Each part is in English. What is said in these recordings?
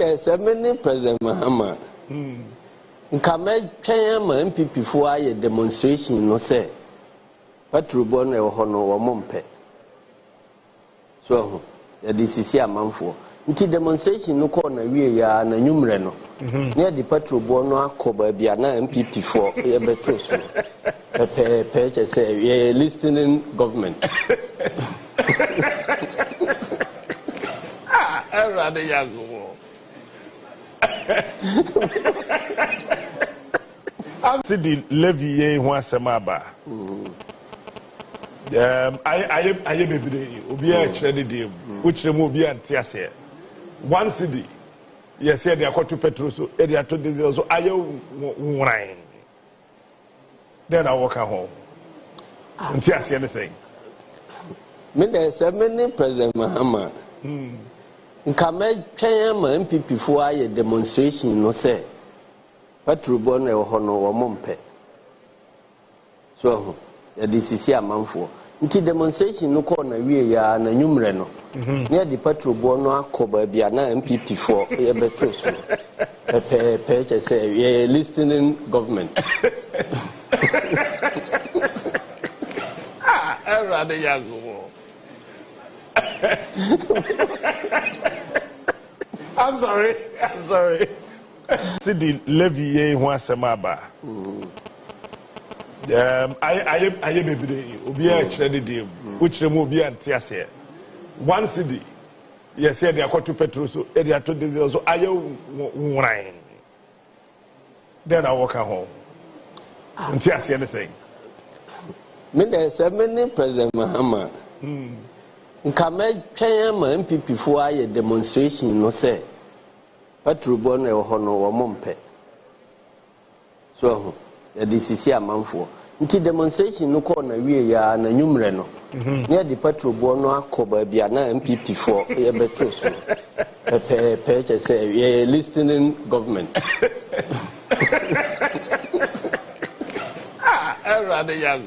there is many President Mahama. Nkame twɛn ma MPP fo aye demonstration no say petrol bon e ho no wo mompɛ. So the DCC amanfo. Nti demonstration no call na wie ya na nwumre no. Near the petrol bon no akoba bia na MPP fo e beto so. Pepe say we listening government. I rather young. I see the levy once a maba. I be a charity, which the movie and Tiasia. 1 city. Yes, they are called to petrol, so they are 2 days. So I wine. Then I walk home. And Tiasia the same. Me there is many President Mahama. Nkame twɛn ma MPP fo aye demonstration no say petrol bon e ho no wo mompɛ. So the DCC amanfo. Nti demonstration no call na wie ya na nwumre no. Near the petrol bon no akoba bia na MPP fo e beto so. Pepe say we listening government. I rather young. I'm sorry. See the levy once a maba. I be a charity, which the movie and Tiasia. 1 city. Yes, they are called to petrol, so they are 2 days. So I wine. Then I walk home. And Tiasia the same. Me there is many President Mahama. Nkame twɛn ma MPP fo aye demonstration no say petrol bon e ho no wo mompɛ. So the DCC amanfo. Nti demonstration no call na wie ya na nwumre no. Near the petrol bon no akoba bia na MPP fo e beto so. Pepe say we listening government. I rather young.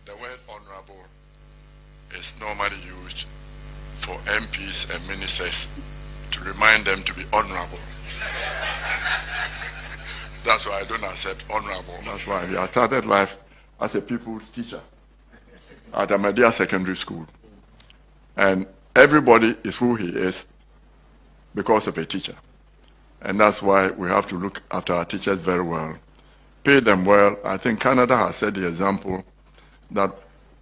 The word honorable is normally used for MPs and ministers to remind them to be honorable. That's why I don't accept honorable. That's why I started life as a people's teacher at Ahmadiyya Secondary School. And everybody is who he is because of a teacher. And that's why we have to look after our teachers very well, pay them well. I think Canada has set the example that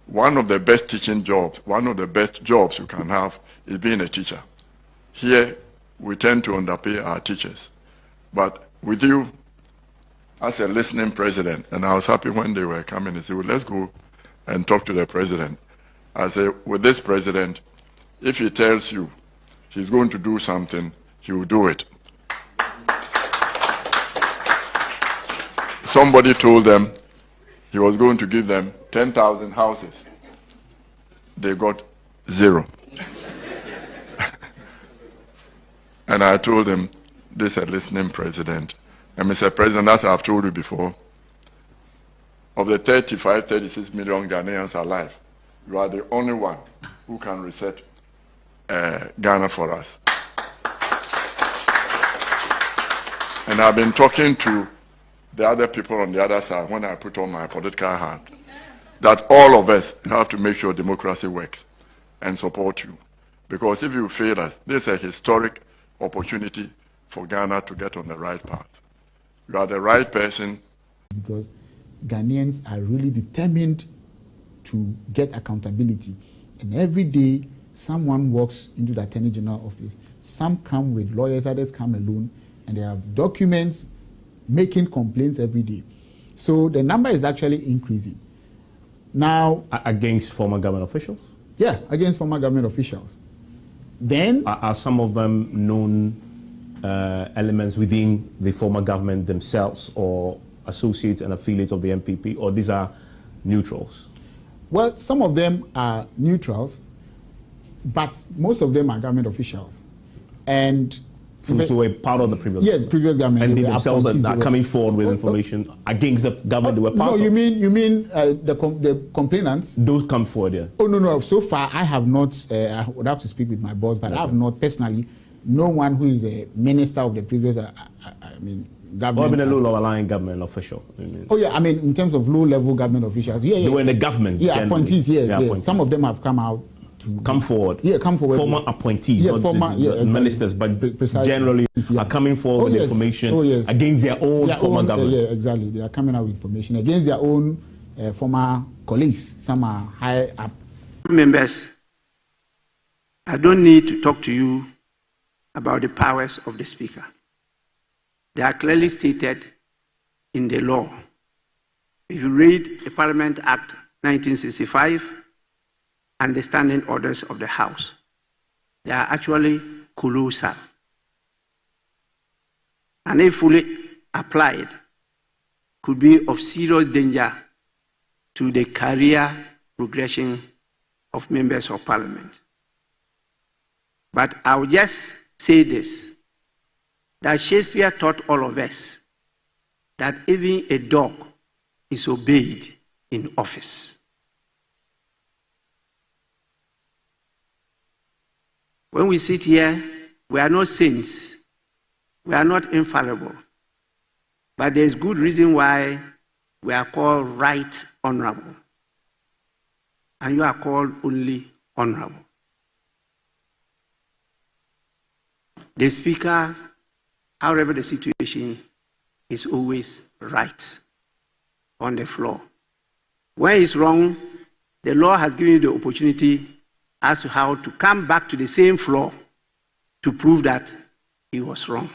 one of the best teaching jobs, one of the best jobs you can have is being a teacher. Here, we tend to underpay our teachers. But with you, as a listening president, and I was happy when they were coming and said, well, let's go and talk to the president. I said, with this president, if he tells you he's going to do something, he will do it. Somebody told them he was going to give them 10,000 houses. They got 0. And I told them, this is a listening president. And Mr. President, as I've told you before, of the 35, 36 million Ghanaians alive, you are the only one who can reset Ghana for us. And I've been talking to the other people on the other side when I put on my political hat, that all of us have to make sure democracy works and support you. Because if you fail us, this is a historic opportunity for Ghana to get on the right path. You are the right person. Because Ghanaians are really determined to get accountability. And every day, someone walks into the Attorney General office. Some come with lawyers, others come alone, and they have documents making complaints every day. So the number is actually increasing. Now, against former government officials? Yeah, against former government officials. Then are some of them known elements within the former government themselves, or associates and affiliates of the MPP, or these are neutrals? Well, some of them are neutrals, but most of them are government officials. And so a part of the previous government. Yeah, previous government. And they themselves are coming forward with information against the government they were part of. No, you mean the complainants? Those come forward, yeah. Oh, no. So far, I have not, I would have to speak with my boss, but I have not personally no one who is a minister of the previous, government. Or even a low-lying government official. Oh yeah, in terms of low-level government officials, yeah. They were in the government. Yeah, generally. appointees. Yeah, appointees. Some of them have come out to come forward. Yeah, come forward. Former appointees, not exactly. ministers, but generally are coming forward with information against their own former government. Yeah, exactly. They are coming out with information against their own former colleagues. Some are high up. Members, I don't need to talk to you about the powers of the Speaker. They are clearly stated in the law. If you read the Parliament Act 1965 and the standing orders of the House, they are actually colossal. And if fully applied, could be of serious danger to the career progression of members of Parliament. But I'll just say this, that Shakespeare taught all of us that even a dog is obeyed in office. When we sit here, we are not saints, we are not infallible, but there's good reason why we are called Right Honorable, and you are called only Honorable. The Speaker, however the situation, is always right on the floor. When it's wrong, the law has given you the opportunity as to how to come back to the same floor to prove that he was wrong.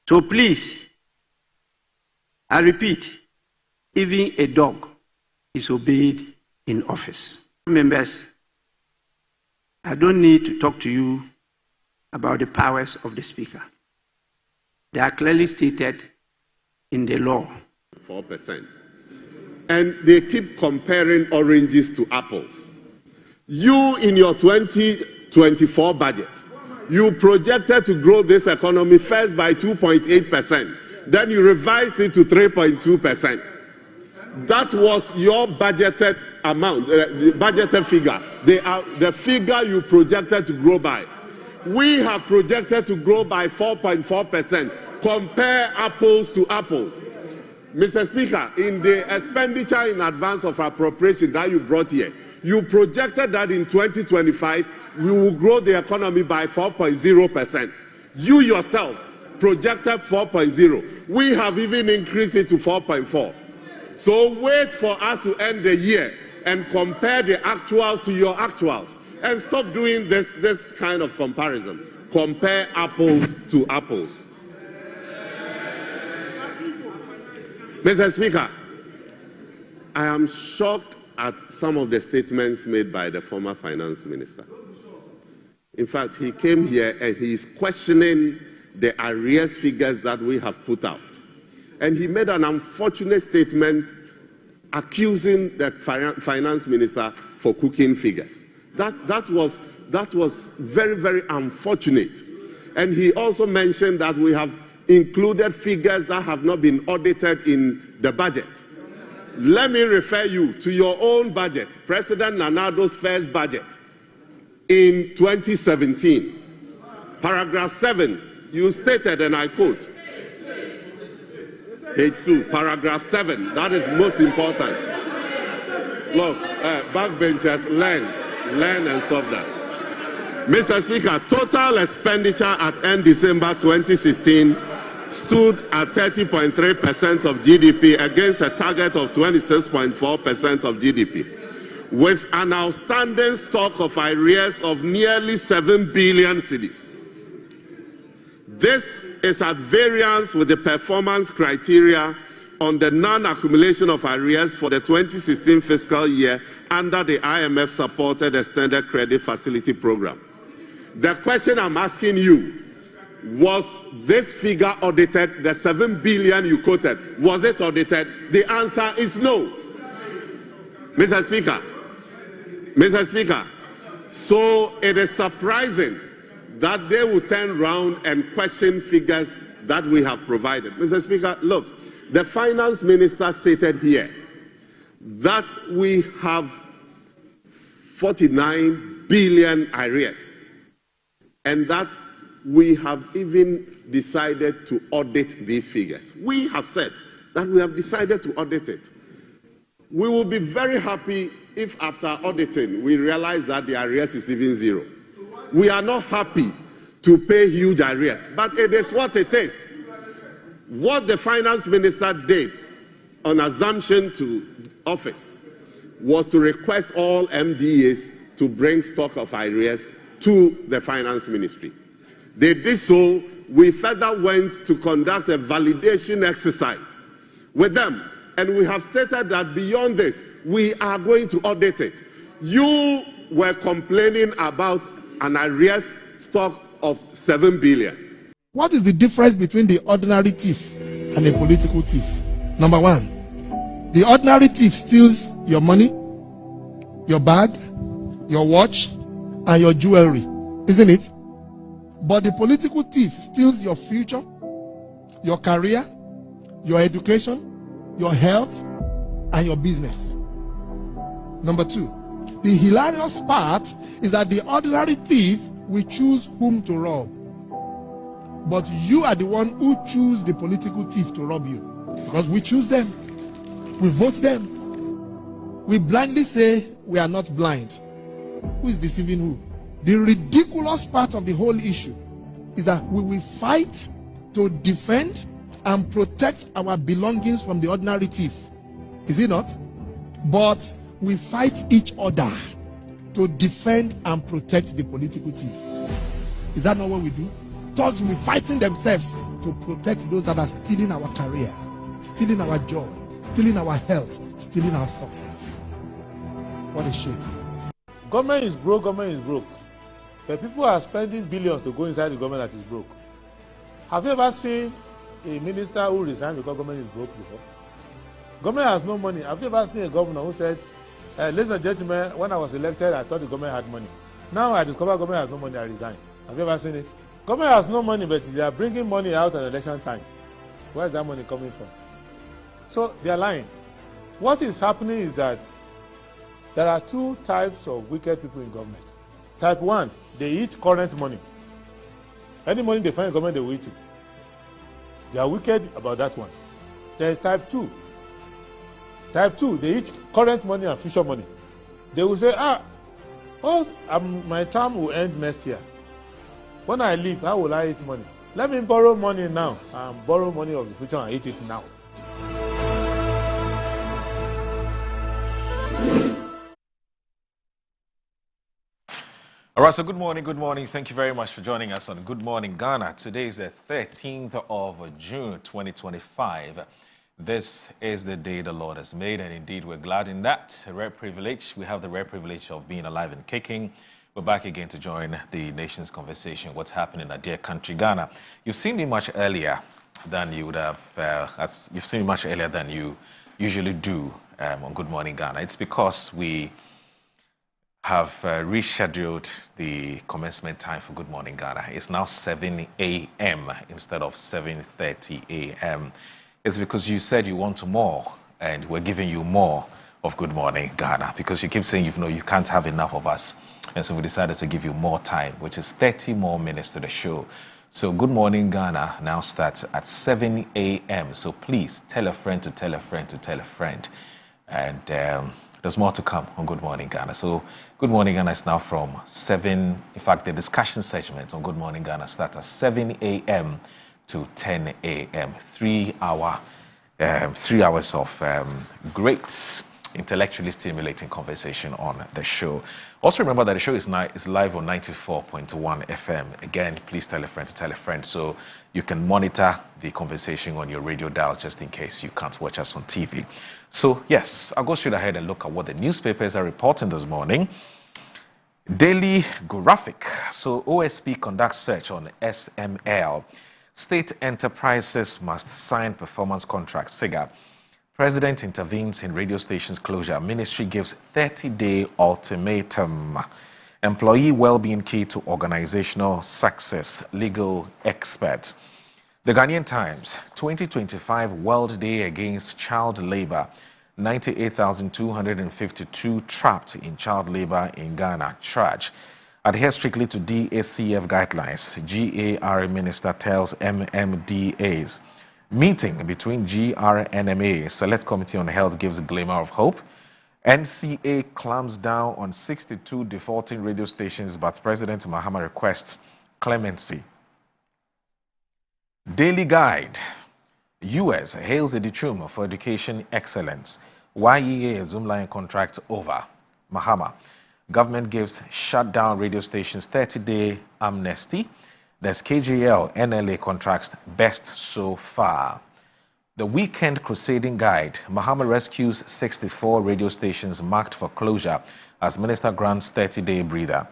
So please, I repeat, even a dog is obeyed in office. Members, I don't need to talk to you about the powers of the Speaker. They are clearly stated in the law. 4%. And they keep comparing oranges to apples. You, in your 2024 budget, you projected to grow this economy first by 2.8%. Then you revised it to 3.2%. That was your budgeted amount, budgeted figure. The figure you projected to grow by. We have projected to grow by 4.4%. Compare apples to apples. Mr. Speaker, in the expenditure in advance of appropriation that you brought here, you projected that in 2025, we will grow the economy by 4.0%. You yourselves projected 4.0. We have even increased it to 4.4. So wait for us to end the year and compare the actuals to your actuals. And stop doing this kind of comparison. Compare apples to apples. Mr. Speaker, I am shocked at some of the statements made by the former finance minister. In fact, he came here and he is questioning the arrears figures that we have put out. And he made an unfortunate statement accusing the finance minister for cooking figures. That was very, very unfortunate. And he also mentioned that we have included figures that have not been audited in the budget. Let me refer you to your own budget, President Nana Addo's first budget in 2017. Paragraph 7, you stated, and I quote, page 2, paragraph 7, that is most important. Look, backbenchers, learn and stop that. Mr. Speaker, total expenditure at end December 2016 stood at 30.3% of GDP against a target of 26.4% of GDP, with an outstanding stock of arrears of nearly 7 billion cedis. This is at variance with the performance criteria on the non-accumulation of arrears for the 2016 fiscal year under the IMF-supported Extended Credit Facility Program. The question I'm asking you, was this figure audited, the 7 billion you quoted, was it audited? The answer is no. Mr. Speaker, so it is surprising that they will turn around and question figures that we have provided. Mr. Speaker, look, the finance minister stated here that we have 49 billion arrears, and that we have even decided to audit these figures. We have said that we have decided to audit it. We will be very happy if after auditing we realize that the arrears is even zero. We are not happy to pay huge arrears, but it is what it is. What the finance minister did on assumption to office was to request all MDAs to bring stock of arrears to the finance ministry. They did so. We further went to conduct a validation exercise with them, and we have stated that beyond this, we are going to audit it. You were complaining about an arrears stock of 7 billion. What is the difference between the ordinary thief and a political thief? Number one, the ordinary thief steals your money, your bag, your watch, and your jewelry, isn't it? But the political thief steals your future, your career, your education, your health, and your business. Number two, the hilarious part is that the ordinary thief will choose whom to rob. But you are the one who choose the political thief to rob you. Because we choose them. We vote them. We blindly say we are not blind. Who is deceiving who? The ridiculous part of the whole issue is that we will fight to defend and protect our belongings from the ordinary thief. Is it not? But we fight each other to defend and protect the political thief. Is that not what we do? Thugs will be fighting themselves to protect those that are stealing our career, stealing our joy, stealing our health, stealing our success. What a shame. Government is broke, government is broke. But people are spending billions to go inside the government that is broke. Have you ever seen a minister who resigned because government is broke before? Government has no money. Have you ever seen a governor who said, ladies and gentlemen, when I was elected, I thought the government had money. Now I discover government has no money, I resign. Have you ever seen it? Government has no money, but they are bringing money out at election time. Where is that money coming from? So they are lying. What is happening is that there are two types of wicked people in government. Type 1, they eat current money. Any money they find in government, they will eat it. They are wicked about that one. There is type 2. Type 2, they eat current money and future money. They will say, my term will end next year. When I leave, how will I eat money? Let me borrow money now and borrow money of the future and eat it now. All right, so good morning. Thank you very much for joining us on Good Morning Ghana. Today is the 13th of June, 2025. This is the day the Lord has made, and indeed we're glad in that. A rare privilege. We have the rare privilege of being alive and kicking. We're back again to join the nation's conversation, what's happening in our dear country, Ghana. You've seen me much earlier than you would have, you've seen me much earlier than you usually do on Good Morning Ghana. It's because we have rescheduled the commencement time for Good Morning Ghana. It's now 7 a.m. instead of 7:30 a.m. It's because you said you want more, and we're giving you more of Good Morning Ghana, because you keep saying you can't have enough of us. And so we decided to give you more time, which is 30 more minutes to the show. So Good Morning Ghana now starts at 7 a.m. So please tell a friend to tell a friend to tell a friend. And there's more to come on Good Morning Ghana. So Good Morning Ghana is now from 7. In fact, the discussion segment on Good Morning Ghana starts at 7 a.m. to 10 a.m. 3 hours of great intellectually stimulating conversation on the show. Also remember that the show is live on 94.1 FM. Again, please tell a friend to tell a friend so you can monitor the conversation on your radio dial just in case you can't watch us on TV. So yes, I'll go straight ahead and look at what the newspapers are reporting this morning. Daily Graphic. So OSP conducts search on SML. State enterprises must sign performance contracts. SIGA. President intervenes in radio stations closure. Ministry gives 30-day ultimatum. Employee well-being key to organizational success. Legal expert. The Ghanaian Times. 2025 World Day Against Child Labor. 98,252 trapped in child labor in Ghana. Charge. adhere strictly to DACF guidelines. GARA minister tells MMDAs. Meeting between GRNMA, Select Committee on Health, gives a glimmer of hope. NCA clamps down on 62 defaulting radio stations, but President Mahama requests clemency. Daily Guide. U.S. hails Edichum for education excellence. YEA Zoomlion contract over. Mahama. Government gives shut-down radio stations 30-day amnesty. There's KGL NLA contracts best so far. The Weekend Crusading Guide. Mahama rescues 64 radio stations marked for closure as Minister grants 30-day breather.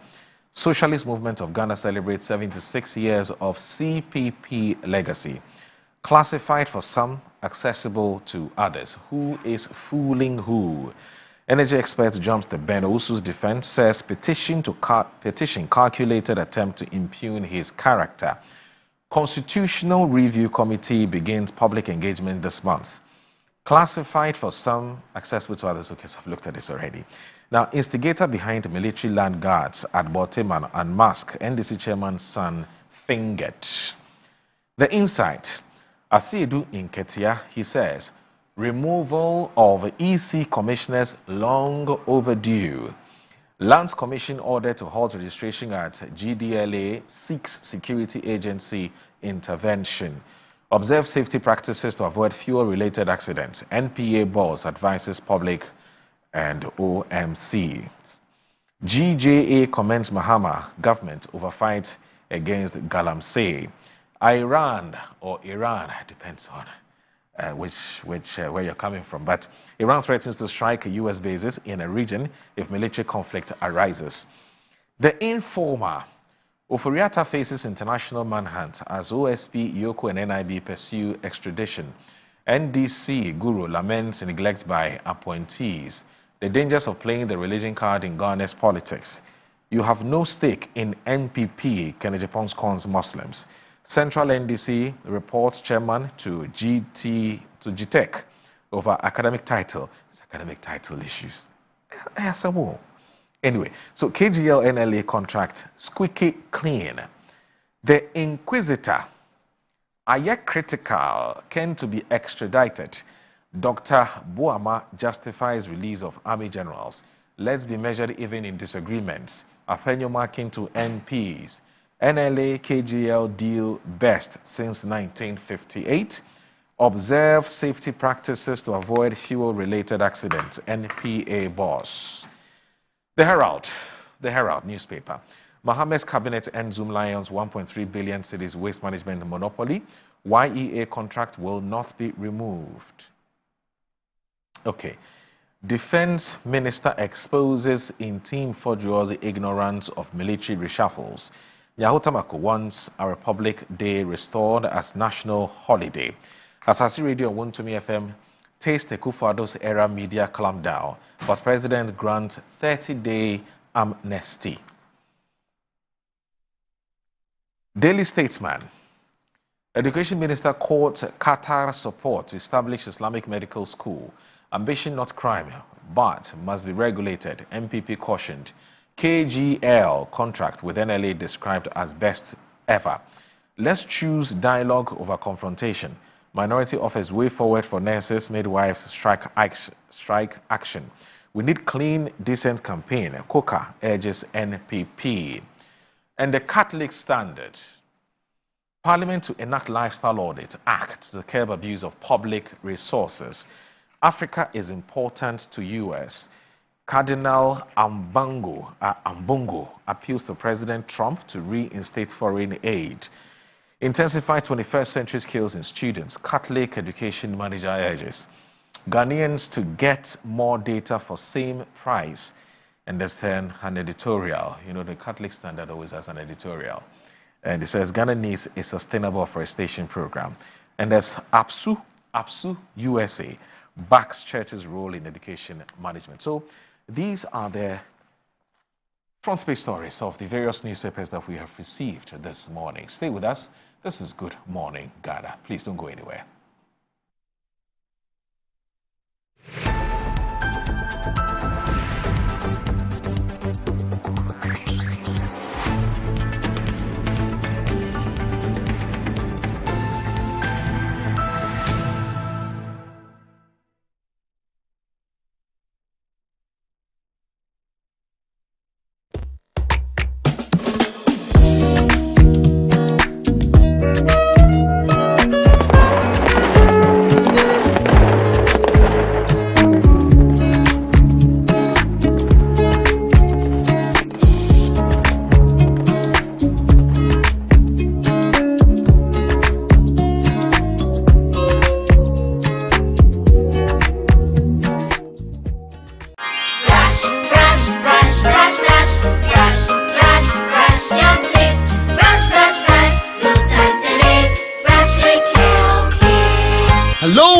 Socialist Movement of Ghana celebrates 76 years of CPP legacy. Classified for some, accessible to others. Who is fooling who? Energy expert jumps the Ben Owusu's defense, says petition calculated attempt to impugn his character. Constitutional Review Committee begins public engagement this month. Classified for some, accessible to others. Okay, so I've looked at this already. Now, instigator behind military land guards at Borteman and Musk, NDC chairman's son fingered. The insight, Asiedu Inketia, he says, removal of EC commissioners long overdue. Lands Commission ordered to halt registration at GDLA seeks security agency intervention. Observe safety practices to avoid fuel-related accidents. NPA boss advises public and OMC. GJA commends Mahama government over fight against Galamsey. Iran or Iran, depends on where you're coming from. But Iran threatens to strike U.S. bases in a region if military conflict arises. The Informer. Oforiatta faces international manhunt as OSP, Yoko, and NIB pursue extradition. NDC Guru laments neglect by appointees. The dangers of playing the religion card in Ghana's politics. You have no stake in NPP, Kenejapong's cons Muslims. Central NDC reports chairman to GTEC over academic title. It's academic title issues. Anyway, so KGL NLA contract squeaky clean. The Inquisitor, yet critical, can to be extradited. Dr. Boama justifies release of army generals. Let's be measured even in disagreements. Apenyo marking to NPs. NLA KGL deal best since 1958. Observe safety practices to avoid fuel-related accidents. NPA boss. The Herald newspaper. Mohammed's cabinet ends Zoomlion's 1.3 billion cedis waste management monopoly. YEA contract will not be removed. Okay. Defense Minister exposes in Team Forge's ignorance of military reshuffles. Yahotamako wants a Republic Day restored as national holiday. Asasi Radio and Wontumi FM taste Akufo-Addo's era media clampdown, but President grants 30-day amnesty. Daily Statesman. Education Minister courts Qatar support to establish Islamic Medical School. Ambition not crime, but must be regulated. MPP cautioned. KGL contract with NLA described as best ever. Let's choose dialogue over confrontation. Minority offers way forward for nurses, midwives, strike action. We need clean, decent campaign. Coca urges NPP. And the Catholic Standard. Parliament to enact Lifestyle Audit Act to curb abuse of public resources. Africa is important to U.S. Cardinal Ambongo appeals to President Trump to reinstate foreign aid. Intensify 21st century skills in students. Catholic education manager urges. Ghanaians to get more data for same price. And there's an editorial. You know, the Catholic Standard always has an editorial. And it says Ghana needs a sustainable afforestation program. And there's APSU USA backs church's role in education management. So these are the front page stories of the various newspapers that we have received this morning. Stay with us. This is Good Morning Ghana. Please don't go anywhere.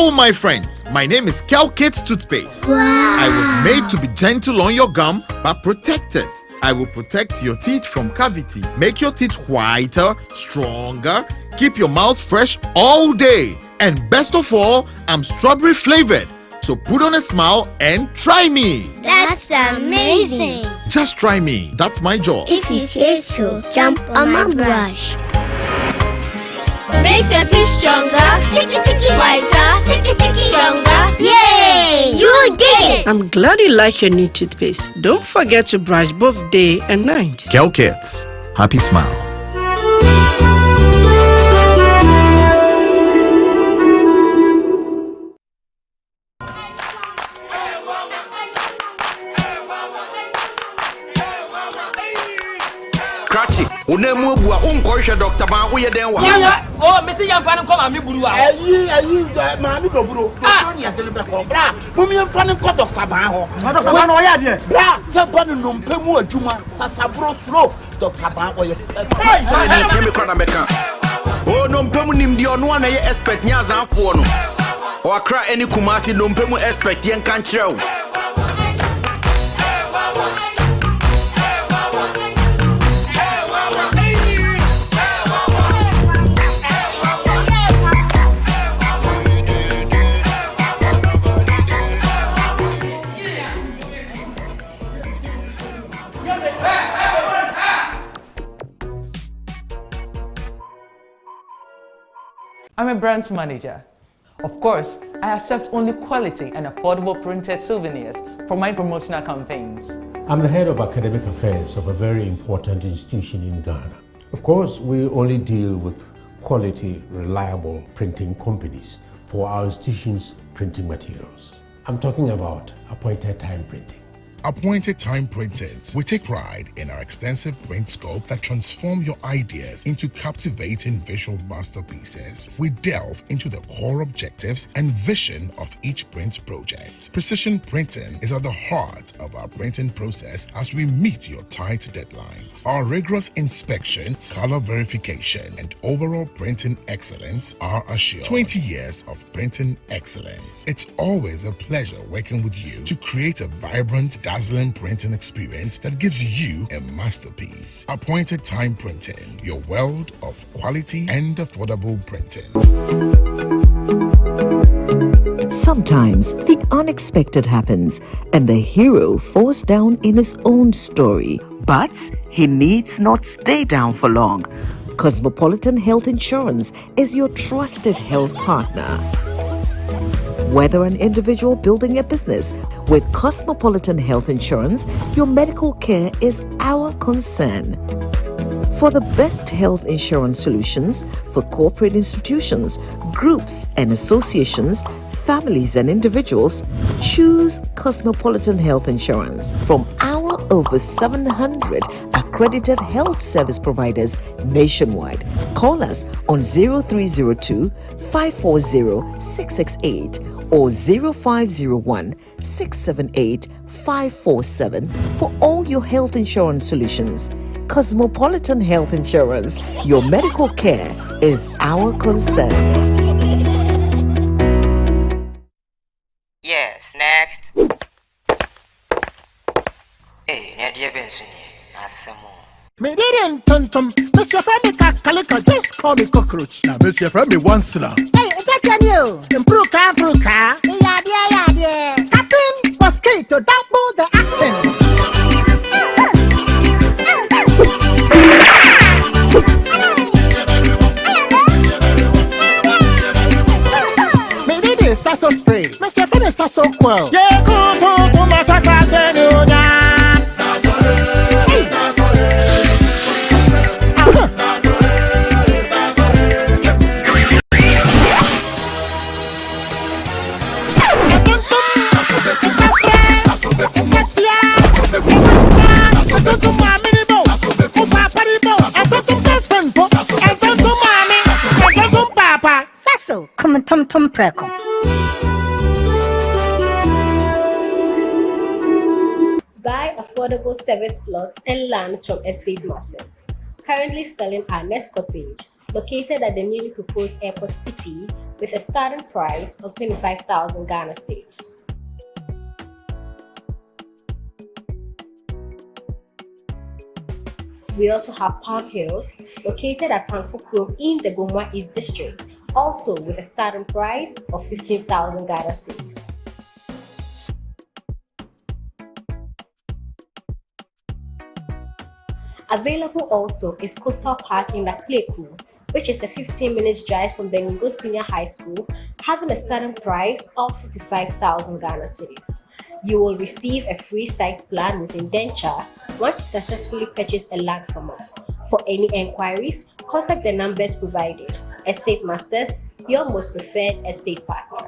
Hello, my friends. My name is Kelkit Toothpaste. Wow. I was made to be gentle on your gum, but protected. I will protect your teeth from cavity, make your teeth whiter, stronger, keep your mouth fresh all day. And best of all, I'm strawberry flavored. So put on a smile and try me. That's amazing. Just try me. That's my job. If you say so, jump on my brush. Makes your teeth stronger, chicky whiter, chicky stronger. Yay! You did it! I'm glad you like your new toothpaste. Don't forget to brush both day and night. Kelkits, happy smile. Cratchy, unemu bua unkoisha Dr. Ban uye denwa. Oh, Missy Yanfan come and me buru. Mami go buru. Don't ya tell me ko bra. Mumi Yanfan ko Dr. Ban ho. Dr. Ban o ya de. Bra, se ban no mpemu adwuma sasabro slow Dr. Ban o ye. Hey, say ni me kwada meka. Oh, no mpemu nim di ono na ye expect nya zanfo no. O akra any Kumasi no mpemu expect yen kan kire. I'm a brand manager. Of course, I accept only quality and affordable printed souvenirs for my promotional campaigns. I'm the head of academic affairs of a very important institution in Ghana. Of course, we only deal with quality, reliable printing companies for our institution's printing materials. I'm talking about appointed time printing. Appointed Time Printings. We take pride in our extensive print scope that transform your ideas into captivating visual masterpieces. We delve into the core objectives and vision of each print project. Precision printing is at the heart of our printing process as we meet your tight deadlines. Our rigorous inspection, color verification, and overall printing excellence are assured. 20 years of printing excellence. It's always a pleasure working with you to create a vibrant, dazzling printing experience that gives you a masterpiece. Appointed Time Printing, your world of quality and affordable printing. Sometimes the unexpected happens and the hero falls down in his own story. But he needs not stay down for long. Cosmopolitan Health Insurance is your trusted health partner. Whether an individual building a business, with Cosmopolitan Health Insurance, your medical care is our concern. For the best health insurance solutions for corporate institutions, groups and associations, families and individuals, choose Cosmopolitan Health Insurance from our over 700 accredited health service providers nationwide. Call us on 0302 540 668 or 0501 678 547 for all your health insurance solutions. Cosmopolitan Health Insurance, your medical care is our concern. Yes, next. Hey, Nadia Benson, Me didn't tum. Mr. Femi Kalika, just call me cockroach. Now, Mr. Femi once now. Hey, that's you. Improve car. Yeah. Captain Mosquito, double the action. Me did Sasso spray. Mr. Femi Sasso quell. Yeah, go to my Sasso. Tum preko. Buy affordable service plots and lands from Estate Masters. Currently selling our next cottage, located at the newly proposed Airport City, with a starting price of 25,000 Ghana cedis. We also have Palm Hills, located at Pangfukuro in the Bomwa East District, also with a starting price of 15,000 Ghana cedis. Available also is Coastal Park in Nakleku, which is a 15-minute drive from the Ngo Senior High School, having a starting price of 55,000 Ghana cedis. You will receive a free site plan with indenture once you successfully purchase a land from us. For any enquiries, contact the numbers provided. Estate Masters, your most preferred estate partner.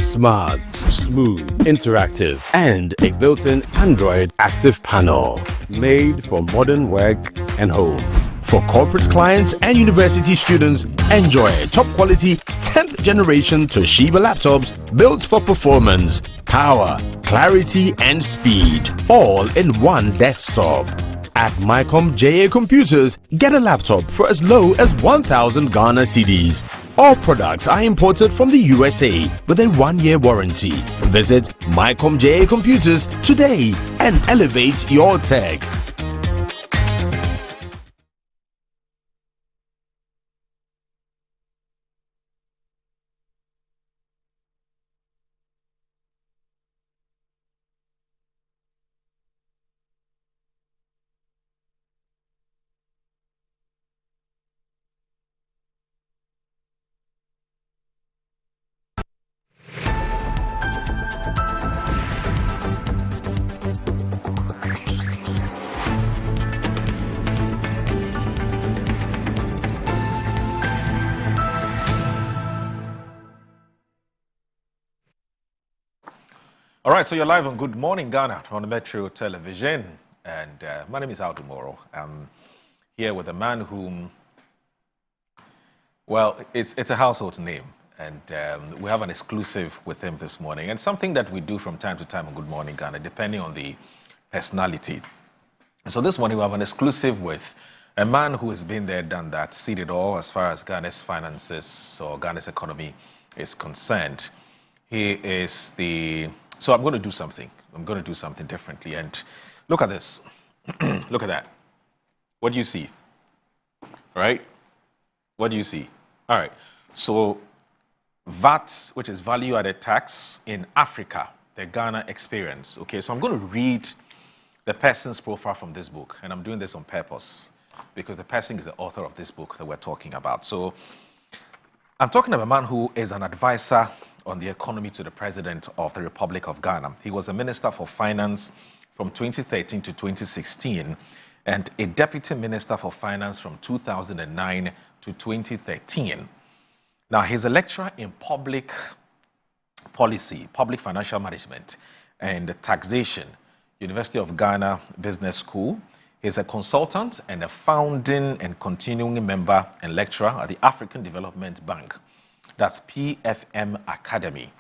Smart, smooth, interactive, and a built-in Android active panel made for modern work and home. For corporate clients and university students, enjoy top quality 10th generation Toshiba laptops built for performance, power, clarity, and speed, all in one desktop. At Mycom JA Computers, get a laptop for as low as 1,000 Ghana cedis. All products are imported from the USA with a 1-year warranty. Visit Mycom JA Computers today and elevate your tech. All right, so you're live on Good Morning Ghana on Metro Television, and my name is Aldo Moro. I'm here with a man whom, well, it's a household name, and we have an exclusive with him this morning, and something that we do from time to time on Good Morning Ghana, depending on the personality. So this morning we have an exclusive with a man who has been there, done that, seen it all as far as Ghana's finances or Ghana's economy is concerned. He is the... So I'm going to do something. I'm going to do something differently. And look at this. Look at that. What do you see? Right? What do you see? All right. So VAT, which is value-added tax in Africa, the Ghana experience. Okay, so I'm going to read the person's profile from this book. And I'm doing this on purpose because the person is the author of this book that we're talking about. So I'm talking about a man who is an advisor on the economy to the President of the Republic of Ghana. He was a Minister for Finance from 2013 to 2016 and a Deputy Minister for Finance from 2009 to 2013. Now, he's a lecturer in public policy, public financial management, and taxation, University of Ghana Business School. He's a consultant and a founding and continuing member and lecturer at the African Development Bank. That's PFM Academy.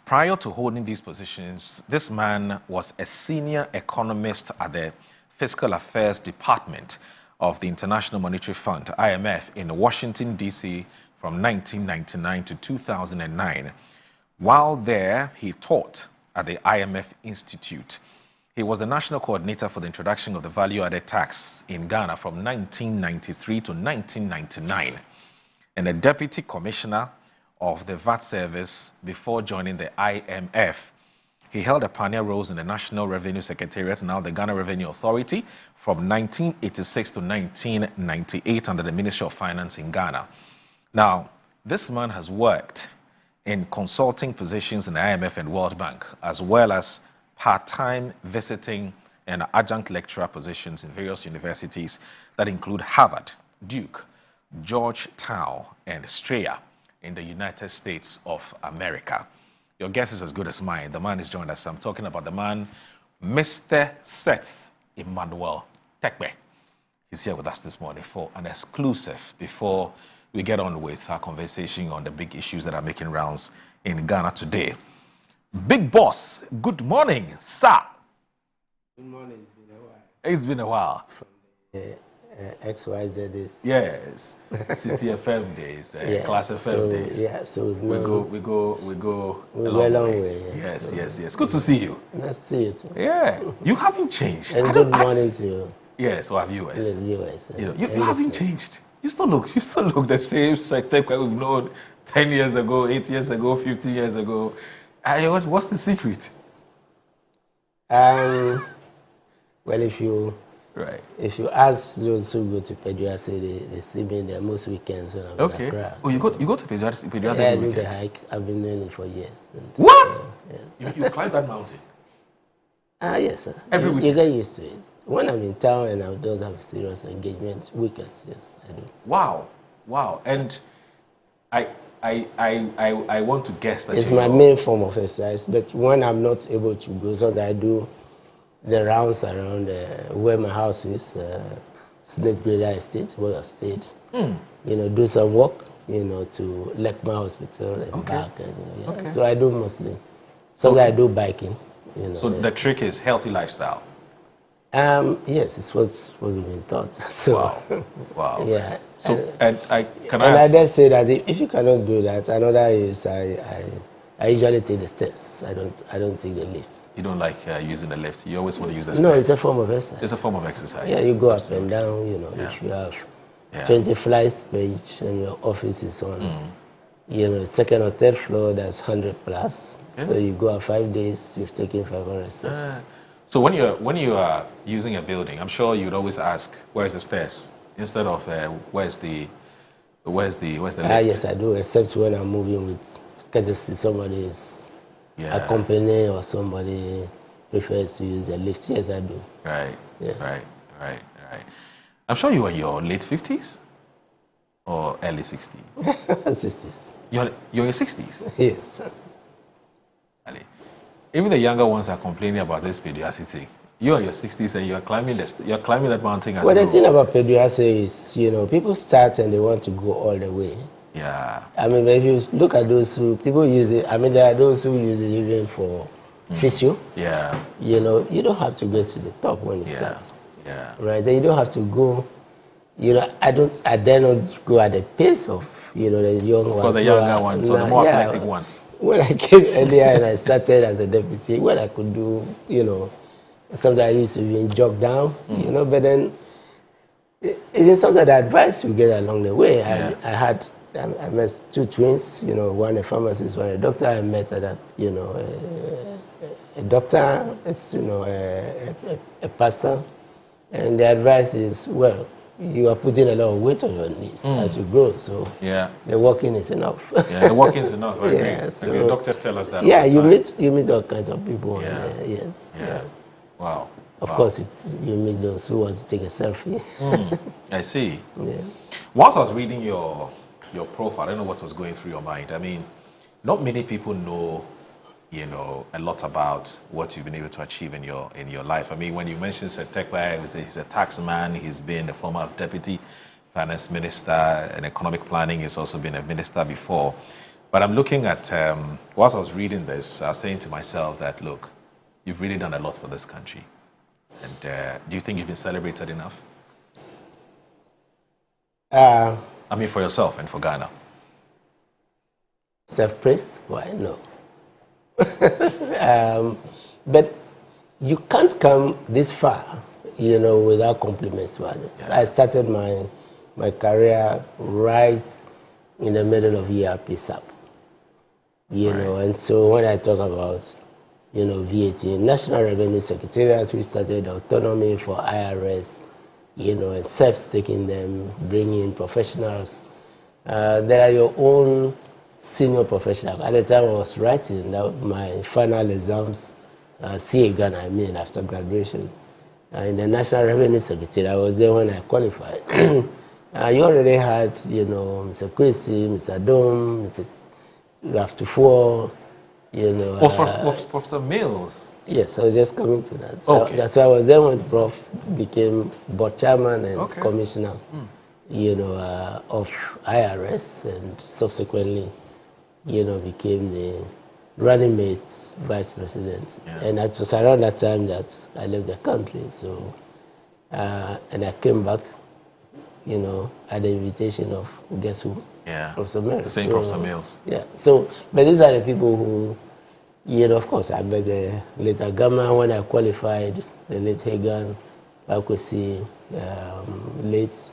Prior to holding these positions, this man was a senior economist at the Fiscal Affairs Department of the International Monetary Fund, IMF, in Washington, D.C. from 1999 to 2009. While there, he taught at the IMF Institute. He was the national coordinator for the introduction of the value-added tax in Ghana from 1993 to 1999, and a deputy commissioner of the VAT service before joining the IMF. He held a pioneer role in the National Revenue Secretariat, now the Ghana Revenue Authority, from 1986 to 1998 under the Ministry of Finance in Ghana. Now, this man has worked in consulting positions in the IMF and World Bank, as well as part-time visiting and adjunct lecturer positions in various universities that include Harvard, Duke, Georgetown, and Strayer in the United States of America. Your guess is as good as mine. The man is joined us. I'm talking about the man, Mr. Seth Emmanuel Tekpe. He's here with us this morning for an exclusive before we get on with our conversation on the big issues that are making rounds in Ghana today. Big Boss, good morning, sir. Good morning. It's been a while. XYZ days. Yes, City FM days, Class FM days. Yeah, so we go a long way. Yes. Good to see you. Nice to see you too. Yeah, you haven't changed. And good morning to you. Yes, our viewers. Viewers. You haven't changed. You still look the same sector we've known 10 years ago, 8 years ago, 15 years ago. What's the secret? Well, if you ask those who go to Peduase, they see me there most weekends when I'm in Accra. Oh, you go to Peduase? Yeah, I do the hike. I've been doing it for years. What? Yes. You climb that mountain? Yes, sir. Every weekend? You get used to it. When I'm in town and I don't have serious engagement, weekends, yes, I do. Wow. And I want to guess that it's my main form of exercise, but when I'm not able to go, so that I do the rounds around where my house is, Smith Grader Estate, where I've stayed. Do some work, to Lekma Hospital and back. And, So I do mostly. So I do biking. So the trick is healthy lifestyle. Yes, it's what we've been taught. So, wow. Yeah. So I just say that if you cannot do that, another is I usually take the stairs. I don't take the lift. You don't like using the lift. You always want to use the stairs. No, it's a form of exercise. It's a form of exercise. Yeah, you go up and down. If you have 20 flights per each and your office is on, second or third floor, that's 100 plus. Yeah. So you go up 5 days. You've taken 500 steps. So when you are using a building, I'm sure you'd always ask, "Where's the stairs?" instead of "Where's the lift?" Yes, I do. Except when I'm moving with courtesy, somebody is accompanying or somebody prefers to use a lift. Yes, I do. Right. Yeah. Right. I'm sure you are in your late 50s or early 60s. 60s. You're in your 60s. Yes. Even the younger ones are complaining about this Peduase thing. You're in your 60s and you're climbing that mountain. Well, the thing about Peduase is, people start and they want to go all the way. Yeah. I mean, if you look at those who people use it, I mean, there are those who use it even for physio. Yeah. You don't have to get to the top when you start. Yeah. Right. And you don't have to go. I dare not go at the pace of the young ones. For the younger ones, or the more athletic ones. When I came earlier and I started as a deputy, what I could do, sometimes I used to even jog down, but then even sometimes the advice you get along the way. I met two twins, one a pharmacist, one a doctor. I met a doctor, a pastor, and the advice is, well, you are putting a lot of weight on your knees as you grow, so the walking is enough. Yeah, the walking is enough. I agree. So, the doctors tell us that. Yeah, you meet all kinds of people. Yes. Yeah. Wow. Of course, you meet those who want to take a selfie. I see. Yeah. Once I was reading your profile, I don't know what was going through your mind. I mean, not many people know, a lot about what you've been able to achieve in your life. I mean, when you mentioned Sir Tekpa, he's a taxman. He's been a former deputy finance minister and economic planning. He's also been a minister before. But I'm looking at, whilst I was reading this, I was saying to myself that, look, you've really done a lot for this country. And do you think you've been celebrated enough? I mean, for yourself and for Ghana. Self-praise? Why, no. But you can't come this far, without compliments to others. Yeah. I started my career right in the middle of ERP SAP, and so when I talk about, VAT, National Revenue Secretariat, we started autonomy for IRS, and SEPs taking them, bringing in professionals. There are your own senior professional. At the time I was writing my final exams, CA Ghana, after graduation. In the National Revenue Secretary, I was there when I qualified. You already had, Mr. Kwesi, Mr. Dom, Mr. Raftufor, Professor Mills. Yes, I was just coming to that. So that's why I was there when Prof became board chairman and commissioner, of IRS, and subsequently, became the running mates, vice president. And it was around that time that I left the country. So, and I came back, you know, at the invitation of, guess who? Professor Mills. Same Professor Mills. Yeah. So, but these are the people who, you know, of course, I met the later Gama when I qualified, the late Hagan, Bakwesi, late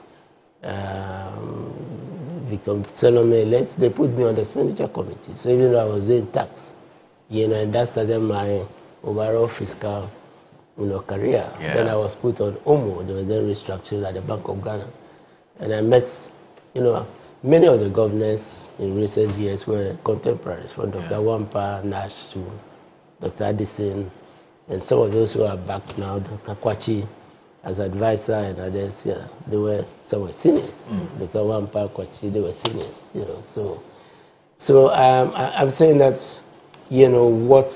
Victor Salome, they put me on the expenditure committee. So even though I was doing tax, you know, and that started my overall fiscal, you know, career. Then I was put on OMO, they were then restructured at the Bank of Ghana. And I met, you know, many of the governors in recent years were contemporaries, from Dr. Wampa, Nash to Dr. Addison, and some of those who are back now, Dr. Kwachi, as advisor and others, they were, some were seniors. Dr. Wampa, Kwachi, they were seniors, you know. So I'm saying that, you know, what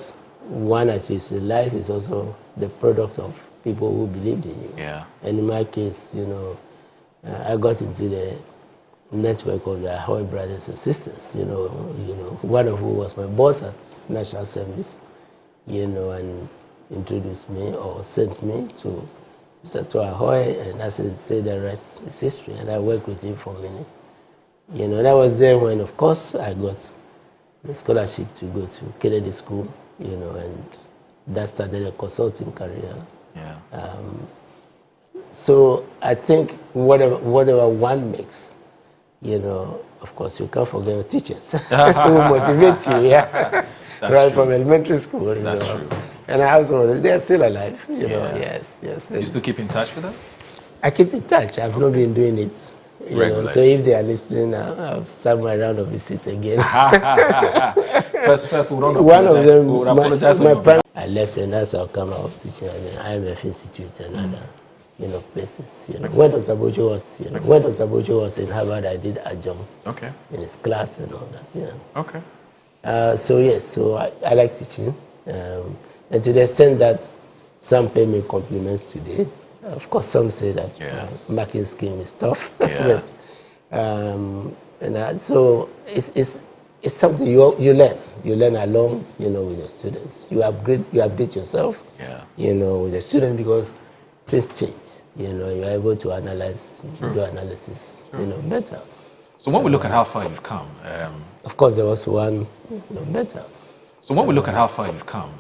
one achieves in life is also the product of people who believed in you. And in my case, you know, I got into the network of the Ahoy brothers and sisters, you know, one of who was my boss at National Service, you know, and introduced me or sent me to Mr. Ahoy, and as I say, the rest is history. And I worked with him for many. You know, that was then when, of course, I got the scholarship to go to Kennedy School, you know, and that started a consulting career. So I think whatever one makes, you know, of course, you can't forget your teachers who motivate you, right from elementary school. That's true. And I also, they are still alive, you know, yes. You still keep in touch with them? I keep in touch. I've not been doing it, you know, so if they are listening, I'll start my round of visits again. First, we don't one of them, my parents, I left and that's how come I was teaching at the IMF Institute and other, you know, places. You know, when Dr. Bojo was, you know, when Dr. Bojo was in Harvard, I did adjunct in his class and all that. So yes, so I like teaching, and to the extent that some pay me compliments today. Of course, some say that my marking scheme is tough, but so it's something you learn. You learn along, you know, with your students. You update yourself, you know, with the student because things change. You know, you're able to analyze, do analysis, you know, better. So when we look at how far you've come, of course, there was one better. So when we look at how far you've come,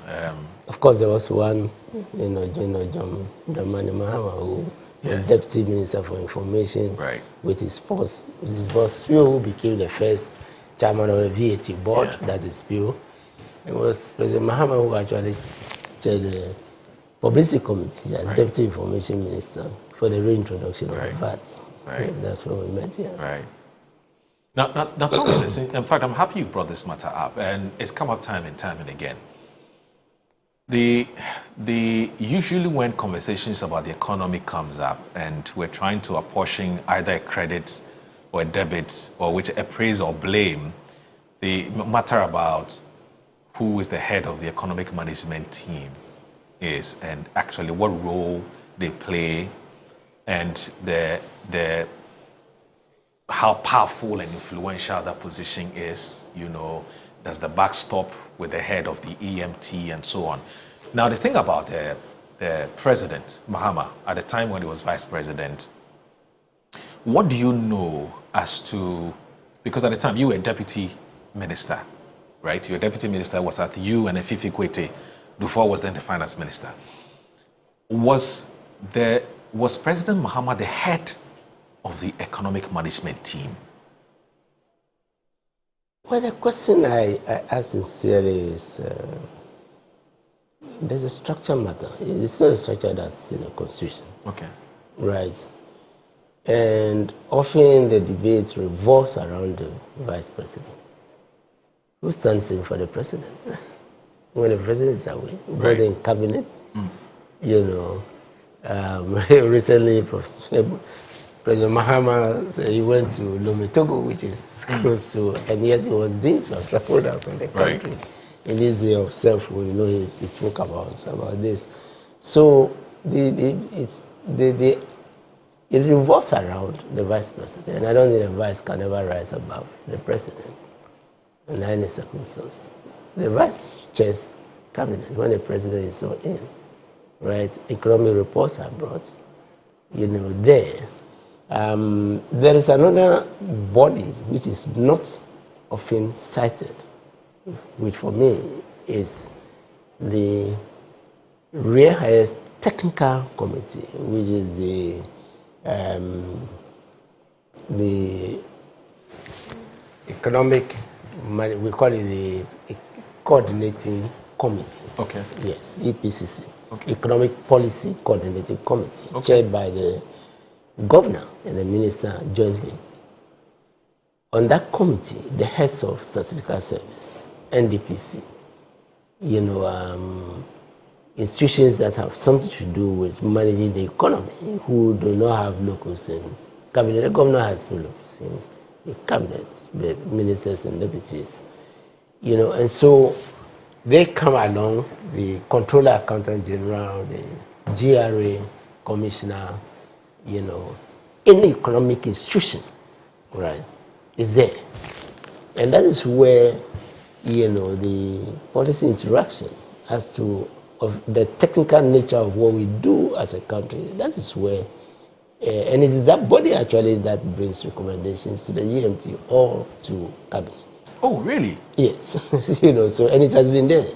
of course, there was one, you know, John Dramani Mahama, who was Deputy Minister for Information, with his boss, who became the first chairman of the VAT board, that is PO. It was President Mahama who actually chaired the Publicity Committee as Deputy Information Minister for the reintroduction of the VAT. That's when we met here. Now tell me this. In fact, I'm happy you brought this matter up, and it's come up time and time and again. Usually when conversations about the economy comes up and we're trying to apportion either a credit or a debit or which a praise or blame, the matter about who is the head of the economic management team is, and actually what role they play, and the how powerful and influential that position is, you know, does the backstop with the head of the EMT and so on. Now, the thing about the president, Mahama, at the time when he was vice president, what do you know as to, because at the time you were deputy minister, right? Your deputy minister was at you and Efifi Kwete. Dufour was then the finance minister. Was President Mahama the head of the economic management team? Well, the question I ask sincerely is, there's a structure matter. It's not a structure that's in the Constitution. Right. And often the debate revolves around the vice president. Who stands in for the president? When the president is away, both in cabinet, you know, recently President Mahama said he went to Lome, Togo, which is close to, and yet he was deemed to have traveled outside the country. In this day of self-will, you know, he spoke about this. So it revolves around the vice president, and I don't think the vice can ever rise above the president in any circumstance. the vice chair's cabinet when the president is not in, right? Economic reports are brought, there. There is another body which is not often cited, which for me is the rear highest technical committee, which is the economic, we call it the coordinating committee. Okay. Yes, EPCC. Okay. Economic Policy Coordinating Committee, chaired by the governor and the minister jointly. On that committee, the heads of Statistical Service, NDPC, institutions that have something to do with managing the economy, who do not have locals in cabinet. The governor has no locals in the cabinet, the ministers and deputies, and so they come along, the Controller Accountant General, the GRA Commissioner, any economic institution, right, is there. And that is where, the policy interaction as to of the technical nature of what we do as a country, that is where, and it is that body actually that brings recommendations to the EMT or to cabinet. Oh, really? Yes. So, and it has been there.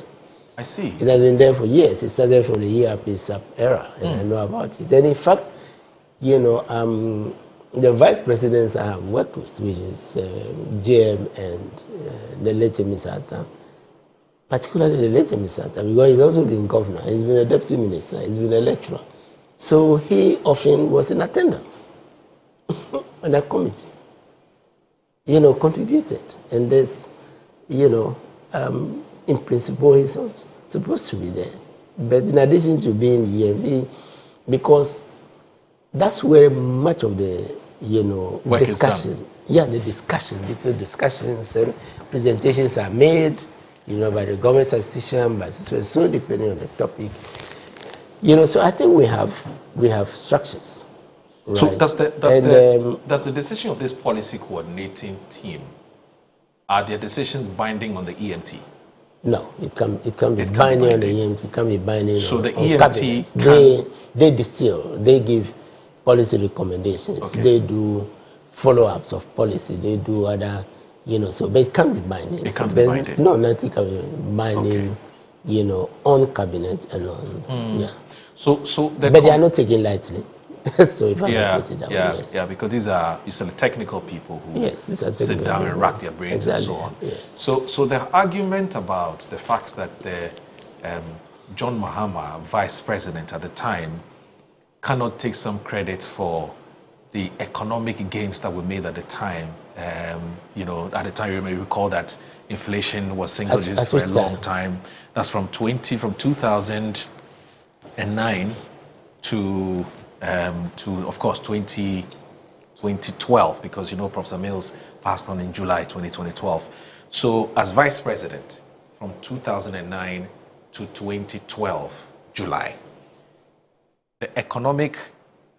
I see. It has been there for years. It started from the ERP SAP era, and I know about it. And in fact, the vice presidents I have worked with, which is JM and the late Misata, particularly the late Misata, because he's also been governor, he's been a deputy minister, he's been a lecturer. So he often was in attendance on that committee, contributed. And there's, in principle, he's not supposed to be there. But in addition to being EMD, because that's where much of the, discussion, the discussion, little discussions and presentations are made, by the government statistician, by so depending on the topic. So I think we have structures. Right? So does the decision of this policy coordinating team, are their decisions binding on the EMT? No, it can be binding on the EMT. It can be binding on the EMT cabinets. They distill. They give policy recommendations. Okay. They do follow-ups of policy. They do other, so but it can be binding. It can't be binding. No, nothing can be binding. On cabinet and on but they are not taken lightly. So if I can put it that way, yes. Because these are usually technical people who sit down and rack their brains and so on. Yes. So the argument about the fact that John Mahama, vice president at the time, cannot take some credit for the economic gains that were made at the time. At the time, you may recall that inflation was single digits for a long time. That's from 2009 to of course 2012, because Professor Mills passed on in July 2012. So as vice president from 2009 to 2012 July, the economic,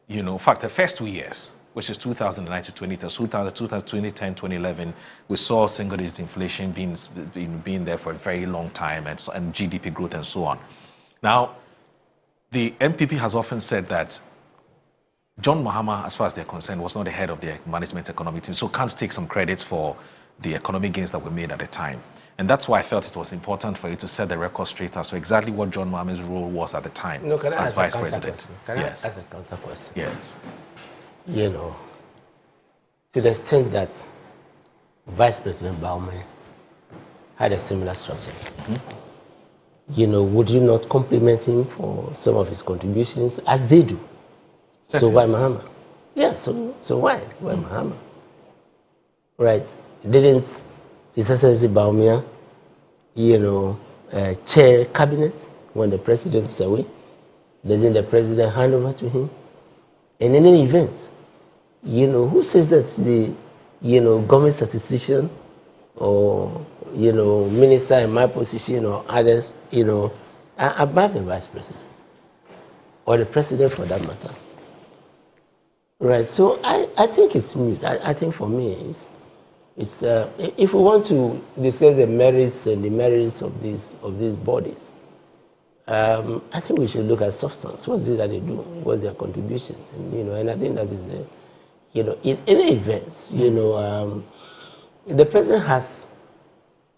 in fact, the first 2 years, which is 2009 to 2010, 2011, we saw single-digit inflation being there for a very long time, and GDP growth and so on. Now, the MPP has often said that John Mahama, as far as they're concerned, was not the head of the management economic team, so can't take some credits for the economic gains that were made at the time. And that's why I felt it was important for you to set the record straight as to exactly what John Mahama's role was at the time as vice president. Can I ask a counter question? Yes. To the extent that Vice President Baumann had a similar structure, would you not compliment him for some of his contributions as they do? Certainly. So why Mahama? Yeah, so why? Why Mahama? Right. Didn't His Excellency Baumann, chair cabinet when the president is away? Doesn't the president hand over to him? And in any event, who says that the, government statistician or, minister in my position or others, are above the vice president or the president for that matter? Right. So I think it's moot. I think for me, It's if we want to discuss the merits and demerits of these bodies, I think we should look at substance. What's it that they do? What's their contribution? And, and I think that is in any events, the president has,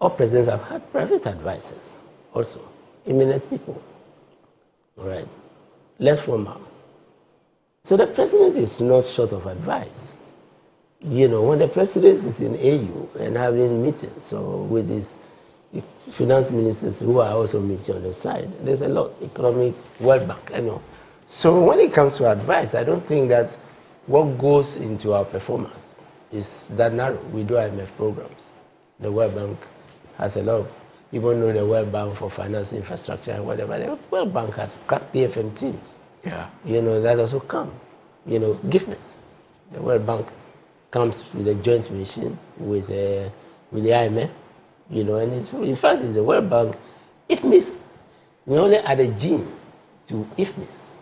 all presidents have had private advisors also, eminent people, right? Less formal. So the president is not short of advice. When the president is in AU and having meetings with his finance ministers who are also meeting on the side, there's a lot, economic, World Bank, So when it comes to advice, I don't think that what goes into our performance is that narrow. We do IMF programs. The World Bank has a lot of, people know the World Bank for finance infrastructure and whatever. The World Bank has cracked PFM teams. Yeah. That also come. GIFMIS. The World Bank comes with a joint mission with the IMF, and it's, in fact, it's the World Bank. IFMIS, we only add a gene to IFMIS.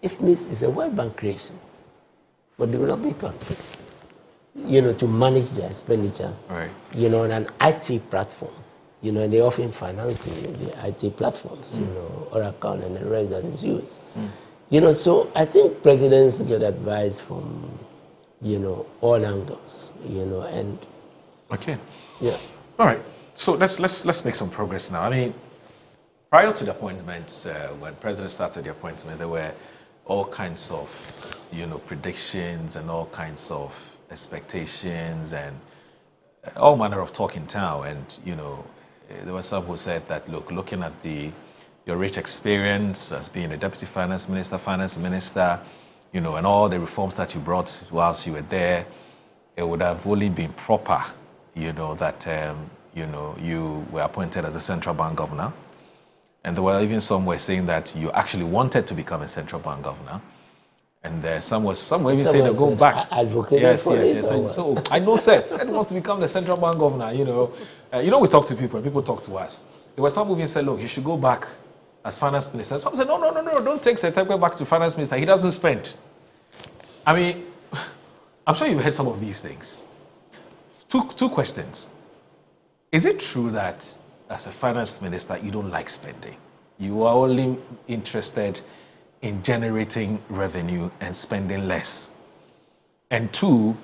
IFMIS is a World Bank creation for developing countries, to manage their expenditure, right. On an IT platform, and they often financing the IT platforms, Oracle and the rest that is used. So I think presidents get advice from, all angles, and... Okay. Yeah. All right. So let's make some progress now. I mean, prior to the appointments, when President started the appointment, there were all kinds of, predictions and all kinds of expectations and all manner of talk in town. And, there were some who said that, looking at your rich experience as being a deputy finance minister, and all the reforms that you brought whilst you were there, it would have only been proper, that, you were appointed as a central bank governor. And there were even some were saying that you actually wanted to become a central bank governor. And some were even saying to go back. Yes. So I know Seth wants to become the central bank governor, we talk to people and people talk to us. There were some who even said, look, you should go back as finance minister. Some said, no, don't take Seth Terkper back to finance minister. He doesn't spend. I mean, I'm sure you've heard some of these things. Two questions. Is it true that as a finance minister, you don't like spending? You are only interested in generating revenue and spending less? And two,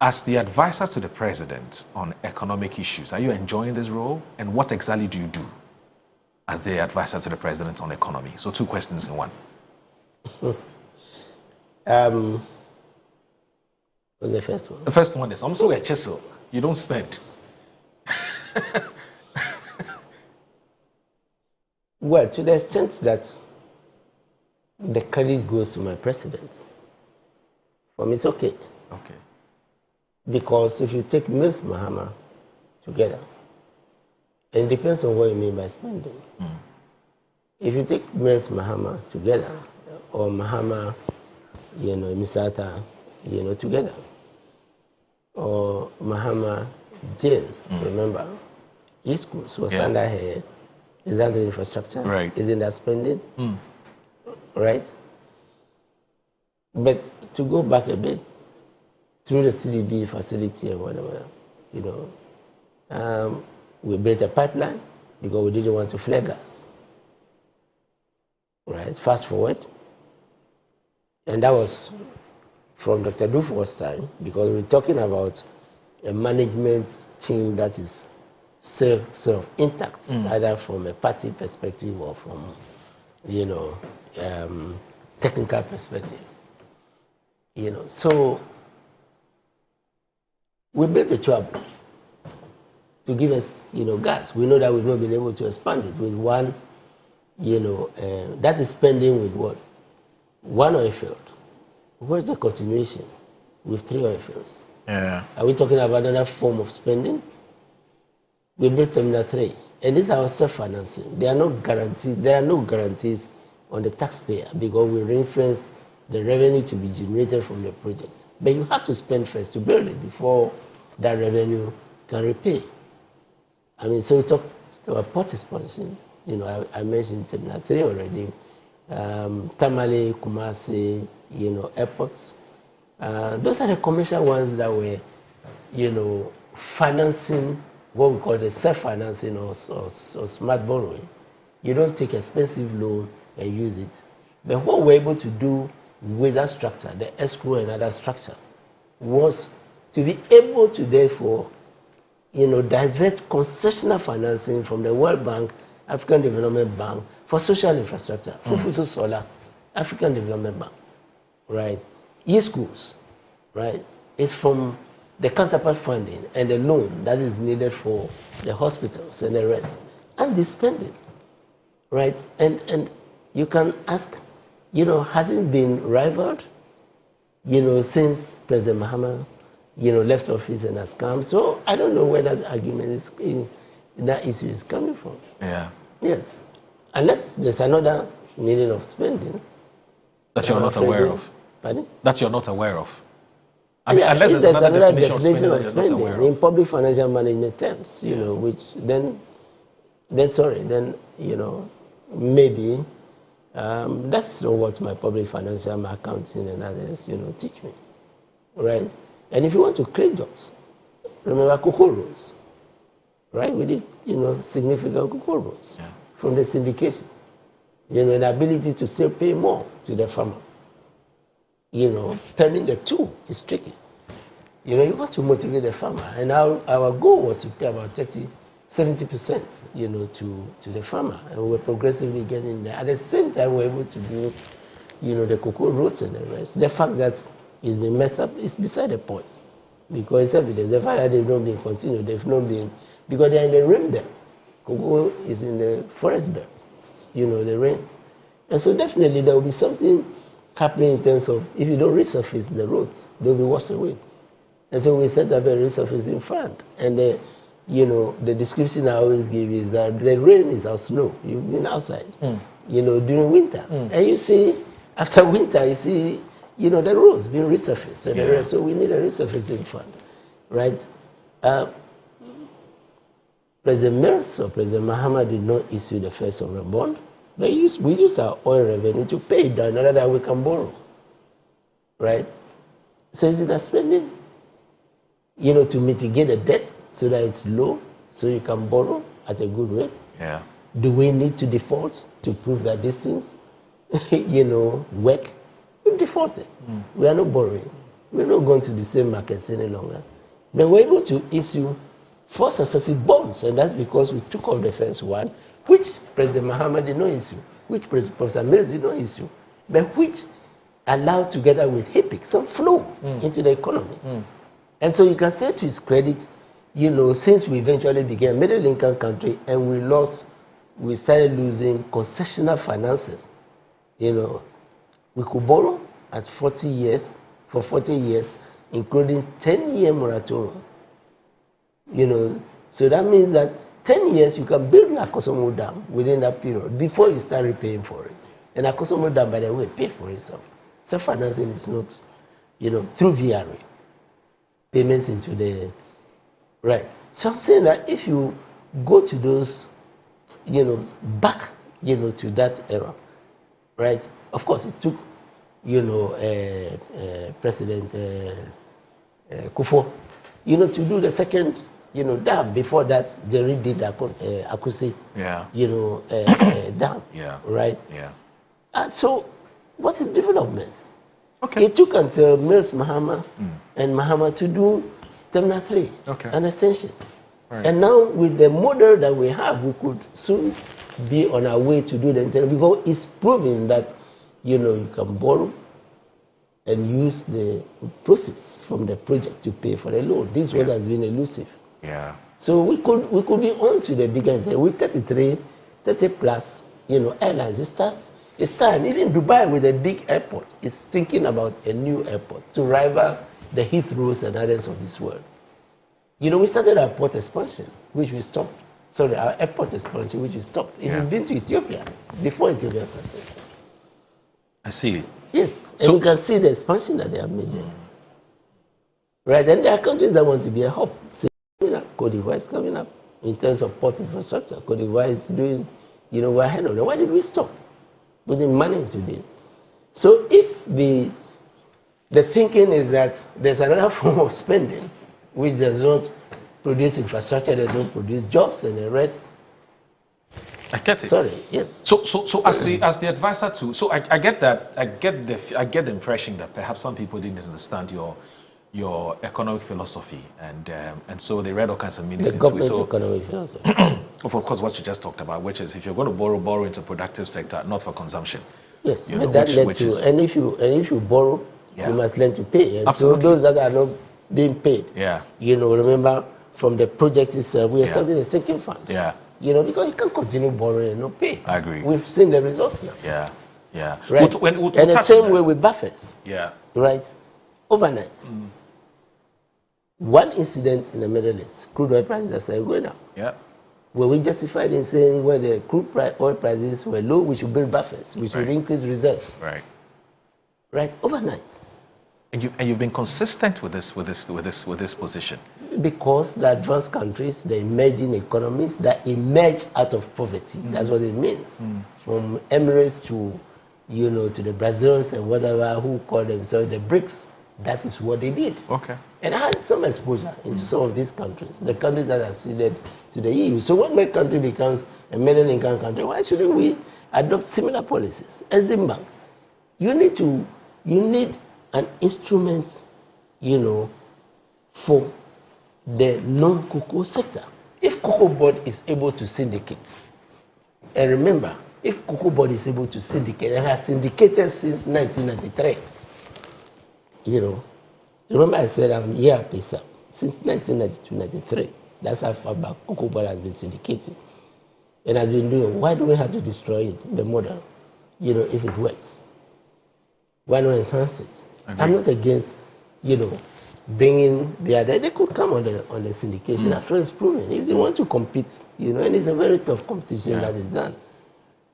as the advisor to the president on economic issues, are you enjoying this role? And what exactly do you do as the advisor to the president on economy? So two questions in one. What's the first one? The first one is, I'm so a chisel. You don't spend. Well, to the extent that the credit goes to my president, for me it's okay. Okay. Because if you take Mills Mahama together, and it depends on what you mean by spending. If you take Mills Mahama together, or Mahama, Misata, together, or Mahama Jane, remember, East Coast was under her. Is that the infrastructure? Right. Isn't that spending? Right? But to go back a bit, through the CDB facility and whatever, we built a pipeline because we didn't want to flare gas. Right? Fast forward. And that was from Dr. Dufour's time, because we're talking about a management team that is still sort of intact, either from a party perspective or from, technical perspective. So we built a trouble to give us, gas. We know that we've not been able to expand it with one, that is spending with what? One oil field. Where's the continuation with 3 oil fields? Yeah. Are we talking about another form of spending? We built Terminal 3, and this is our self-financing. There are no guarantees on the taxpayer because we ring-fence the revenue to be generated from the project. But you have to spend first to build it before that revenue can repay. I mean, so we talked about port expansion. I mentioned Terminal 3 already. Tamale, Kumasi, airports. Those are the commercial ones that were financing, what we call the self-financing or smart borrowing. You don't take expensive loan and use it. But what we're able to do with that structure, the escrow and other structure, was to be able to therefore, divert concessional financing from the World Bank, African Development Bank, for social infrastructure, Fufuso Solar, African Development Bank, right? E-schools, right? It's from the counterpart funding and the loan that is needed for the hospitals and the rest, and the spending, right? And you can ask, has it been rivaled, since President Mahama, left office and has come? So I don't know where that argument is, that issue is coming from. Yeah. Yes. Unless there's another meaning of spending. That you're not aware of. Pardon? That you're not aware of. Unless if there's another definition of spending spending in public financial management terms, which then maybe that's not what my public financial accounting and others, teach me, right? And if you want to create jobs, remember cocoa rows, right? We did, significant cocoa rows from the syndication, an ability to still pay more to the farmer. Turning the two is tricky. You got to motivate the farmer. And our goal was to pay about 70%, to the farmer. And we were progressively getting there. At the same time, we were able to do, the cocoa roads and the rest. The fact that it's been messed up is beside the point. Because it's evidence. The fact that they've not been continued, they've not been, because they're in the rain belt. Cocoa is in the forest belt, the rains. And so definitely there will be something happening in terms of, if you don't resurface the roads, they'll be washed away. And so we set up a resurfacing fund. And the description I always give is that the rain is our snow. You've been outside, during winter. And you see, after winter, you see, the roads being resurfaced. And the rest. So we need a resurfacing fund, right? President Mills or President Mahama did not issue the first sovereign bond. We use our oil revenue to pay it down, other than we can borrow, right? So is it a spending? To mitigate the debt so that it's low, so you can borrow at a good rate. Yeah. Do we need to default to prove that these things, work? We've defaulted. We are not borrowing. We're not going to the same markets any longer. But we're able to issue 4 successive bonds, and that's because we took off the first one, which President Mahama did not issue, which Professor Mills did not issue, but which allowed, together with HIPIC, some flow into the economy. And so you can say to his credit, since we eventually became a middle-income country and we started losing concessional financing, we could borrow at 40 years, for 40 years, including 10-year moratorium. So that means that 10 years you can build your Akosombo Dam within that period before you start repaying for it. And Akosombo Dam, by the way, paid for itself. Self-financing is not, through VRA. Payments into the, right. So I'm saying that if you go to those, back, to that era, right? Of course, it took, President Kufuor, to do the second, dam. Before that, Jerry did Akusi, dam, right? Yeah. So, what is development? Okay. It took until Mills Mahama and Mahama to do Terminal 3, an extension. Right. And now with the model that we have, we could soon be on our way to do the internal, because it's proving that, you can borrow and use the proceeds from the project to pay for the loan. This one has been elusive. Yeah. So we could be on to the bigger internal. With 30 plus, airlines, it's time. Even Dubai, with a big airport, is thinking about a new airport to rival the Heathrows and others of this world. We started our port expansion, which we stopped. Sorry, our airport expansion, which we stopped. If you've been to Ethiopia, before Ethiopia started. I see. Yes, and you can see the expansion that they have made there. Right, and there are countries that want to be a hub. Cote d'Ivoire is coming up in terms of port infrastructure. Cote d'Ivoire is doing, we're ahead of them. Why did we stop putting money into this? So if the thinking is that there's another form of spending, which does not produce infrastructure, does not produce jobs, and the rest. I get it. Sorry, yes. So as the advisor to, so I get that. I get the impression that perhaps some people didn't understand your economic philosophy, and so they read all kinds of meanings into it. So economic philosophy. of course, what you just talked about, which is if you're going to borrow into productive sector, not for consumption. Yes, but that led to, and if you borrow, you must learn to pay. And so those that are not being paid, remember from the project itself, we established a sinking fund. Yeah. Because you can't continue borrowing and not pay. I agree. We've seen the results now. Yeah. Right. We'll and the same way with buffers. Yeah. Right. Overnight. One incident in the Middle East, crude oil prices are started going up. Yeah. Were we justified in saying when the crude oil prices were low, we should build buffers, we should increase reserves? Right. Right. Overnight. And you've been consistent with this position. Because the advanced countries, the emerging economies that emerge out of poverty, that's what it means. From Emirates to, to the Brazils and whatever who call themselves the BRICS, that is what they did. Okay. And I had some exposure into some of these countries, the countries that are ceded to the EU. So when my country becomes a middle-income country, why shouldn't we adopt similar policies? Exim Bank, you need an instrument, for the non-cocoa sector. If Cocoa Board is able to syndicate, and remember, if Cocoa Board is able to syndicate, and has syndicated since 1993, remember I said I'm ERPSA since 1992-93. That's how far back Cocoa Board has been syndicating. And has been doing, why do we have to destroy it, the model, if it works? Why not enhance it? I'm not against, bringing the other. They could come on the syndication after it's proven. If they want to compete, and it's a very tough competition that is done.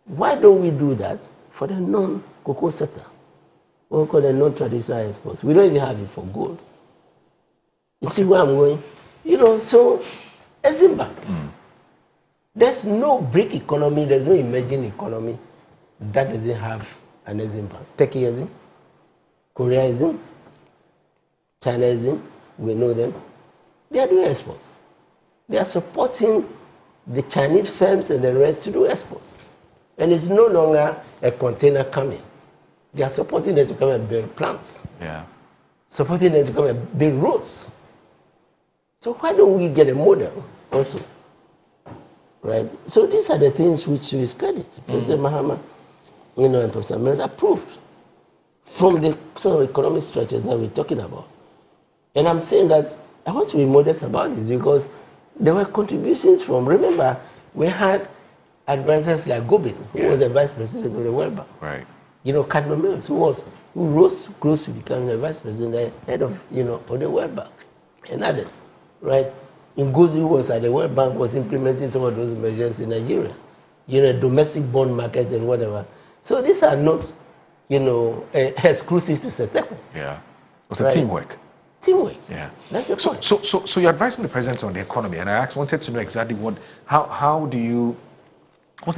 Why don't we do that for the non-cocoa sector? What we call the non-traditional exports. We don't even have it for gold. You see where I'm going? So Exim Bank. There's no brick economy, there's no emerging economy that doesn't have an Exim Bank. Turkeyism, Koreaism, Chinaism, we know them. They are doing exports. They are supporting the Chinese firms and the rest to do exports. And it's no longer a container coming. They are supporting them to come and build plants. Yeah. Supporting them to come and build roads. So why don't we get a model also? Right? So these are the things which to his credit. President Mahama, and Professor Mills approved from the sort of economic structures that we're talking about. And I'm saying that I want to be modest about this because there were contributions from, remember, we had advisors like Gobin, who was the vice president of the World Bank. Right. Cadmo Mills, who rose close to becoming the vice president, the head of, of the World Bank, and others, right? Ngozi, who was at the World Bank, was implementing some of those measures in Nigeria, domestic bond markets and whatever. So these are not, exclusive to Setekwe. Yeah. It was a teamwork. Teamwork. Yeah. That's the point. So you're advising the president on the economy, and I wanted to know exactly what's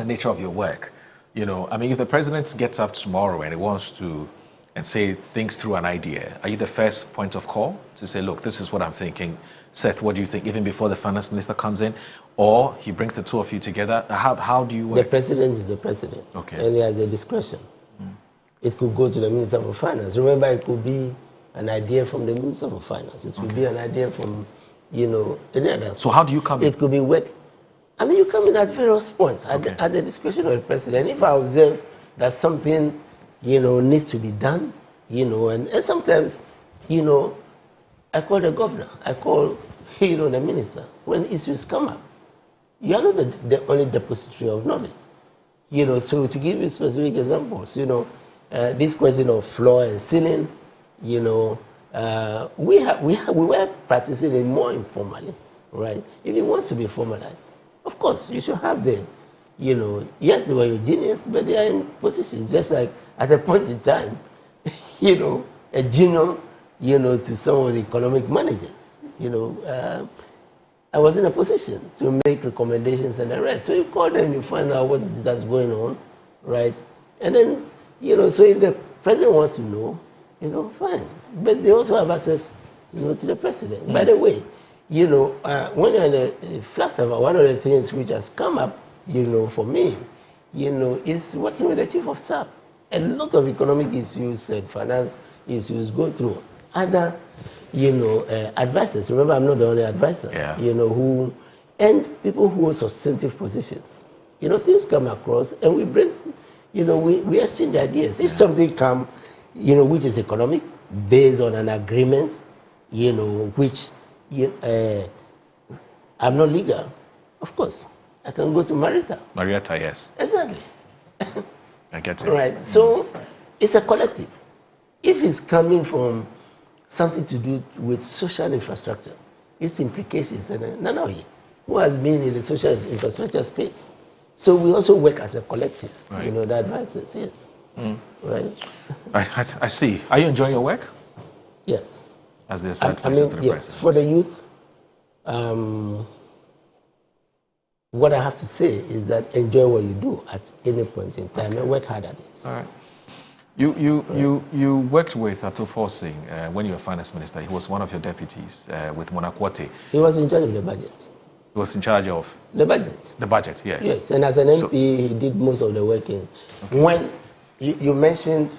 the nature of your work? If the president gets up tomorrow and he wants to, thinks through an idea, are you the first point of call to say, look, this is what I'm thinking. Seth, what do you think? Even before the finance minister comes in, or he brings the two of you together. How do you work? The president is the president. Okay. And he has a discretion. It could go to the Minister for Finance. Remember, it could be an idea from the Minister for Finance. It could be an idea from, any other. So how do you come in? It could be work. You come in at various points at the discretion of the president. If I observe that something, needs to be done, and sometimes, I call the governor, I call, the minister. When issues come up, you are not the only depository of knowledge. So to give you specific examples, this question of floor and ceiling, we were practicing it more informally, right? If it wants to be formalized, of course, you should have them. Yes, they were your genius, but they are in positions. Just like at a point in time, a junior, to some of the economic managers, I was in a position to make recommendations and the rest. So you call them, you find out what is that's going on, right? And then, so if the president wants to know, fine. But they also have access, to the president. By the way, when you're in a festival, one of the things which has come up, for me, is working with the chief of staff. A lot of economic issues and finance issues go through other, advisors. Remember, I'm not the only advisor, and people who hold substantive positions. Things come across and we bring, we exchange ideas. If something comes, which is economic, based on an agreement, which I'm not legal, of course, I can go to Marietta. Marietta, yes. Exactly. I get it. Right. So it's a collective. If it's coming from something to do with social infrastructure, its implications, and Nanawi, who has been in the social infrastructure space. So we also work as a collective, Right. the advisors, yes. Right. I see. Are you enjoying your work? Yes. As the side I face mean, to the yes, president. for the youth, what I have to say is that enjoy what you do at any point in time and work hard at it. All right. You worked with Ato Forcing when you were finance minister. He was one of your deputies with Monakwate. He was in charge of the budget. He was in charge of the budget. The budget, yes. Yes, and as an MP, he did most of the work in. Okay. When you mentioned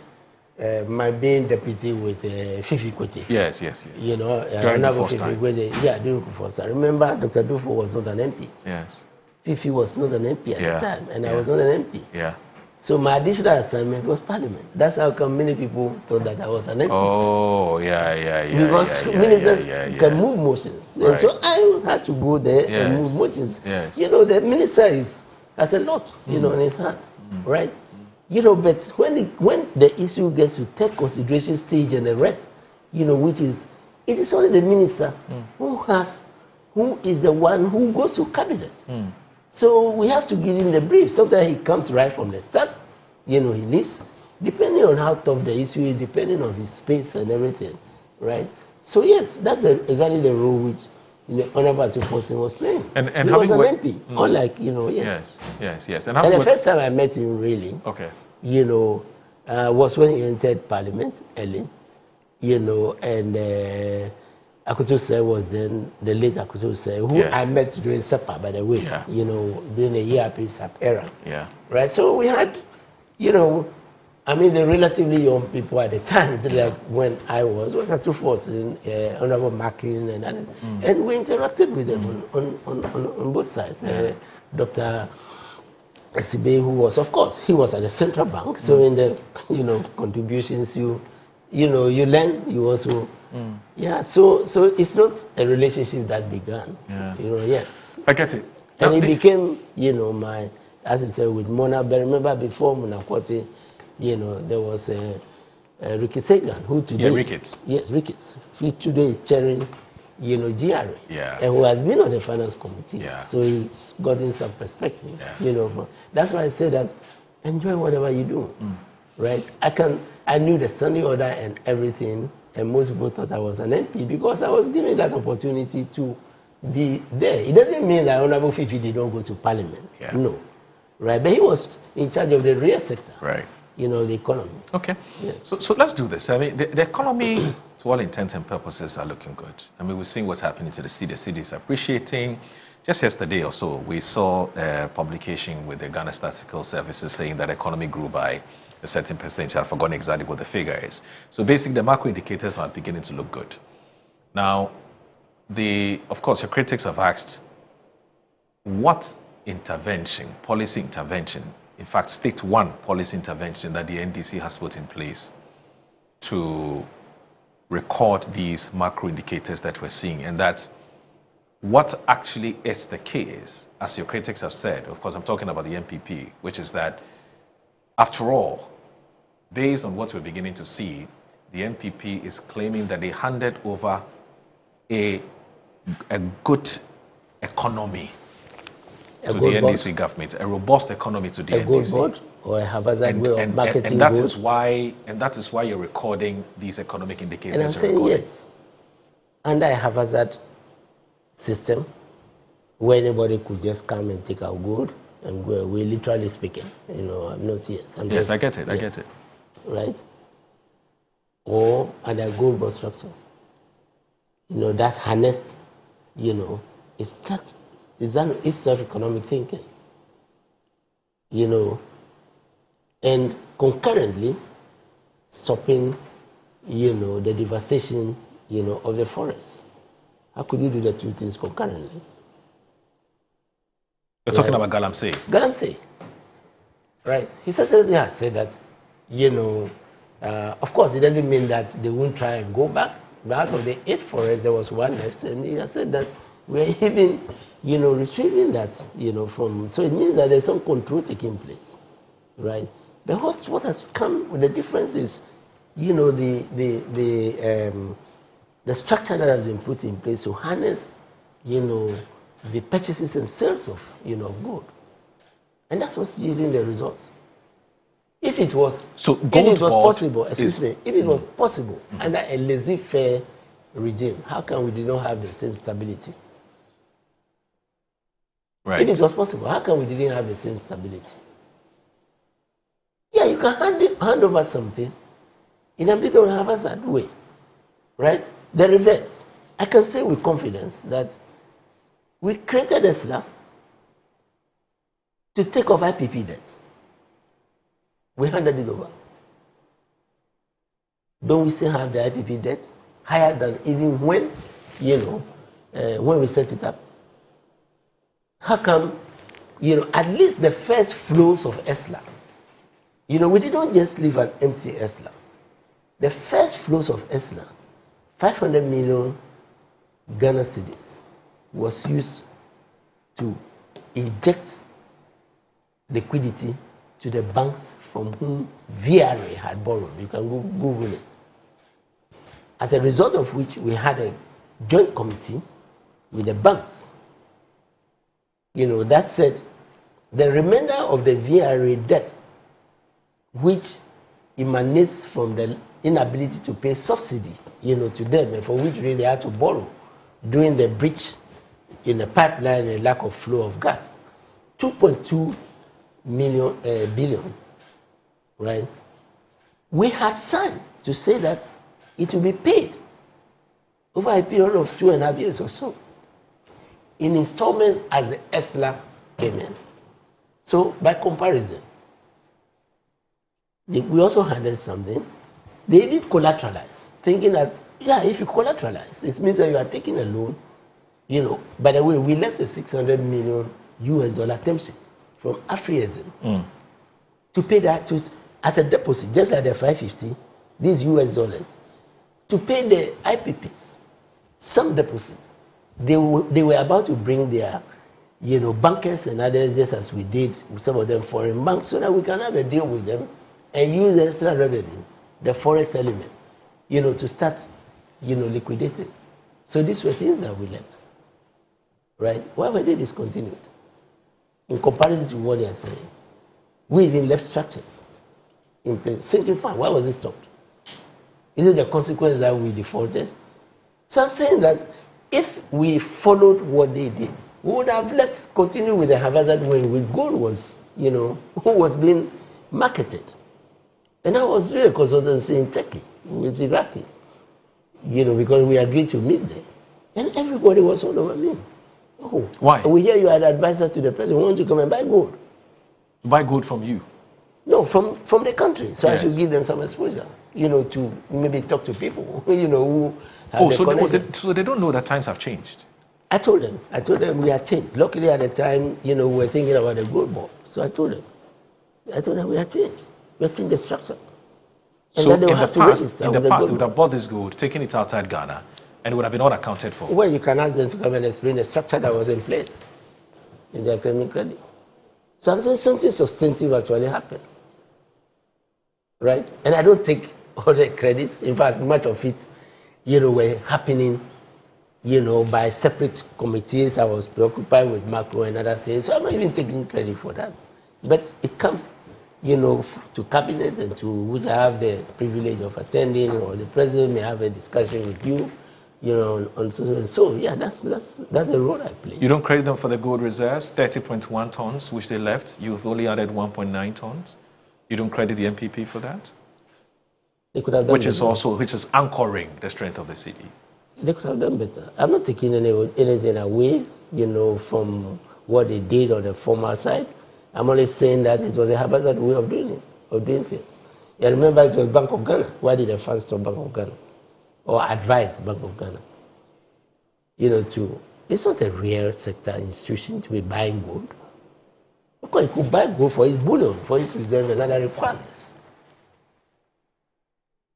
my being deputy with Fifi Kwete. Yes. During the first time. During the first time. Remember, Dr. Dufo was not an MP. Yes. Fifi was not an MP at the time, and I was not an MP. Yeah. So my additional assignment was Parliament. That's how come many people thought that I was an MP. Oh, yeah. Because ministers can move motions. Right. And so I had to go there and move motions. Yes. The minister has a lot, on his hand, right? But when the issue gets to take consideration stage and the rest, it is only the minister who is the one who goes to cabinet. So we have to give him the brief. Sometimes he comes right from the start. He leaves, depending on how tough the issue is, depending on his space and everything, right? So yes, that's exactly the role which Honorable Ato Forcing was playing. And he was an MP, unlike, yes. Yes. And the first time I met him really, was when he entered Parliament early, and Akutu Sey was then the late Akutu Sey, who I met during SEPA, by the way, during the ERP SAP era. Yeah. Right? So we had, the relatively young people at the time, like when I was Ato Forcing, Honorable Mackin, and we interacted with them on both sides. Dr. Sibe, who was, of course, he was at the central bank, so in the, contributions, you learn, you also... so it's not a relationship that began. Yes. I get it. And it became, as you said, with Mona. But remember, before Monakwate, there was Ricky Sagan, who today... Ricketts. Yes, Ricketts. He today is chairing, GRA. Yeah. And who has been on the finance committee. Yeah. So he's gotten some perspective, That's why I say that enjoy whatever you do, right? I knew the standing order and everything, and most people thought I was an MP because I was given that opportunity to be there. It doesn't mean that Honorable Fifi did not go to Parliament. No. Right? But he was in charge of the real sector. Right. The economy. Okay. Yes. So let's do this. I mean, the economy, to all intents and purposes, are looking good. I mean, we're seeing what's happening to the city. The city is appreciating. Just yesterday or so, we saw a publication with the Ghana Statistical Services saying that the economy grew by a certain percentage. I've forgotten exactly what the figure is. So basically, the macro indicators are beginning to look good. Now, of course, your critics have asked, what intervention, policy intervention, in fact, state one policy intervention that the NDC has put in place to record these macro indicators that we're seeing, and that's what actually is the case, as your critics have said. Of course, I'm talking about the NPP, which is that, after all, based on what we're beginning to see, the NPP is claiming that they handed over a good economy to the NDC government, a robust economy to the NDC. A good board or a haphazard way of marketing and that is why you're recording these economic indicators. And I'm saying yes. Under a haphazard system, where anybody could just come and take our gold and go away, literally speaking. I'm not yes. I get it. I get it. Right? Or under a gold board structure. That harness it's not, it's self-economic thinking, and concurrently stopping, the devastation, of the forest. How could you do the two things concurrently? You're talking about Galamsey. Galamsey, right? His Excellency has said that, of course, it doesn't mean that they won't try and go back. But out of the 8 forests, there was 1 left, and he has said that we're even, retrieving that, from. So it means that there's some control taking place, right? But what has come with the difference is, the structure that has been put in place to harness, the purchases and sales of, gold. And that's what's yielding the results. If it was possible, excuse me, if it was possible under a laissez-faire regime, how come we did not have the same stability? Right. If it was possible, how come we didn't have the same stability? Yeah, you can hand over something in a bit of a haphazard way, right? The reverse. I can say with confidence that we created ESLA to take off IPP debts. We handed it over. Don't we still have the IPP debts higher than even when, when we set it up? How come, at least the first flows of ESLA, we didn't just leave an empty ESLA. The first flows of ESLA, 500 million Ghana cedis, was used to inject liquidity to the banks from whom VRA had borrowed. You can Google it. As a result of which, we had a joint committee with the banks. That said, the remainder of the VRA debt, which emanates from the inability to pay subsidy, to them, and for which they had to borrow during the breach in the pipeline and lack of flow of gas, 2.2 billion, right? We had signed to say that it will be paid over a period of 2.5 years or so in installments as the ESLA came in. So by comparison, we also handled something. They did collateralize, thinking that, if you collateralize, it means that you are taking a loan. By the way, we left a $600 million term sheet from Afriaism to pay that as a deposit, just like the 550, these US dollars, to pay the IPPs, some deposits. They were about to bring their, bankers and others, just as we did with some of them foreign banks, so that we can have a deal with them and use the extra revenue, the forex element, to start, liquidating. So these were things that we left, right? Why were they discontinued? In comparison to what they are saying, we even left structures in place. Sinking fund, why was it stopped? Is it the consequence that we defaulted? So I'm saying that if we followed what they did, we would have continued with the haphazard way with gold was, who was being marketed. And I was doing a consultancy in Turkey with Iraqis, because we agreed to meet there. And everybody was all over me. Oh, why? We hear you are an advisor to the president. We want you to come and buy gold. Buy gold from you? No, from the country. So yes. I should give them some exposure, to maybe talk to people, who have so they don't know that times have changed? I told them we had changed. Luckily at the time, we were thinking about the gold ball. So I told them we had changed. We had changed the structure. And so then they in will have the to past, register they would have bought this gold, taken it outside Ghana, and it would have been all accounted for. Well, you can ask them to come and explain the structure that was in place in their claiming credit. So I'm saying something substantive actually happened. Right? And I don't take all the credit. In fact, much of it, were happening, by separate committees. I was preoccupied with macro and other things. So I'm not even taking credit for that. But it comes, to cabinet and to which I have the privilege of attending, or the president may have a discussion with you, on so and so. Yeah, that's the role I play. You don't credit them for the gold reserves, 30.1 tons, which they left. You've only added 1.9 tons. You don't credit the MPP for that? They could have done which is anchoring the strength of the city. They could have done better. I'm not taking anything away, from what they did on the former side. I'm only saying that it was a haphazard way of doing things. And remember, it was Bank of Ghana. Why did the funds stop Bank of Ghana? Or advise Bank of Ghana? It's not a real sector institution to be buying gold. Of course, it could buy gold for its bullion, for its reserve and other requirements.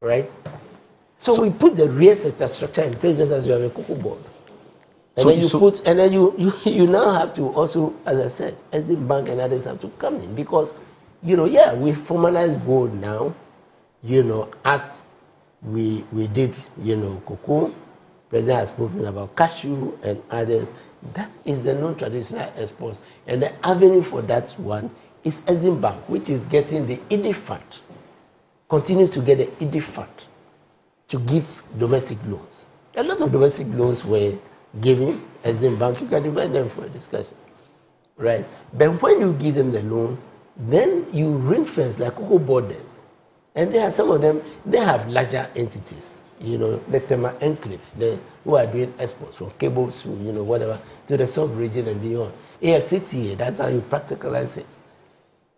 Right? So we put the real sector structure in place just as you have a cocoa board. And then you now have to also, as I said, Exim Bank and others have to come in because, we formalize gold now, as we did, cocoa. President has spoken about cashew and others. That is the non-traditional exports. And the avenue for that one is Exim Bank, which is getting the ED fund, continues to get the ED fund to give domestic loans. A lot of domestic loans were given Exim Bank. You can invite them for a discussion, right? But when you give them the loan, then you ring fence like cocoa borders. And there are some of them, they have larger entities. The Tema Enclave, who are doing exports from cables to, whatever, to the sub-region and beyond. AFCTA, that's how you practicalize it.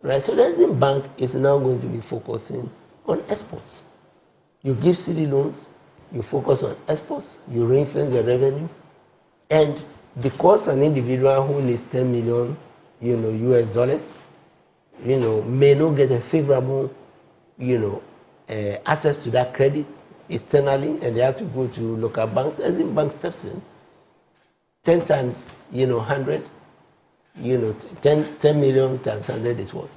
Right? So the Exim Bank is now going to be focusing on exports. You give city loans, you focus on exports, you ring-fence the revenue, and because an individual who needs 10 million, US dollars, may not get a favorable, access to that credit externally, and they have to go to local banks. Exim Bank steps in 10 times, 100, 10 million times 100 is what?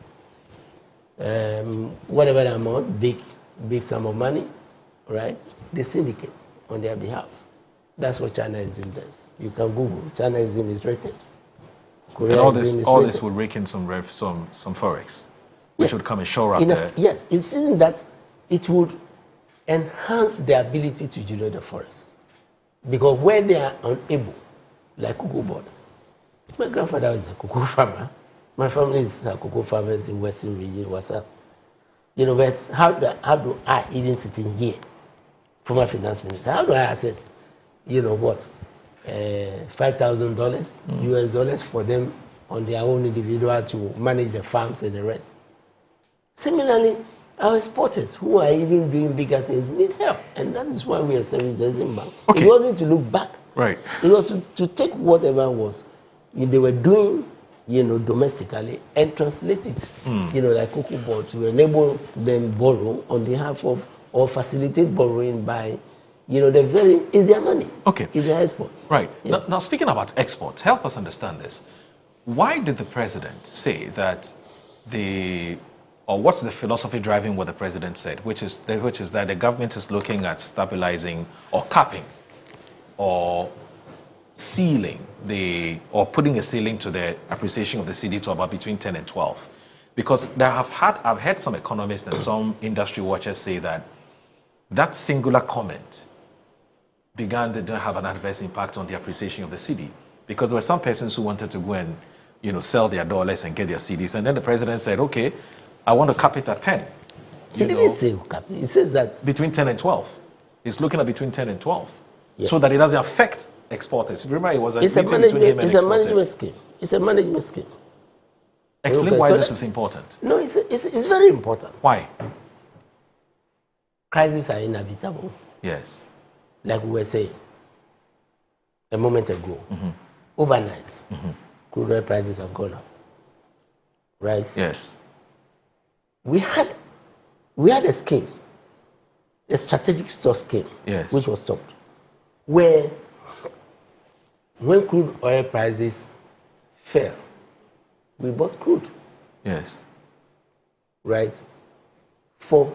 Whatever the amount, big sum of money, right? They syndicate on their behalf. That's what China Exim does. You can Google. China Exim is rated. Korea and all this would rake in some forex, which would come and shore up there. Yes, it isn't that it would enhance the ability to generate the forex. Because where they are unable, like cocoa board. My grandfather is a cocoa farmer. My family is cocoa farmers in Western region. What's up? But how do I, even sitting here, former finance minister, how do I access, $5,000 US dollars for them on their own individual to manage the farms and the rest? Similarly, our exporters who are even doing bigger things need help, and that is why we are servicing Exim Bank. Okay. It wasn't to look back. Right. It was to take whatever was they were doing, domestically and translate it, like cocoa board to enable them borrow on behalf of or facilitate borrowing by, it's their money. Okay. It's their exports. Right. Yes. Now, speaking about exports, help us understand this. Why did the president say that or what's the philosophy driving what the president said, which is that the government is looking at stabilizing or capping or ceiling or putting a ceiling to the appreciation of the cedi to about between 10 and 12? Because I've heard some economists and some industry watchers say that singular comment began to have an adverse impact on the appreciation of the cedi, because there were some persons who wanted to go and sell their dollars and get their cedis, and then the president said, okay, I want to cap it at 10. He didn't say cap. He says that between 10 and 12. He's looking at between 10 and 12, yes, so that it doesn't affect exporters. Remember, it was a meeting between him and exporters. It's a management scheme. It's a management scheme. Explain why this is important. No, it's very important. Why? Crises are inevitable. Yes. Like we were saying a moment ago, overnight, crude oil prices have gone up. Right? Yes. We had a scheme, a strategic store scheme, yes, which was stopped, where when crude oil prices fell, we bought crude. Yes. Right? For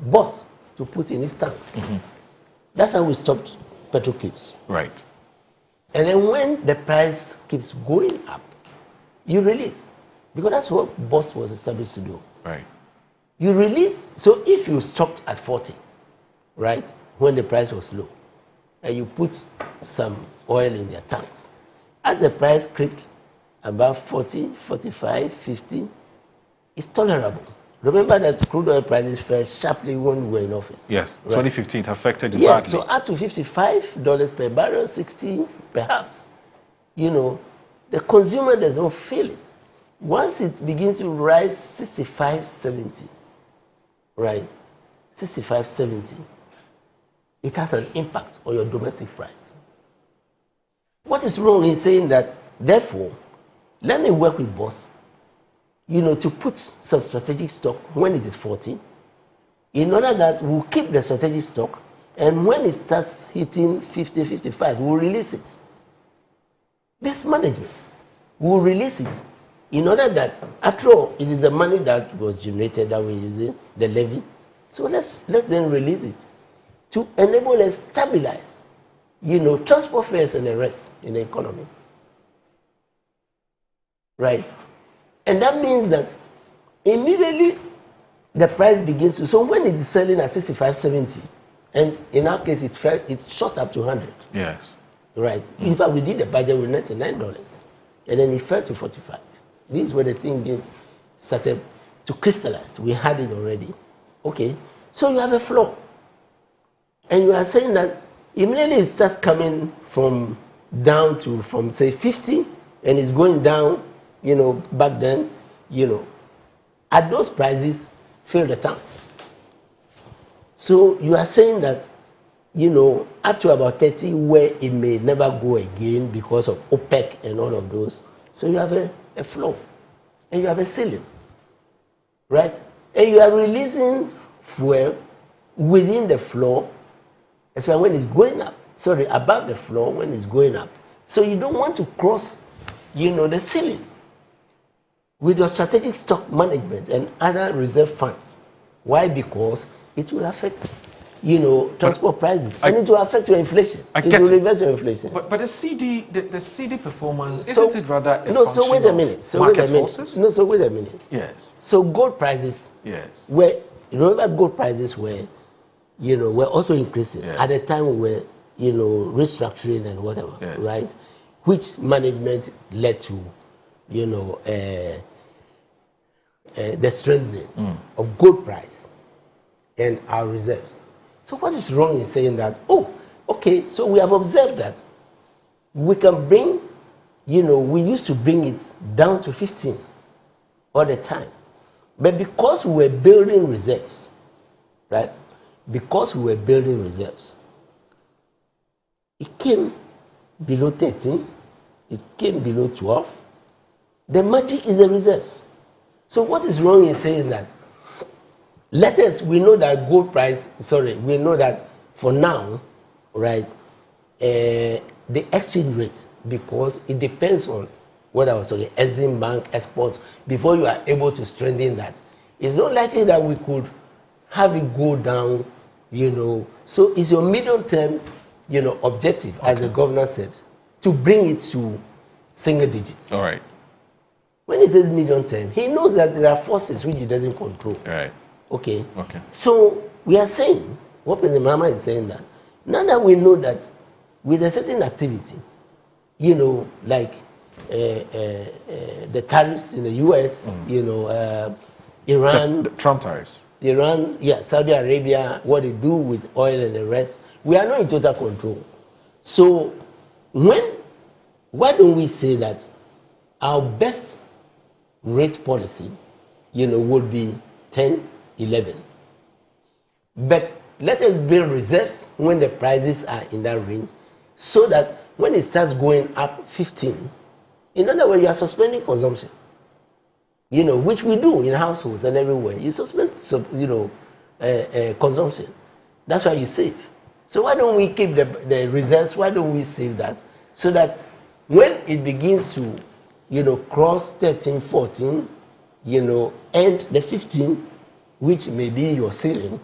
boss to put in his tanks. That's how we stopped petrocubes. Right. And then when the price keeps going up, you release. Because that's what boss was established to do. Right. You release. So if you stopped at 40, right, when the price was low, and you put some oil in their tanks, as the price crept above 40, 45, 50, it's tolerable Remember that crude oil prices fell sharply when we were in office. Yes, right? 2015 it affected you Yes, badly. so up to $55 per barrel, 60 perhaps. You know, the consumer does not feel it. Once it begins to rise 65, 70, right, 65, 70, it has an impact on your domestic price. What is wrong in saying that, therefore, let me work with boss, you know, to put some strategic stock when it is 40, in order that we'll keep the strategic stock, and when it starts hitting 50, 55, we'll release it. This management will release it in order that, after all, it is the money that was generated that we're using, the levy. So let's then release it to enable us stabilize, you know, transport fares and the rest in the economy. Right? And that means that immediately the price begins to, so when it's selling at 65, 70, and in our case it shot up to 100. Yes. Right. In fact, we did the budget with $99, and then it fell to 45. This is where the thing started to crystallize. We had it already. Okay. So you have a floor, and you are saying that immediately it starts coming from down to from say 50, and it's going down. You know, back then, you know, at those prices, fill the tanks. So you are saying that, you know, up to about 30, where it may never go again because of OPEC and all of those. So you have a floor, and you have a ceiling, right? And you are releasing fuel within the floor, especially when it's going up. Sorry, above the floor when it's going up. So you don't want to cross, you know, the ceiling with your strategic stock management and other reserve funds. Why? Because it will affect, you know, transport prices, and it will affect your inflation. It will reverse your inflation. But the CD performance, So- isn't it rather a no? So wait a function minute. of So wait a market minute. forces? No. So wait a minute. Yes. So gold prices. Yes. Remember gold prices were, you know, were also increasing at the time we were, you know, restructuring and whatever, Yes. right? Which management led to, you know, the strengthening of gold price and our reserves. So what is wrong in saying that, oh, okay, so we have observed that we can bring, you know, we used to bring it down to 15 all the time. But because we were building reserves, right? Because we were building reserves, it came below 13, it came below 12. The magic is the reserves. So what is wrong in saying that? We know that gold price, we know that for now, right, the exchange rate, because it depends on what I was talking, Exim Bank, exports, before you are able to strengthen that. It's not likely that we could have it go down, you know. So it's your medium term, you know, objective, as the governor said, to bring it to single digits. All right. When he says medium term, he knows that there are forces which he doesn't control. Right. Okay. Okay. So we are saying, what President Mahama is saying, that now that we know that with a certain activity, you know, like the tariffs in the US, you know, Iran, The Trump tariffs. Iran, yeah, Saudi Arabia, what they do with oil and the rest, we are not in total control. So why don't we say that our best rate policy, you know, would be 10, 11. But let us build reserves when the prices are in that range, so that when it starts going up 15, in other words, you are suspending consumption. You know, which we do in households and everywhere. You suspend, you know, consumption. That's why you save. So why don't we keep the reserves? Why don't we save that? So that when it begins to, you know, cross 13, 14, you know, and the 15, which may be your ceiling,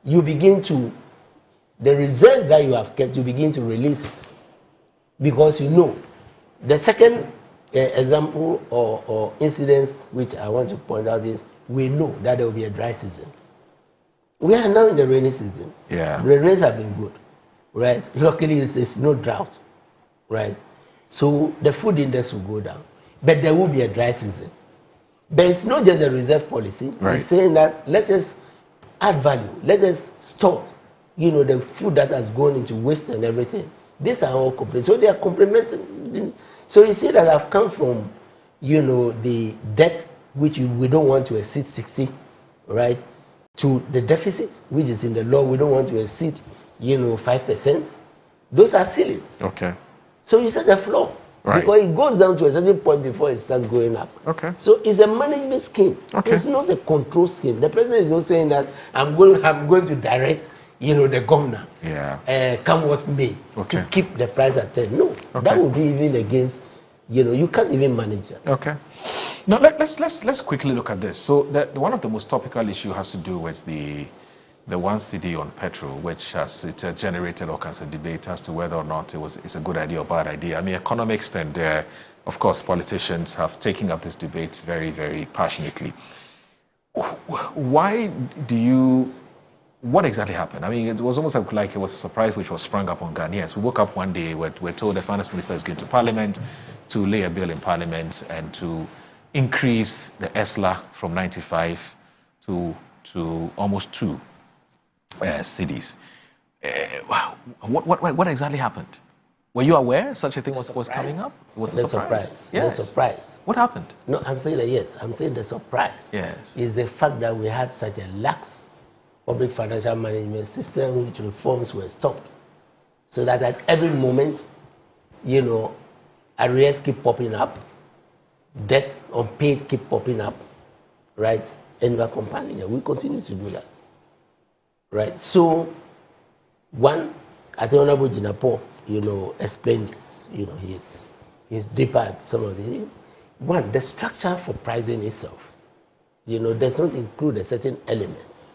you begin to, the reserves that you have kept, you begin to release it. Because you know, the second example or incidents which I want to point out is, we know that there will be a dry season. We are now in the rainy season. Yeah. The rains have been good, right? Luckily, it's no drought, right? So the food index will go down. But there will be a dry season. But it's not just a reserve policy. Right. It's saying that let us add value. Let us stop, the food that has gone into waste and everything. These are all complaints. So they are complementing. So you see that I've come from, the debt, which we don't want to exceed 60, right, to the deficit, which is in the law. We don't want to exceed, 5%. Those are ceilings. Okay. So you set a floor. Right. Because it goes down to a certain point before it starts going up. Okay. So it's a management scheme. Okay. It's not a control scheme. The president is not saying that I'm going to direct, the governor. Yeah. Come what may, Okay. to keep the price at 10. No, Okay. that would be even against, you can't even manage that. Okay. Now let's quickly look at this. So one of the most topical issue has to do with the 1 cedi on petrol, which has generated all kinds of debate as to whether or not it's a good idea or bad idea. I mean, economics and of course politicians have taken up this debate very, very passionately. What exactly happened? I mean, it was almost like it was a surprise which was sprung up on Ghanaians. We woke up one day, we're told the finance minister is going to parliament to lay a bill in parliament and to increase the ESLA from 95 to almost 2 cities. What exactly happened? Were you aware such a thing was coming up? It was a surprise. Yes. The surprise. What happened? No, I'm saying that yes. I'm saying the surprise. Yes. Is the fact that we had such a lax public financial management system, which reforms were stopped, so that at every moment, arrears keep popping up, debts unpaid keep popping up, right? And we are complying. We continue to do that. Right. So, one, I think Honorable Jinapo, explained this. He's deeper at some of the. One, the structure for pricing itself, does not include a certain elements,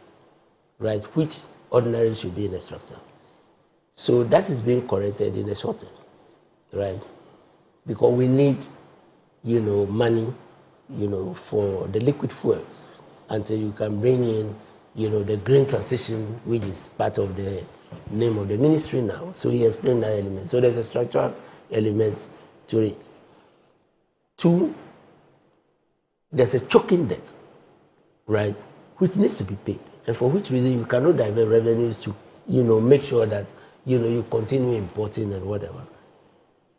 right, which ordinarily should be in a structure. So that is being corrected in the short term, right? Because we need, money, for the liquid fuels until you can bring in, the green transition, which is part of the name of the ministry now. So he explained that element. So there's a structural element to it. 2, there's a choking debt, right, which needs to be paid, and for which reason you cannot divert revenues to, make sure that, you continue importing and whatever.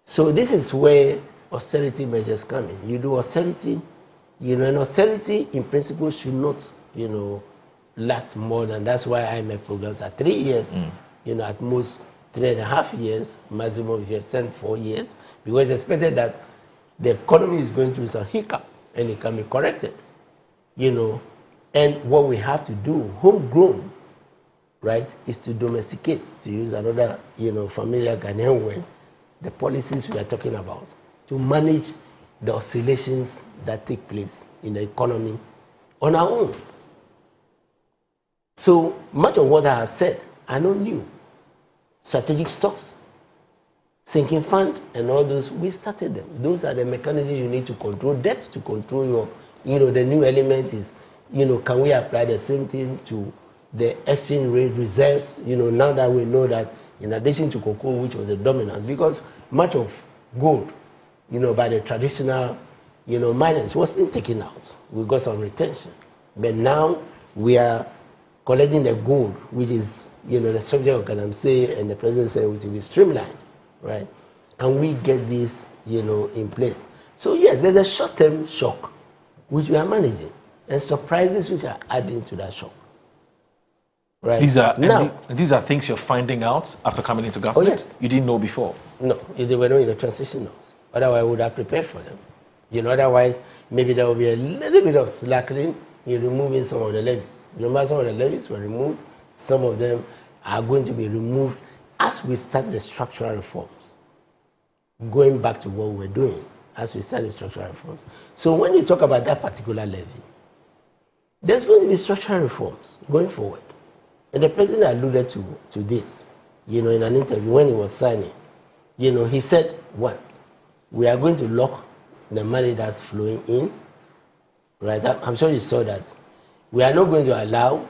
So this is where austerity measures come in. You do austerity, and austerity in principle should not, last more than, that's why IMF programs are 3 years, at most 3.5 years, maximum if you extend 4 years, because it's expected that the economy is going through some hiccup and it can be corrected, and what we have to do, homegrown, right, is to domesticate, to use another, familiar Ghanaian word, the policies we are talking about, to manage the oscillations that take place in the economy on our own. So much of what I have said, I don't new. Strategic stocks, sinking fund, and all those, we started them. Those are the mechanisms you need to control debt, to control your, the new element is, can we apply the same thing to the exchange rate reserves, now that we know that in addition to cocoa, which was the dominant, because much of gold, by the traditional, miners was being taken out. We got some retention. But now we are collecting the gold, which is, the subject of Galamsey, and the president said it will be streamlined, right? Can we get this, in place? So yes, there's a short-term shock, which we are managing, and surprises which are adding to that shock. Right. These are things you're finding out after coming into government? Oh, yes. You didn't know before? No, if they were not in the transition notes. Otherwise, I would have prepared for them. Otherwise, maybe there will be a little bit of slackening in removing some of the levies. Remember, some of the levies were removed. Some of them are going to be removed as we start the structural reforms. Going back to what we're doing as we start the structural reforms. So when you talk about that particular levy, there's going to be structural reforms going forward. And the president alluded to this, in an interview when he was signing. He said, one, we are going to lock the money that's flowing in, right? I'm sure you saw that. We are not going to allow,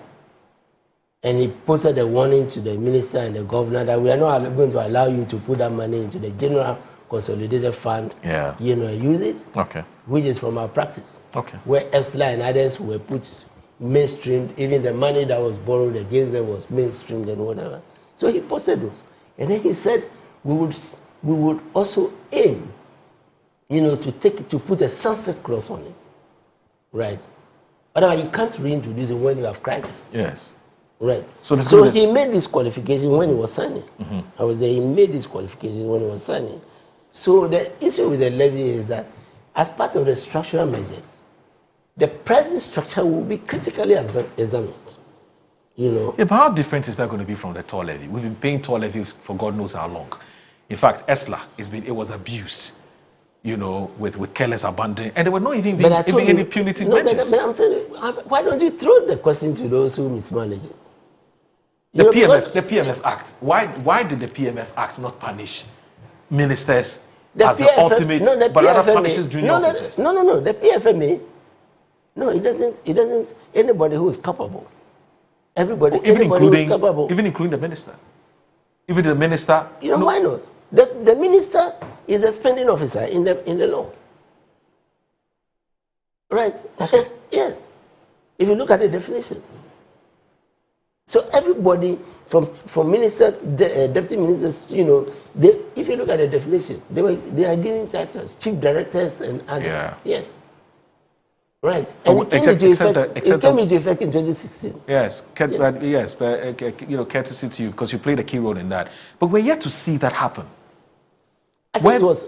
and he posted a warning to the minister and the governor that we are not going to allow you to put that money into the general consolidated fund, Yeah. Use it. Okay. Which is from our practice. Okay. Where ESLA and others were put mainstreamed, even the money that was borrowed against them was mainstreamed and whatever. So he posted those. And then he said we would also aim, to put a sunset clause on it. Right. Otherwise you can't reintroduce it when you have crisis. Yes. Right. So he made this qualification when he was signing. I was there, he made this qualification when he was signing. So the issue with the levy is that as part of the structural measures, the present structure will be critically examined. Yeah, but how different is that going to be from the toll levy? We've been paying toll levies for God knows how long. In fact, ESLA, it was abused, with careless abandon, and there were not even any punitive measures. But I'm saying, why don't you throw the question to those who mismanage it? The PMF Act. Why did the PMF Act not punish ministers as the ultimate, but rather punishes junior officers? No. The PFMA, no, it doesn't. Anybody who is culpable, anybody who is culpable, even including the minister, even the minister. Why not? The minister is a spending officer in the law, right? Yes. If you look at the definitions. So everybody from minister, deputy ministers, if you look at the definition, they are given titles, chief directors and others. Yeah. Yes. Right. And it came into effect in 2016. Yes. Courtesy to you because you played a key role in that. But we're yet to see that happen. I think it was.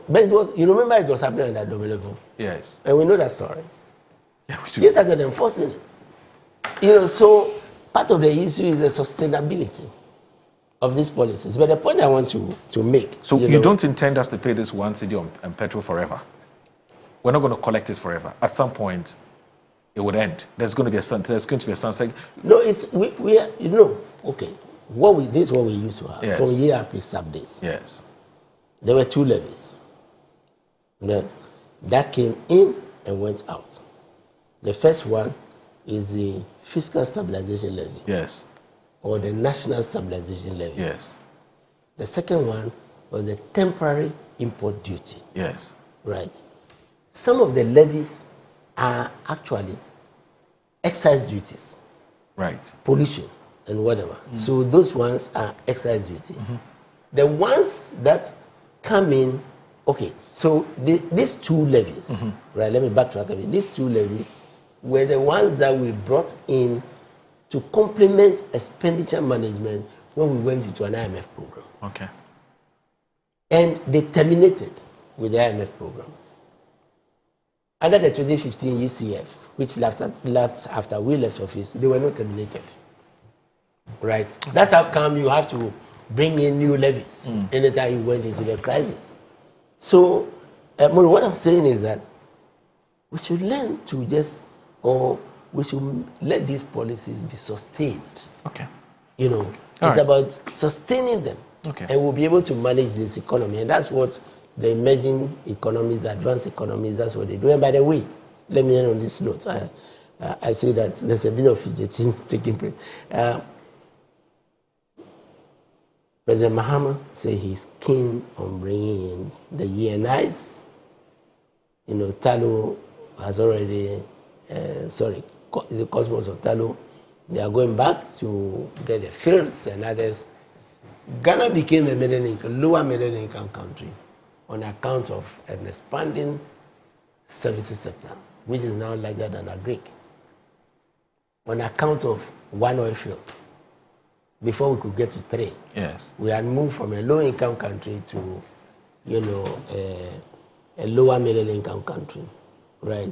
You remember it was happening at that level. Yes. And we know that story. Yeah, we do. You started enforcing it. So part of the issue is the sustainability of these policies. But the point I want to make. So you don't intend us to pay this 1 cedi on petrol forever? We're not going to collect this forever. At some point, it would end. There's going to be a sunset. No, okay. This is what we used to have. Yes. From ERP sub-days. Yes. There were 2 levies that came in and went out. The first one is the fiscal stabilization levy. Yes. Or the national stabilization levy. Yes. The second one was the temporary import duty. Yes. Right. Some of the levies are actually excise duties. Right. Pollution and whatever. So those ones are excise duty. The ones that come in, okay, so these 2 levies, right, let me backtrack a bit. These 2 levies were the ones that we brought in to complement expenditure management when we went into an IMF program. Okay. And they terminated with the IMF program. Under the 2015 ECF, which left after we left office, they were not terminated. Right? That's how come you have to bring in new levies anytime you went into the crisis. So, what I'm saying is that we should learn to we should let these policies be sustained. Okay. It's about sustaining them. Okay. And we'll be able to manage this economy. And that's what the emerging economies, the advanced economies, that's what they do. And by the way, let me end on this note. I say that there's a bit of fidgeting taking place. President Mahama said he's keen on bringing in the ENIs. Talo has already, is it Cosmos or Talo? They are going back to get the fields and others. Ghana became a lower middle income country on account of an expanding services sector, which is now larger than agric. On account of one oil field. Before we could get to 3. Yes. We had moved from a low-income country to, a lower middle-income country, right?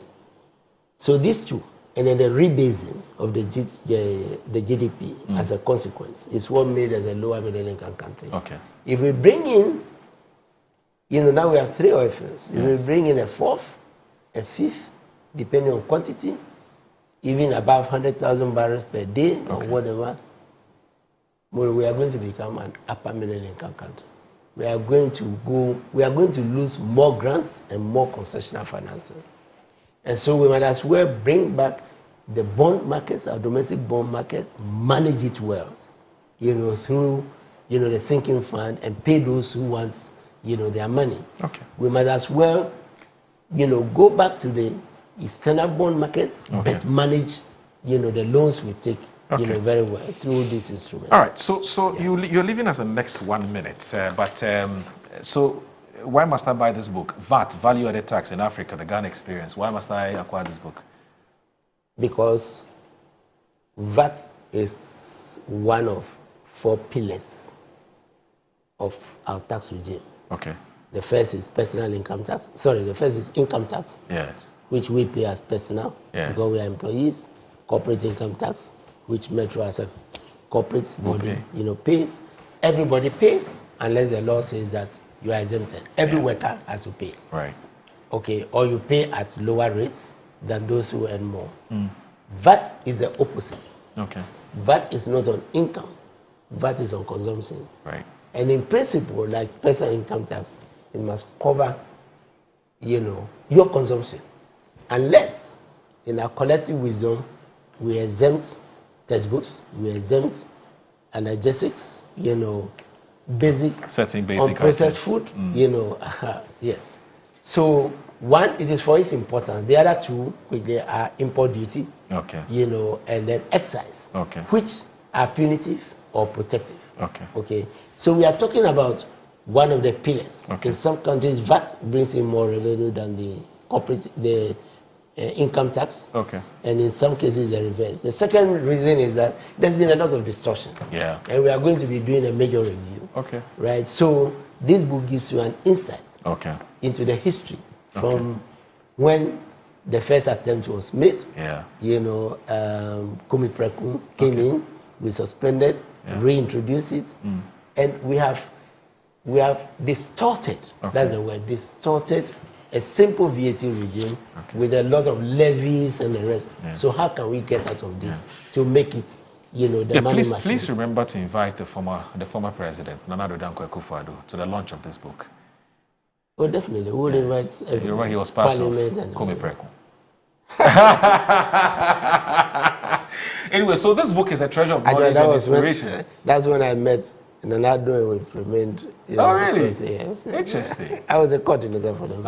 So these 2, and then the rebasing of the GDP as a consequence is what made us a lower middle-income country. Okay. If we bring in, now we have 3 oil fields. If we bring in a 4th, a 5th, depending on quantity, even above 100,000 barrels per day or whatever, we are going to become an upper middle income country. We are going to lose more grants and more concessional financing. And so we might as well bring back the bond markets, our domestic bond market, manage it well, through, the sinking fund and pay those who want, their money. Okay. We might as well, go back to the external bond market, but manage, the loans we take, very well through these instruments. All right. So you're leaving us the next 1 minute, so why must I buy this book? VAT, Value Added Tax in Africa, the Ghana Experience. Why must I acquire this book? Because VAT is one of 4 pillars of our tax regime. Okay. The first is personal income tax. Sorry, the first is income tax. Yes. Which we pay as personal because we are employees. Corporate income tax, which Metro as a corporate body, pays. Everybody pays unless the law says that you are exempted. Every worker has to pay. Right. Okay, or you pay at lower rates than those who earn more. VAT is the opposite. Okay. VAT is not on income. VAT is on consumption. Right. And in principle, like personal income tax, it must cover, your consumption. Unless, in our collective wisdom, we exempt textbooks, we exempt analgesics, basic unprocessed food, yes. So one, it is for its importance. The other two quickly are import duty, and then excise, which are punitive or protective. Okay. So we are talking about one of the pillars. In some countries, VAT brings in more revenue than the corporate, income tax. And in some cases, the reverse. The second reason is that there's been a lot of distortion. Yeah. And we are going to be doing a major review. Right. So this book gives you an insight. Into the history from when the first attempt was made. Kumi Prekum came in, we suspended, reintroduced it, and we have distorted. That's the word, distorted a simple VAT regime with a lot of levies and the rest. So how can we get out of this to make it, the money machine? Please remember to invite the former president, Nana Addo Dankwa Akufo-Addo, to the launch of this book. Oh, definitely. We will invite he was part of Kumi Prekum. Anyway, so this book is a treasure of knowledge and inspiration. That's when I met Nana Addo and we remained. Oh, really? Yes. Interesting. I was a coordinator for them.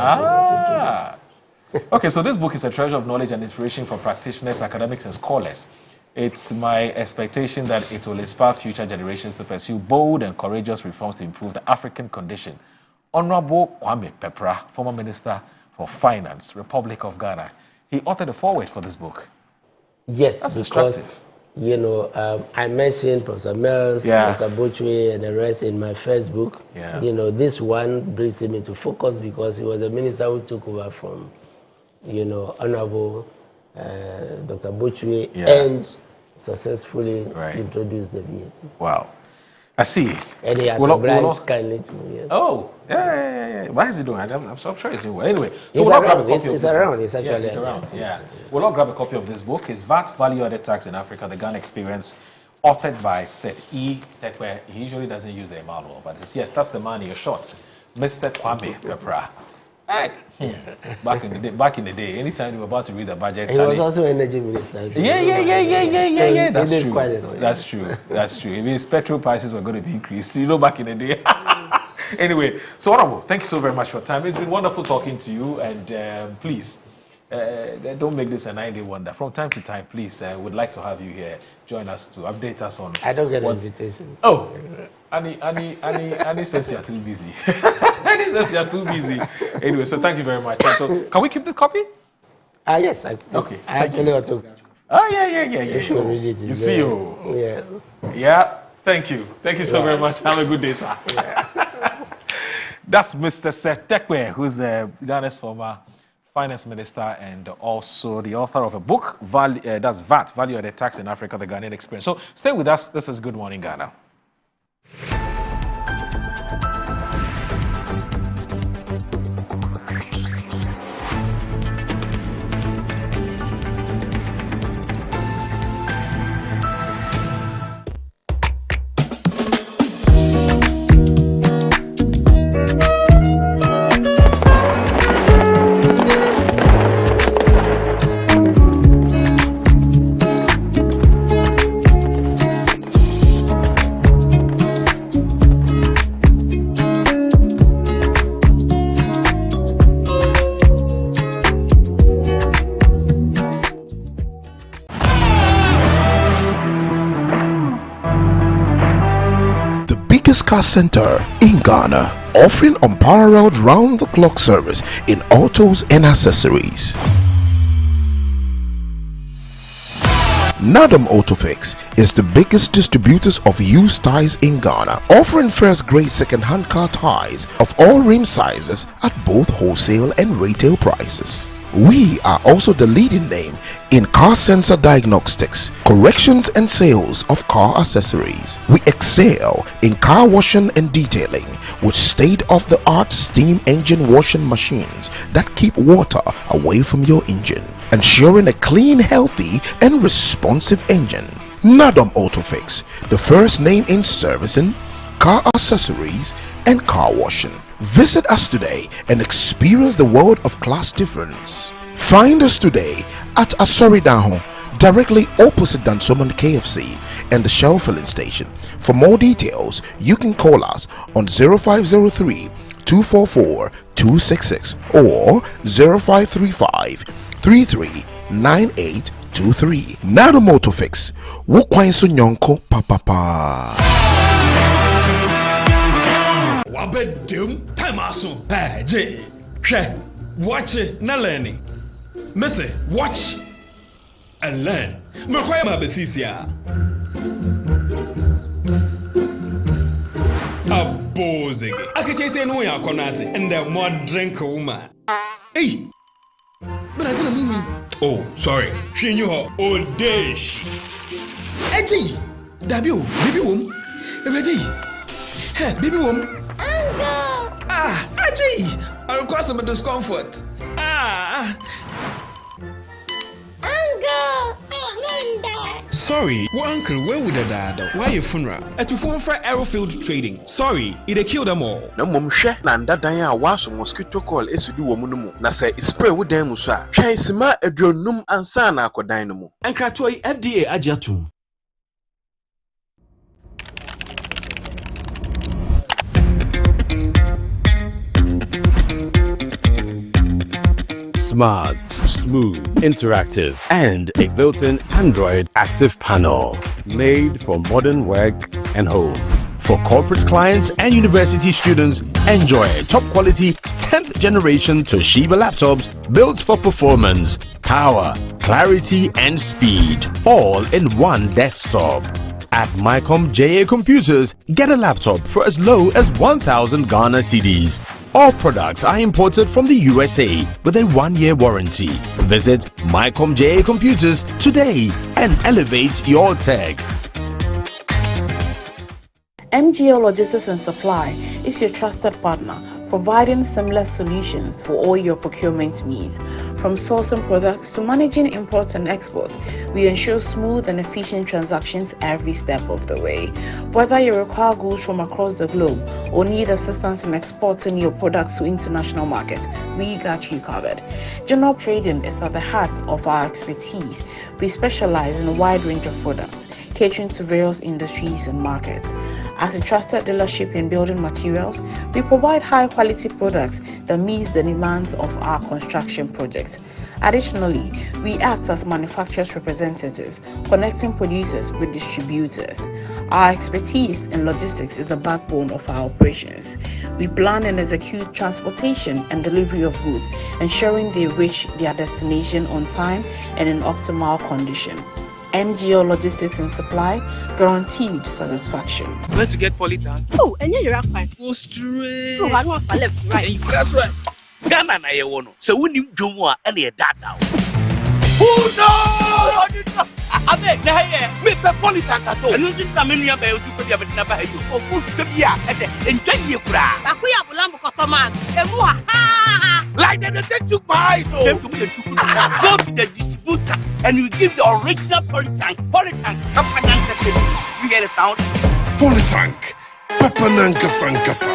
Okay, so this book is a treasure of knowledge and inspiration for practitioners, academics, and scholars. It's my expectation that it will inspire future generations to pursue bold and courageous reforms to improve the African condition. Honorable Kwame Pepra, former Minister for Finance, Republic of Ghana, he authored a foreword for this book. Yes, that's because instructive. I mentioned Professor Mills, Dr. Botchwey, and the rest in my first book. This one brings him into focus because he was a minister who took over from, Honorable Dr. Botchwey and successfully introduced the VAT. Wow. I see. And he has obliged kindly to me. Yes. Oh, yeah. Why is he doing it? I'm sure he's doing well. Anyway, so he's we'll around. grab a copy He's of around. He's actually around. Yeah. We'll all grab a copy of this book. It's VAT, Value Added Tax in Africa, the Ghana Experience, authored by Seth E. Tekwe. He usually doesn't use the Emmanuel, but yes, that's the man in your shorts, Mr. Kwame Pepra. Hey. Back in the day, anytime you were about to read the budget, he was also energy minister. Yeah. So That's true. It means petrol prices were going to be increased. Back in the day. Anyway, so Honorable, thank you so very much for your time. It's been wonderful talking to you, and please don't make this a 9-day wonder. From time to time, please, would like to have you here. Join us to update us on. I don't get invitations. Oh, Annie says you're too busy. Annie says you're too busy. Anyway, so thank you very much. So, can we keep this copy? Yes. Okay. I actually want to. Oh, yeah. You should read it. You see, Yeah. Thank you. Thank you so very much. Have a good day, sir. That's Mr. Seth Tekwe, who's the Ghana's former finance minister and also the author of a book, that's VAT, Value Added Tax in Africa, the Ghanaian Experience. So stay with us. This is Good Morning Ghana. biggest car center in Ghana, offering unparalleled round-the-clock service in autos and accessories. Nadam Autofix is the biggest distributors of used tires in Ghana, offering first-grade second-hand car tires of all rim sizes at both wholesale and retail prices. We are also the leading name in car sensor diagnostics, corrections and sales of car accessories. We excel in car washing and detailing with state-of-the-art steam engine washing machines that keep water away from your engine, ensuring a clean, healthy and responsive engine. Nadam Autofix, the first name in servicing, car accessories and car washing. Visit us today and experience the world of class difference. Find us today at Asoridaho, directly opposite Dansoman KFC and the Shell filling station. For more details, you can call us on 0503 244 266 or 0535 339823. Nado Motofix, Wukwain Sunyonko Papa. Wabedum Tamaso J. Watch it, na learning. Missy, watch and learn. Makwaya Mabesisia. A bozig. I can say no ya konati and the more drink woman. Hey, but I didn't mean. Oh, sorry. She knew her old days. Eji, Dabio, baby womb. Ready? Hey, baby womb. Ah, Aji! I'll cause some discomfort. Ah! Uncle! Sorry, well, Uncle, where would the dad? Why your funeral? At your phone for Arrowfield Trading. Sorry, it killed them all. No mum share Nanda Daya was mosquito call is to do a munumu. Na say spray with them, sir. Chaisima a dronum and sana ko dynamo. And Kratoi FDA Ajatum. Smart, smooth, interactive, and a built-in Android active panel. Made for modern work and home. For corporate clients and university students, enjoy top quality 10th generation Toshiba laptops built for performance, power, clarity, and speed, all in one desktop. At Mycom JA Computers, get a laptop for as low as 1,000 Ghana cedis. All products are imported from the USA with a 1-year warranty. Visit Mycom JA Computers today and elevate your tech. MGL Logistics and Supply is your trusted partner, providing seamless solutions for all your procurement needs. From sourcing products to managing imports and exports, we ensure smooth and efficient transactions every step of the way. Whether you require goods from across the globe or need assistance in exporting your products to international markets, we got you covered. General trading is at the heart of our expertise. We specialize in a wide range of products, catering to various industries and markets. As a trusted dealership in building materials, we provide high-quality products that meet the demands of our construction projects. Additionally, we act as manufacturers' representatives, connecting producers with distributors. Our expertise in logistics is the backbone of our operations. We plan and execute transportation and delivery of goods, ensuring they reach their destination on time and in optimal condition. MGO Logistics and Supply, guaranteed satisfaction. Where to get Polytank? Oh, and you're right. Go straight. No, I want to left, right. That's right. Ghana na yewono. So we need Jomwa and a data. Who knows? Abe, na here. Me pe Polytank ato. Enu ti na menu ya ba you pe ya be na ba you. O food to bia e de enjoy ye kura. Akuya bulambo kotoman. Emu ha. Like they take you by so. Came to me the go to the distributor and you give the original Polytank. You get a sound? Polytank, Papananka Sankasa.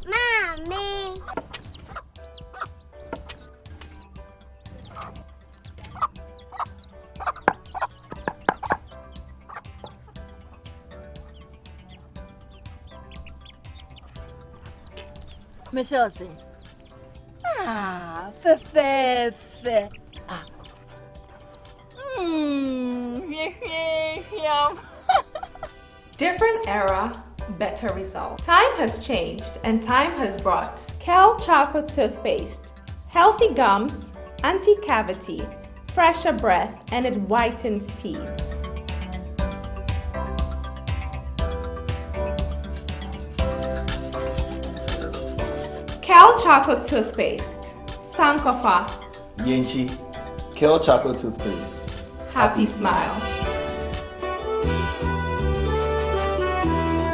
Mommy. Michelle say, fe. Different era, better result. Time has changed and time has brought Kel Charcoal Toothpaste. Healthy gums, anti-cavity, fresher breath, and it whitens teeth. Kel Charcoal Toothpaste. Sankofa. Yenchi. Kel Charcoal Toothpaste. Happy smile.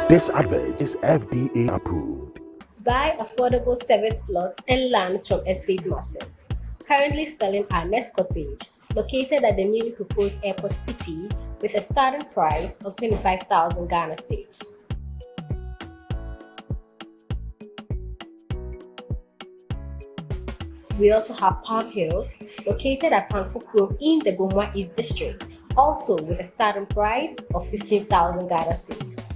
This advert is FDA approved. Buy affordable service plots and lands from Estate Masters. Currently selling our next cottage, located at the newly proposed Airport City, with a starting price of 25,000 Ghana cedis. We also have Palm Hills, located at Panfukuro in the Gomwa East District, also with a starting price of 15,000 Ghana cedis.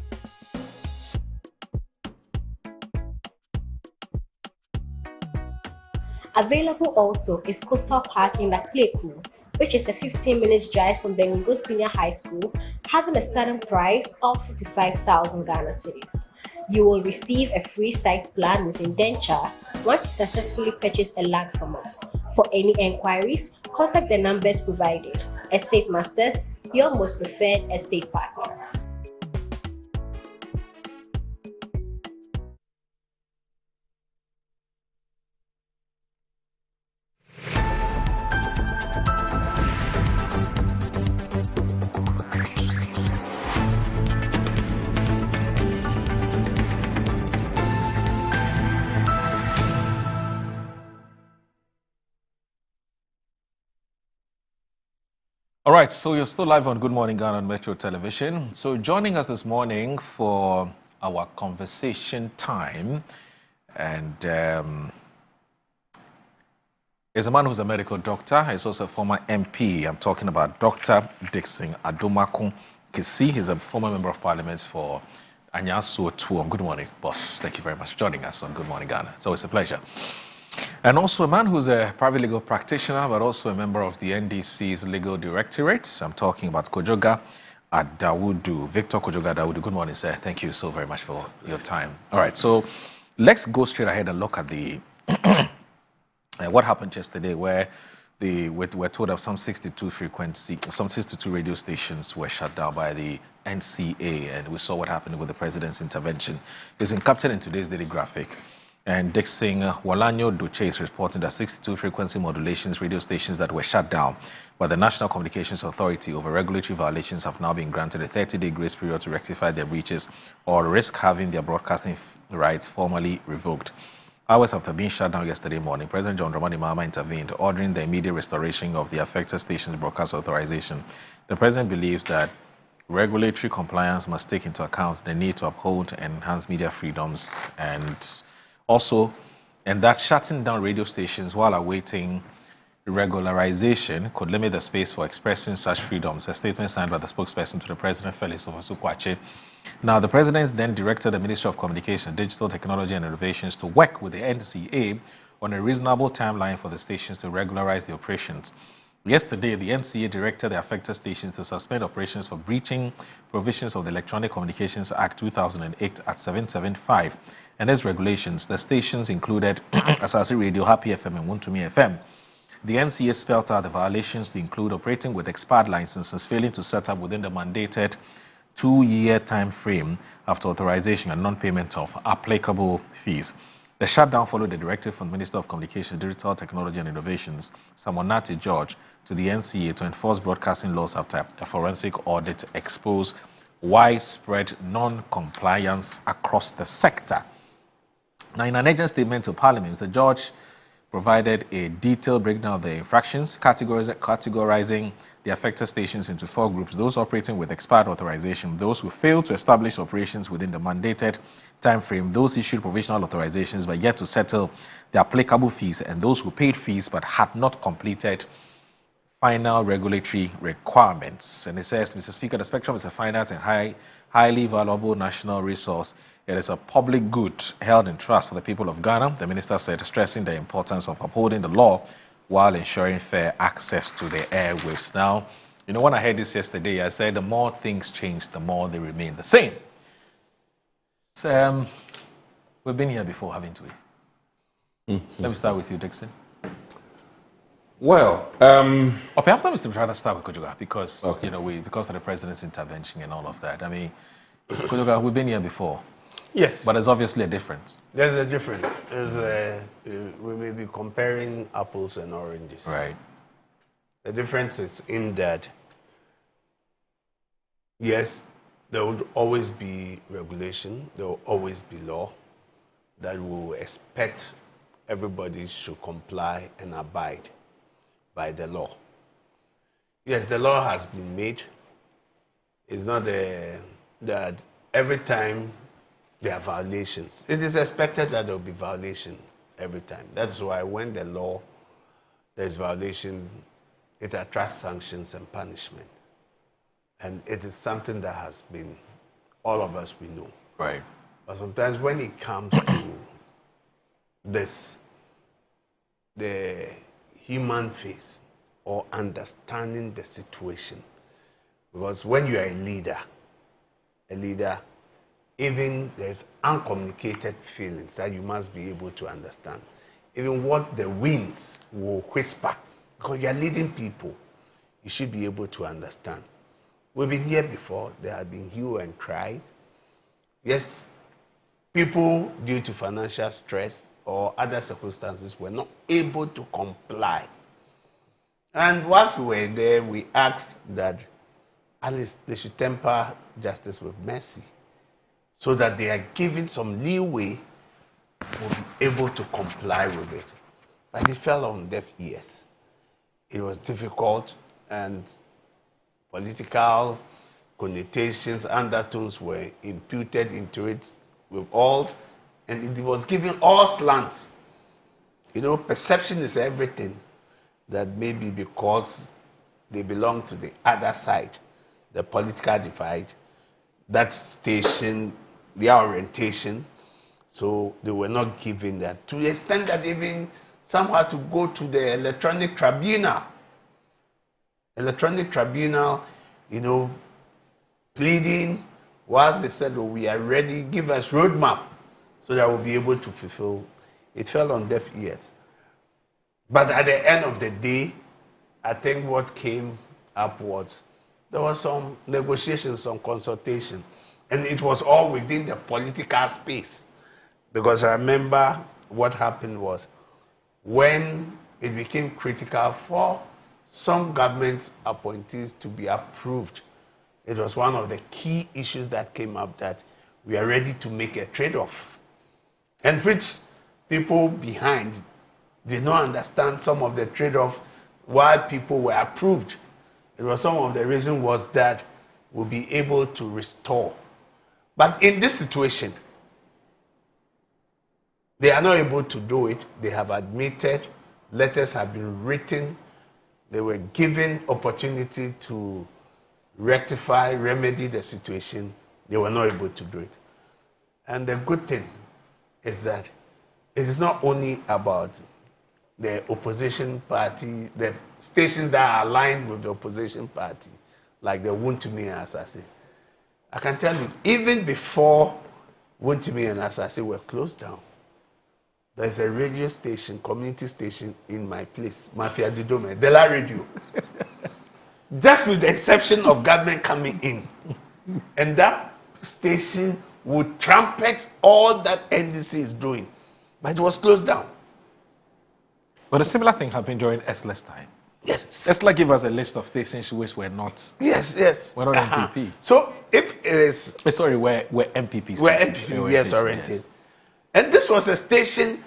Available also is Coastal Park in Lakpleku, which is a 15 minutes drive from the Ngo Senior High School, having a starting price of 55,000 Ghana cedis. You will receive a free site plan with indenture once you successfully purchase a land from us. For any enquiries, contact the numbers provided. Estate Masters, your most preferred estate partner. All right, so you're still live on Good Morning Ghana on Metro Television. So joining us this morning for our conversation time, and is a man who's a medical doctor. He's also a former MP. I'm talking about Dr. Dickson Adomakun Kisi. He's a former member of Parliament for Anyaso Tuom. Good morning, boss. Thank you very much for joining us on Good Morning Ghana. It's always a pleasure. And also a man who's a private legal practitioner, but also a member of the NDC's legal directorate. I'm talking about Kojoga Adawudu. Victor Kojoga Adawudu. Good morning, sir. Thank you so very much for your time. All right, so let's go straight ahead and look at the what happened yesterday, where we're told of some 62 radio stations were shut down by the NCA, and we saw what happened with the president's intervention. It's been captured in today's Daily Graphic. And Dixon Walanyo Duche is reporting that 62 frequency modulations radio stations that were shut down by the National Communications Authority over regulatory violations have now been granted a 30-day grace period to rectify their breaches or risk having their broadcasting rights formally revoked. Hours after being shut down yesterday morning, President John Dramani Mahama intervened, ordering the immediate restoration of the affected stations' broadcast authorization. The President believes that regulatory compliance must take into account the need to uphold and enhance media freedoms, and that shutting down radio stations while awaiting regularization could limit the space for expressing such freedoms, a statement signed by the spokesperson to the President, Felix Ofosu-Kwakye. Now, the President then directed the Ministry of Communication, Digital Technology and Innovations to work with the NCA on a reasonable timeline for the stations to regularize the operations. Yesterday, the NCA directed the affected stations to suspend operations for breaching provisions of the Electronic Communications Act 2008 at 775. And as regulations, the stations included Asasi Radio, Happy FM, and Wontumi FM. The NCA spelled out the violations to include operating with expired licenses, failing to set up within the mandated 2-year time frame after authorization and non-payment of applicable fees. The shutdown followed the directive from the Minister of Communications, Digital Technology and Innovations, Samonati George, to the NCA to enforce broadcasting laws after a forensic audit exposed widespread non-compliance across the sector. Now, in an urgent statement to Parliament, the George provided a detailed breakdown of the infractions, categorizing the affected stations into 4 groups: those operating with expired authorization, those who failed to establish operations within the mandated time frame, those issued provisional authorizations but yet to settle the applicable fees, and those who paid fees but had not completed final regulatory requirements. And it says, Mr. Speaker, the spectrum is a finite and highly valuable national resource. It is a public good held in trust for the people of Ghana, the minister said, stressing the importance of upholding the law while ensuring fair access to the airwaves. Now, You know, when I heard this yesterday, I said the more things change, the more they remain the same. So, we've been here before, haven't we? Let me start with you, Dixon. Well, or perhaps let me try to start with Kojoga because you know because of the president's intervention and all of that. I mean, Kojoga, we've been here before. Yes, but there's obviously a difference. There's a difference. We may be comparing apples and oranges. Right. The difference is in that, yes, there would always be regulation. There will always be law that will expect everybody should comply and abide by the law. Yes, the law has been made. It's not that every time there are violations. It is expected that there will be violation every time. That's why when the law, there's violation, it attracts sanctions and punishment. And it is something that has been, all of us, we know. Right. But sometimes when it comes to this, the human face or understanding the situation. Because when you are a leader, even there's uncommunicated feelings that you must be able to understand. Even what the winds will whisper, because you are leading people, you should be able to understand. We've been here before, there have been hue and cry. Yes, people due to financial stress or other circumstances were not able to comply. And whilst we were there, we asked that at least they should temper justice with mercy so that they are given some leeway to be able to comply with it. But it fell on deaf ears. It was difficult and political connotations, undertones were imputed into it with all, and it was given all slants. You know, perception is everything. That maybe because they belong to the other side, the political divide, that station, their orientation, so they were not given that. To the extent that even some had to go to the electronic tribunal. Electronic tribunal, you know, pleading, whilst they said, oh, we are ready, give us roadmap so that we'll be able to fulfill. It fell on deaf ears. But at the end of the day, I think what came up was there was some negotiation, some consultation, and it was all within the political space. Because I remember what happened was when it became critical for some government appointees to be approved, it was one of the key issues that came up that we are ready to make a trade-off. And which people behind did not understand some of the trade-off why people were approved. It was some of the reason was that we'll be able to restore. But in this situation, they are not able to do it. They have admitted, letters have been written, they were given opportunity to rectify, remedy the situation. They were not able to do it. And the good thing is that it is not only about the opposition party, the stations that are aligned with the opposition party, like the Wontumi and Asase. I can tell you, even before Wontumi and Asase were closed down, there's a radio station, community station in my place, Mafia Didome, Dela Radio. Just with the exception of government coming in. And that station would trumpet all that NDC is doing. But it was closed down. But a similar thing happened during Esla's time. Yes. Esla gave us a list of stations which were not. Yes. Were not MPP. So if it is. Sorry, were MPP stations. Were MPP, yes, oriented. Yes. And this was a station.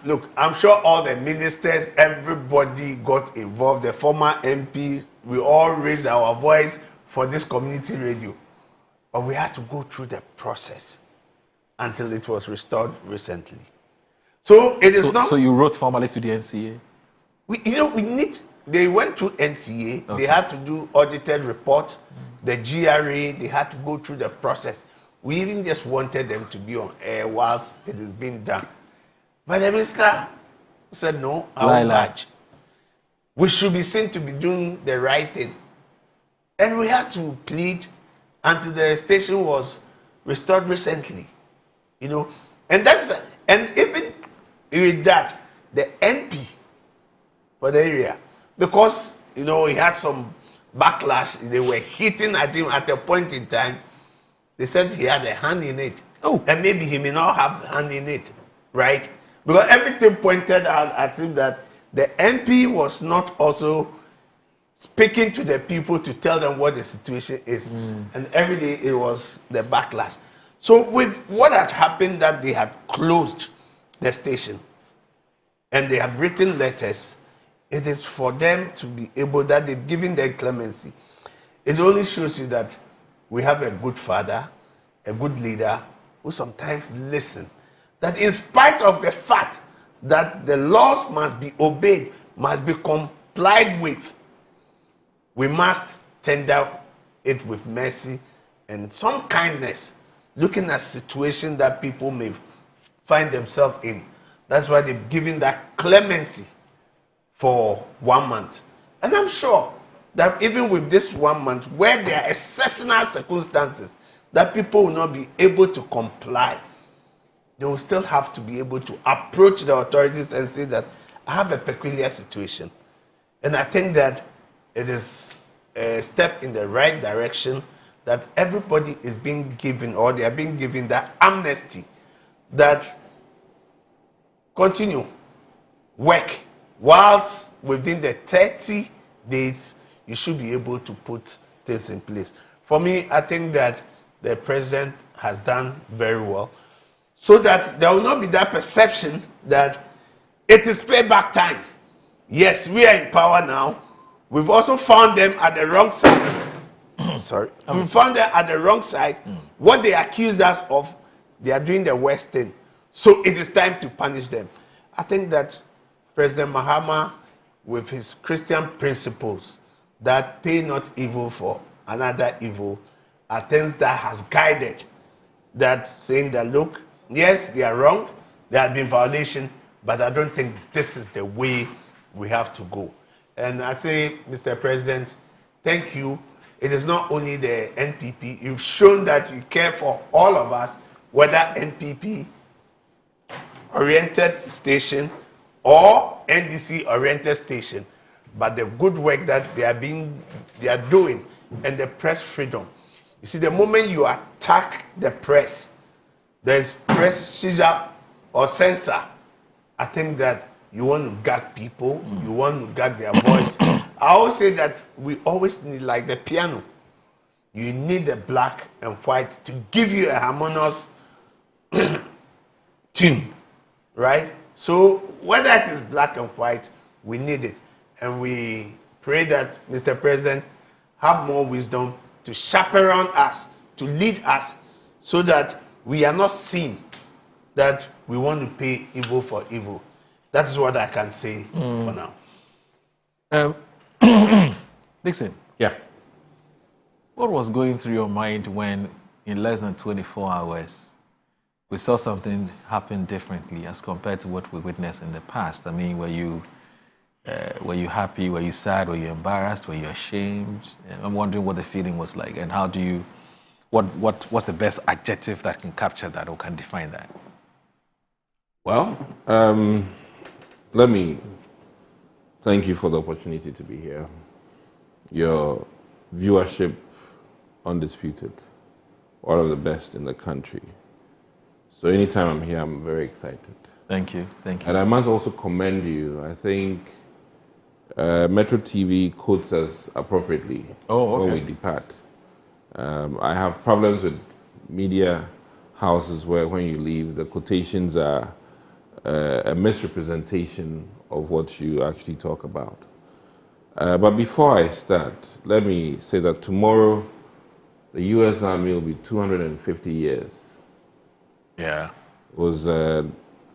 Look, I'm sure all the ministers, everybody got involved. The former MPs, we all raised our voice for this community radio. But we had to go through the process until it was restored recently. So it is not. So you wrote formally to the NCA? They went to NCA. Okay. They had to do audited report. The GRA, they had to go through the process. We even just wanted them to be on air whilst it is being done. But the minister said no, I won't budge. we should be seen to be doing the right thing. And we had to plead until the station was restored recently. You know, and even with that, the NP for the area, because you know he had some backlash, they were hitting at him at a point in time. They said he had a hand in it. Oh. And maybe he may not have a hand in it, right? Because everything pointed out at him that the MP was not also speaking to the people to tell them what the situation is. And every day it was the backlash. So with what had happened, that they had closed the station and they have written letters, it is for them to be able, that they've given them clemency. It only shows you that we have a good father, a good leader who sometimes listen. That in spite of the fact that the laws must be obeyed, must be complied with, we must tender it with mercy and some kindness, looking at situations that people may find themselves in. That's why they've given that clemency for 1 month. And I'm sure that even with this 1 month, where there are exceptional circumstances that people will not be able to comply, they will still have to be able to approach the authorities and say that I have a peculiar situation. And I think that it is a step in the right direction, that everybody is being given, or they are being given that amnesty, that continue work whilst within the 30 days you should be able to put things in place. For me, I think that the president has done very well, so that there will not be that perception that it is payback time. Yes, we are in power now. We've also found them at the wrong side. Sorry. We found them at the wrong side. What they accused us of, they are doing the worst thing. So it is time to punish them. I think that President Mahama, with his Christian principles, that pay not evil for another evil, are things that has guided, that saying that, look, yes, they are wrong, there have been violation, but I don't think this is the way we have to go. And I say, Mr. President, thank you. It is not only the NPP. You've shown that you care for all of us, whether NPP-oriented station or NDC-oriented station. But the good work that they are doing, and the press freedom. You see, the moment you attack the press, there's press seizure or censor. I think that you want to gag people, you want to gag their voice. I always say that we always need, like the piano, you need the black and white to give you a harmonious tune, right? So whether it is black and white, we need it. And we pray that Mr. President have more wisdom to chaperone us, to lead us, so that we are not seen that we want to pay evil for evil. That is what I can say for now. Dixon. Yeah. What was going through your mind when, in less than 24 hours, we saw something happen differently as compared to what we witnessed in the past? I mean, were you happy? Were you sad? Were you embarrassed? Were you ashamed? I'm wondering what the feeling was like, and how do you, what's the best adjective that can capture that or can define that? Well, let me thank you for the opportunity to be here. Your viewership, undisputed, one of the best in the country. So anytime I'm here, I'm very excited. Thank you, thank you. And I must also commend you. I think Metro TV quotes us appropriately when we depart. I have problems with media houses where when you leave, the quotations are a misrepresentation of what you actually talk about. But before I start, let me say that tomorrow the U.S. Army will be 250 years. Yeah. It was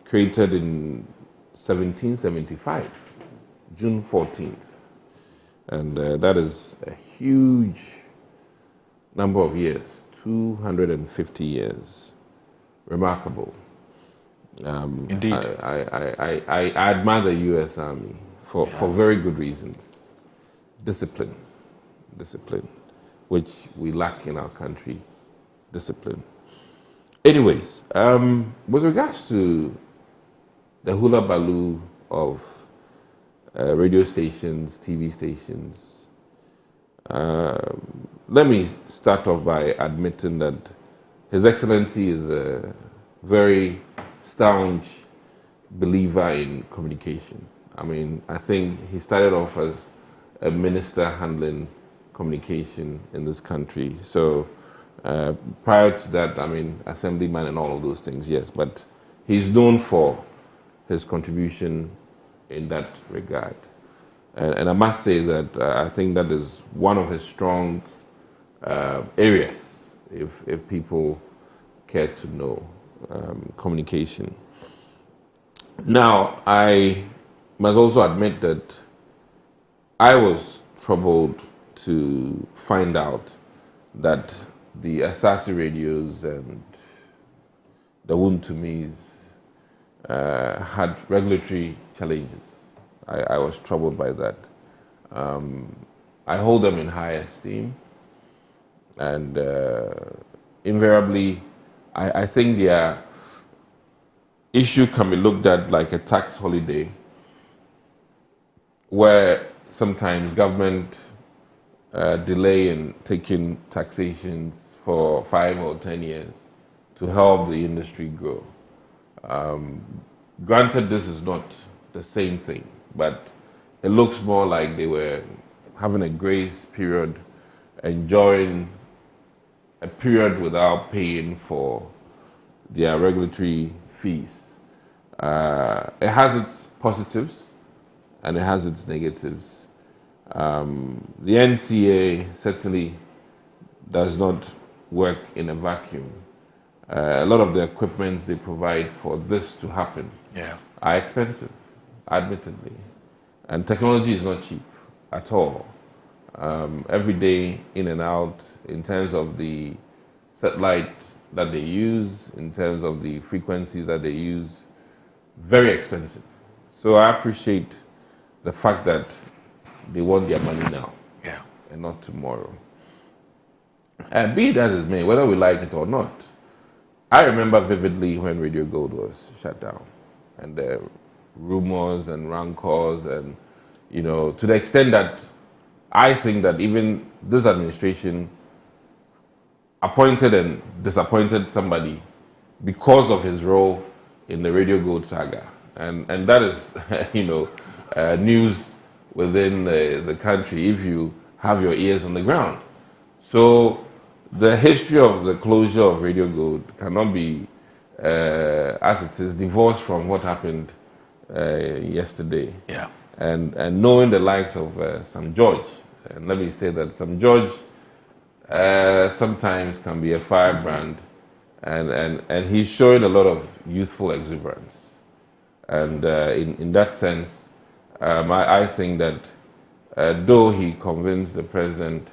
created in 1775, June 14th. And that is a huge number of years, 250 years. Remarkable. Indeed. I admire the U.S. Army for very good reasons. Discipline, which we lack in our country. Discipline. Anyways, with regards to the hula baloo of radio stations, TV stations, let me start off by admitting that His Excellency is a very staunch believer in communication. I mean, I think he started off as a minister handling communication in this country. So prior to that, I mean, assemblyman and all of those things, yes. But he's known for his contribution in that regard. And I must say that I think that is one of his strong areas, if people care to know, communication. Now, I must also admit that I was troubled to find out that the Asasi radios and the Wuntumis had regulatory challenges. I was troubled by that. I hold them in high esteem, and invariably, I think their issue can be looked at like a tax holiday, where sometimes government delay in taking taxations for 5 or 10 years to help the industry grow. Granted, this is not the same thing, but it looks more like they were having a grace period, enjoying a period without paying for their regulatory fees. It has its positives and it has its negatives. The NCA certainly does not work in a vacuum. A lot of the equipments they provide for this to happen are expensive, admittedly. And technology is not cheap at all. Every day in and out, in terms of the satellite that they use, in terms of the frequencies that they use, very expensive. So I appreciate the fact that they want their money now and not tomorrow. And be it as it may, whether we like it or not, I remember vividly when Radio Gold was shut down, and the rumors and rancors, and to the extent that I think that even this administration appointed and disappointed somebody because of his role in the Radio Gold saga, and that is news within the country if you have your ears on the ground. So the history of the closure of Radio Gold cannot be, as it is, divorced from what happened yesterday. And knowing the likes of Sam George, and let me say that Sam George sometimes can be a firebrand, and he's showing a lot of youthful exuberance. And in that sense, I think that though he convinced the president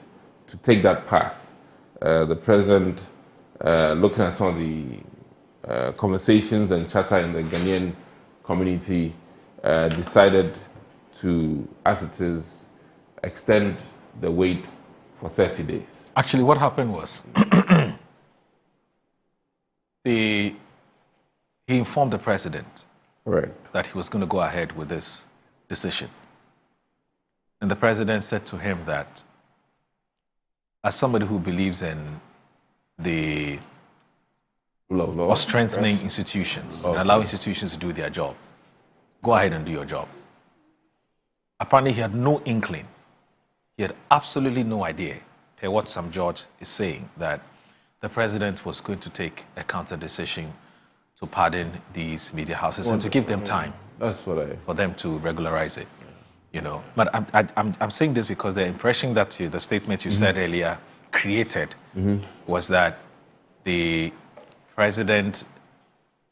to take that path, the president, looking at some of the conversations and chatter in the Ghanaian community, decided to, as it is, extend the wait for 30 days. Actually, what happened was he informed the president that he was going to go ahead with this decision. And the president said to him that, as somebody who believes in the or strengthening institutions and allow institutions to do their job, go ahead and do your job. Apparently, he had no inkling. He had absolutely no idea, per what Sam George is saying, that the president was going to take a counter decision to pardon these media houses and to give them time for them to regularize it. But I'm saying this because the impression that the statement you said earlier created was that the president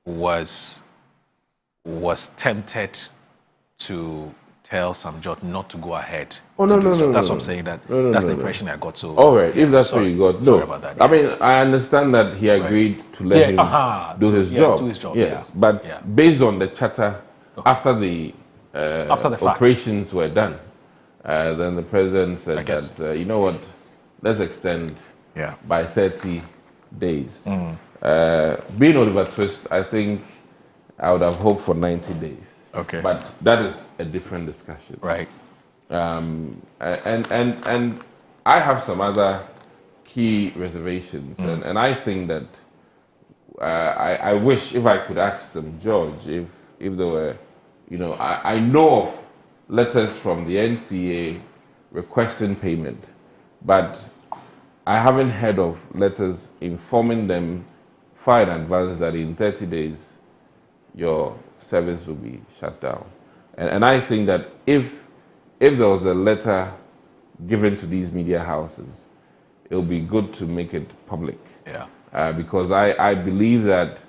was tempted to tell Sam George not to go ahead. That's what I'm saying. That's the impression I got. So all right, if that's what you got, sorry about that. I mean, I understand that he agreed to let him do his job. Yes, but based on the chatter after the After the fact. operations were done. Then the president said that, you know what, let's extend by 30 days. Being Oliver Twist, I think I would have hoped for 90 days. Okay. But that is a different discussion. Right. And I have some other key reservations, and I think that I wish if I could ask George if there were, I know of letters from the NCA requesting payment, but I haven't heard of letters informing them far in advance that in 30 days your service will be shut down. And I think that if there was a letter given to these media houses, it would be good to make it public. Yeah. Because I believe that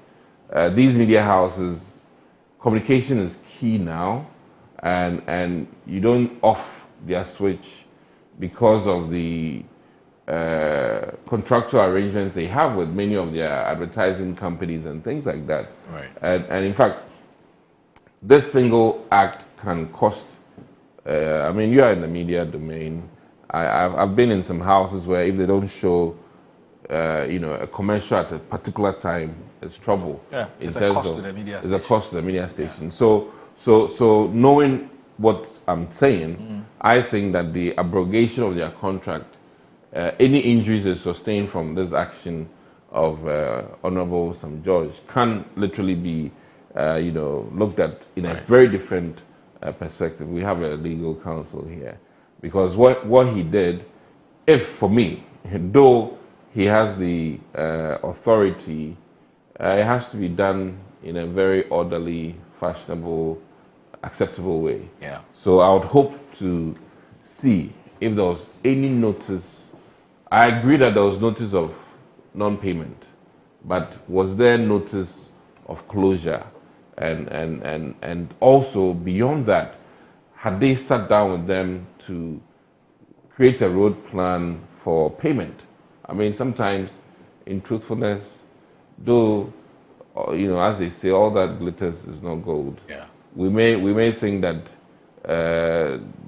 these media houses, communication is key now, and you don't off their switch because of the contractual arrangements they have with many of their advertising companies and things like that. Right. And in fact, this single act can cost, I mean, you are in the media domain. I've been in some houses where if they don't show, a commercial at a particular time, it's trouble. Yeah, in it's a terms cost of, to the media it's station. a cost to the media station. So knowing what I'm saying, I think that the abrogation of their contract, any injuries they sustain from this action of Honorable Sam George can literally be, looked at in a very different perspective. We have a legal counsel here, because what he did, if for me, though he has the authority, it has to be done in a very orderly, fashionable, acceptable way. Yeah. So I would hope to see if there was any notice. I agree that there was notice of non-payment, but was there notice of closure? And also beyond that, had they sat down with them to create a road plan for payment? I mean, sometimes in truthfulness, though, as they say, all that glitters is not gold. Yeah. We may think that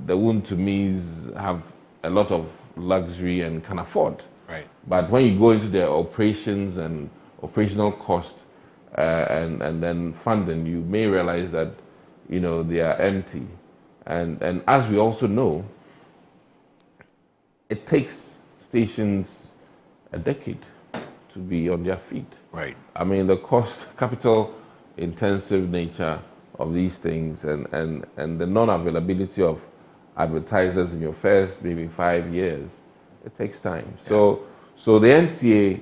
the wound-to-me's have a lot of luxury and can afford. Right. But when you go into their operations and operational cost and then funding, you may realize that, they are empty. And as we also know, it takes stations a decade to be on their feet. Right. I mean, the capital-intensive nature of these things and the non-availability of advertisers in your first maybe 5 years, it takes time. Yeah. So the NCA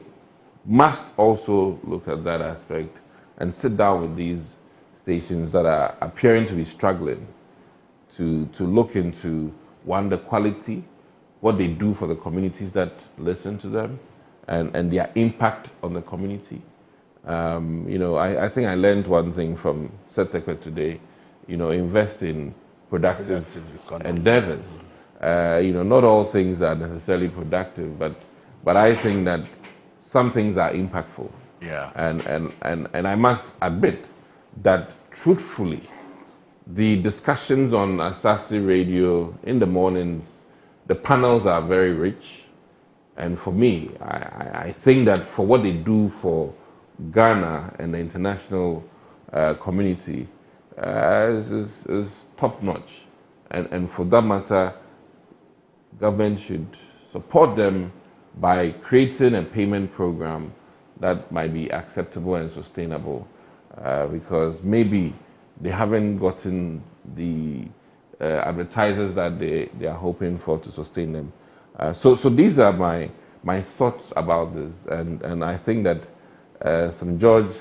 must also look at that aspect and sit down with these stations that are appearing to be struggling to look into, one, the quality, what they do for the communities that listen to them, and their impact on the community. I think I learned one thing from Setekwe today, invest in productive endeavors. Not all things are necessarily productive, but I think that some things are impactful. Yeah. And I must admit that truthfully, the discussions on Asase Radio in the mornings, the panels are very rich. And for me, I think that for what they do for Ghana and the international community is top notch. And for that matter, government should support them by creating a payment program that might be acceptable and sustainable, because maybe they haven't gotten the advertisers that they are hoping for to sustain them. So these are my thoughts about this, and I think that Sam George,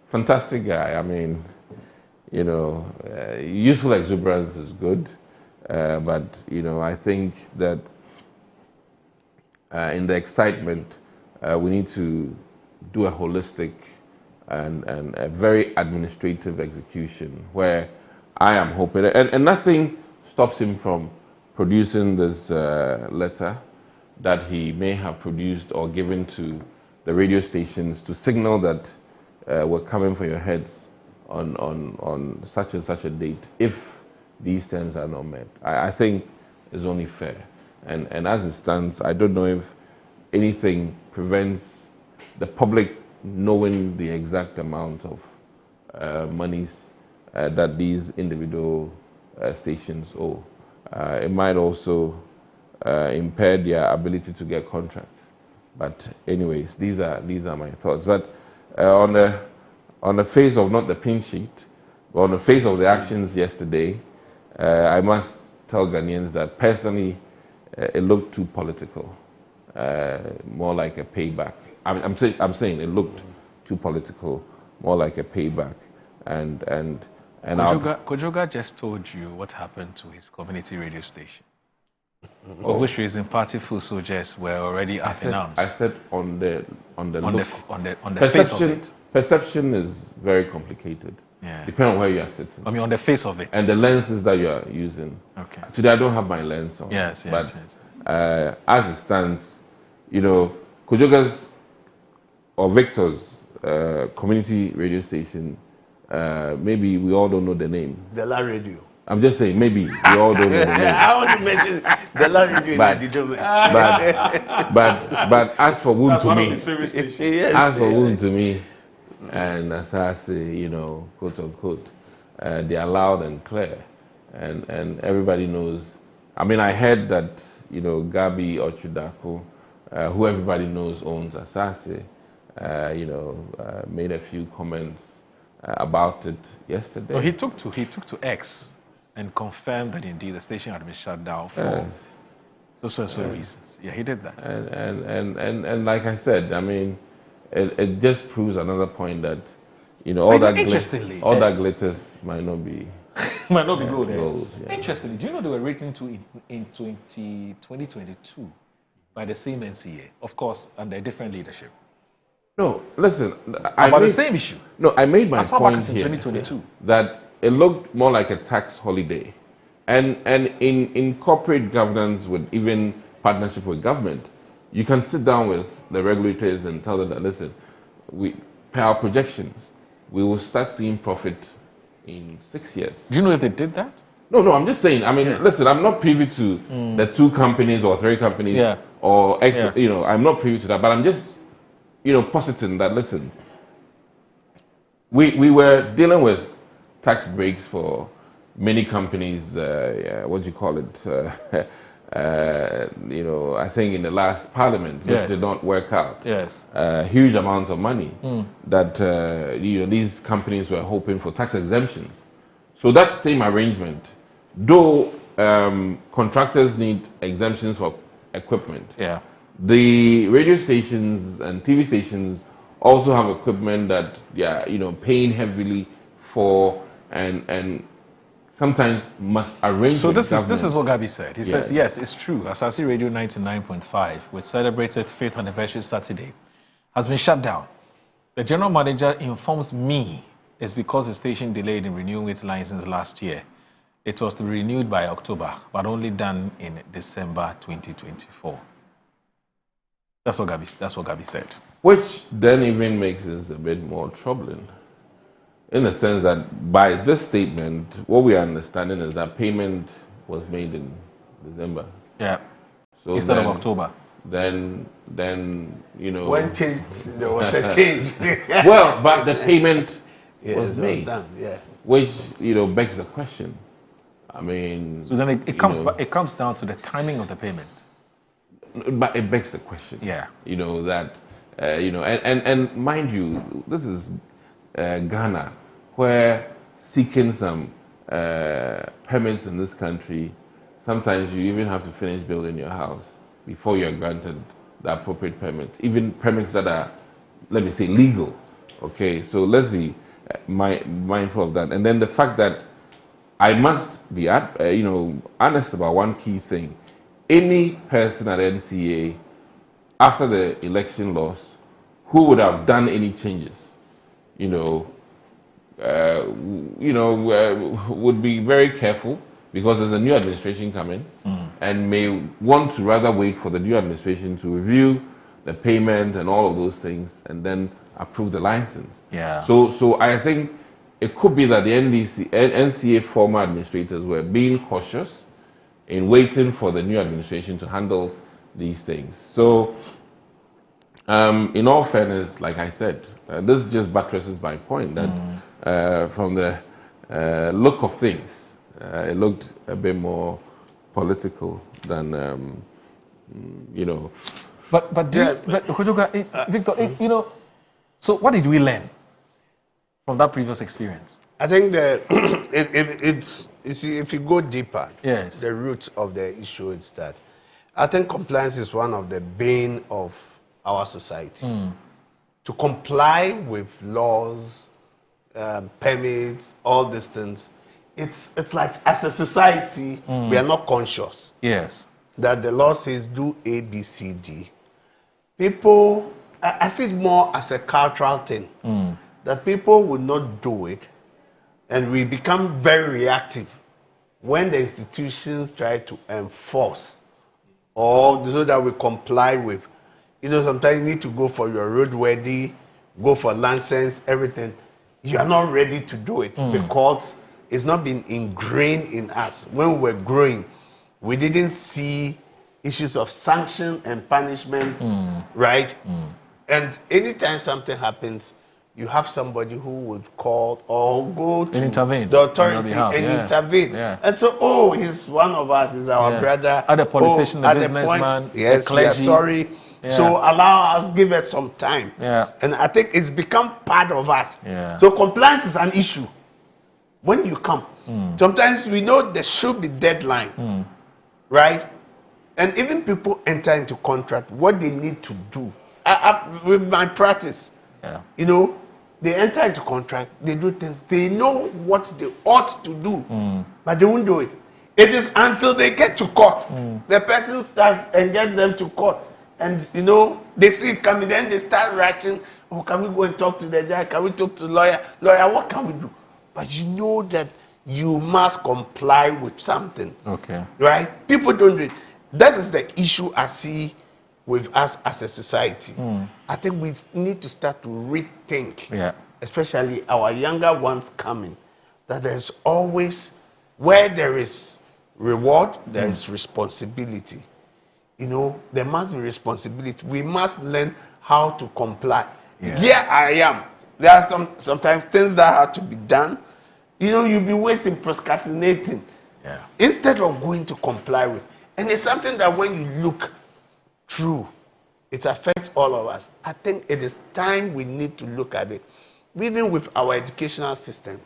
fantastic guy. I mean, youthful exuberance is good, but I think that in the excitement, we need to do a holistic and a very administrative execution, where I am hoping, and nothing stops him from producing this letter that he may have produced or given to the radio stations to signal that we're coming for your heads on such and such a date, if these terms are not met. I think it's only fair. And as it stands, I don't know if anything prevents the public knowing the exact amount of monies that these individual stations owe. It might also impair their ability to get contracts. But anyways, these are my thoughts. But on the face of not the pin sheet, but on the face of the actions yesterday, I must tell Ghanaians that personally, it looked too political, more like a payback. I'm saying it looked too political, more like a payback, and Kojoga just told you what happened to his community radio station. For which reason party full soldiers were already announced. I said on the perception, face of it. Perception is very complicated. Yeah. Depending on where you are sitting. I mean, on the face of it. And the lenses that you are using. Okay. Today I don't have my lens on. Yes. But as it stands, Kojoga's or Victor's community radio station, maybe we all don't know the name. The La Radio. I'm just saying, maybe we all don't know the name. I want to mention the La Radio. But as for Wound to me, Yes. Wound to me, and as I say, quote unquote, they are loud and clear, and everybody knows. I mean, I heard that Gabi Ochudako, who everybody knows owns Asase, made a few comments about it yesterday. Well, he took to X and confirmed that indeed the station had been shut down for so reasons. Yeah, he did that. And like I said, I mean, it just proves another point that all that glitters might not be gold. Yeah. Interestingly, do you know they were written to in 2022 by the same NCA, of course, under a different leadership? No, listen. About the same issue. No, I made my point here 2022. that it looked more like a tax holiday, and in corporate governance, with even partnership with government, you can sit down with the regulators and tell them that, listen, per our projections, we will start seeing profit in 6 years. Do you know if they did that? No, I'm just saying. I mean, listen, I'm not privy to the 2 companies or 3 companies or X. I'm not privy to that, but I'm just positing that, listen, we were dealing with tax breaks for many companies, what do you call it? I think in the last parliament, which did not work out. Yes. Huge amounts of money that these companies were hoping for tax exemptions. So that same arrangement, though contractors need exemptions for equipment. Yeah. The radio stations and TV stations also have equipment that paying heavily for and sometimes must arrange. So this is what Gabi said. He says, yes, it's true. Asase Radio 99.5, which celebrated 5th anniversary Saturday, has been shut down. The general manager informs me it's because the station delayed in renewing its license last year. It was to be renewed by October, but only done in December 2024. That's what Gabi said. Which then even makes this a bit more troubling, in the sense that by this statement, what we are understanding is that payment was made in December. Yeah. So instead of October. Then when change, there was a change. Well, but the payment was made, done, which begs the question. I mean, so then it comes down to the timing of the payment. But it begs the question. Yeah. And mind you, this is Ghana, where seeking some permits in this country, sometimes you even have to finish building your house before you're granted the appropriate permit, even permits that are, let me say, legal. Okay, so let's be mindful of that. And then the fact that I must be honest about one key thing. Any person at NCA after the election loss who would have done any changes, would be very careful, because there's a new administration coming and may want to rather wait for the new administration to review the payment and all of those things and then approve the license. Yeah. So I think it could be that the NCA former administrators were being cautious in waiting for the new administration to handle these things. So, in all fairness, like I said, this just buttresses my point that from the look of things, it looked a bit more political than, you know. But Victor, you know, so what did we learn from that previous experience? I think that it's you see, if you go deeper, yes, the root of the issue is that I think compliance is one of the bane of our society. To comply with laws, permits, all these things, it's like as a society we are not conscious. Yes, that the law says do A, B, C, D. People, I see it more as a cultural thing. That people will not do it, and we become very reactive when the institutions try to enforce or so that we comply with. You know, sometimes you need to go for your roadworthy, go for license, everything. You are not ready to do it because it's not been ingrained in us. When we were growing, we didn't see issues of sanction and punishment, right? And anytime something happens, you have somebody who would call or go to the authority and intervene. And so, oh, he's one of us, he's our brother. Other politician, the businessman, yes, we are sorry. So allow us, give it some time. And I think it's become part of us. So compliance is an issue. When you come, sometimes we know there should be deadline, right? And even people enter into contract, what they need to do. With my practice, you know, they enter into contract, they do things, they know what they ought to do, but they won't do it. It is until they get to court, the person starts and gets them to court, and you know, they see it coming, then they start rushing. Oh, can we go and talk to the judge? Can we talk to the lawyer? Lawyer, what can we do? But you know that you must comply with something. Right? People don't do it. That is the issue I see with us as a society. I think we need to start to rethink, especially our younger ones coming, that there's always, where there is reward, there is responsibility. You know, there must be responsibility. We must learn how to comply. Here I am. There are sometimes things that have to be done. You know, you'll be waiting, procrastinating, instead of going to comply with. And it's something that when you look through, it affects all of us. I think it is time we need to look at it, even with our educational system,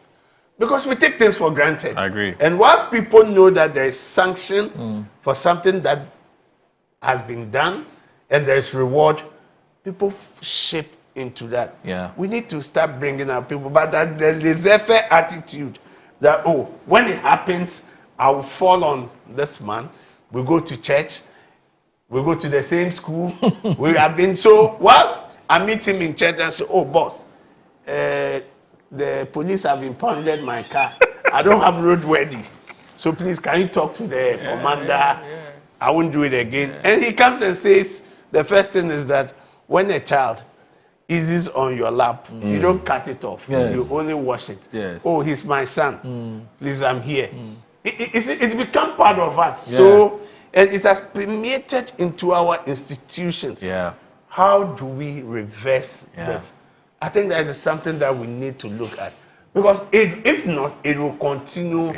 because we take things for granted. I agree. And once people know that there is sanction for something that has been done and there is reward, people shape into that. We need to start bringing our people, but that the laissez-faire attitude that, oh, when it happens, I will fall on this man. We go to church, we go to the same school. We have been, so once I meet him in church and say, oh, boss, the police have impounded my car. I don't have roadworthy. So please, can you talk to the commander? I won't do it again. And he comes and says, the first thing is that when a child eases on your lap, you don't cut it off. You only wash it. Oh, he's my son. Please, I'm here. It's become part of us. So, and it has permeated into our institutions. How do we reverse this? I think that is something that we need to look at. Because if not, it will continue.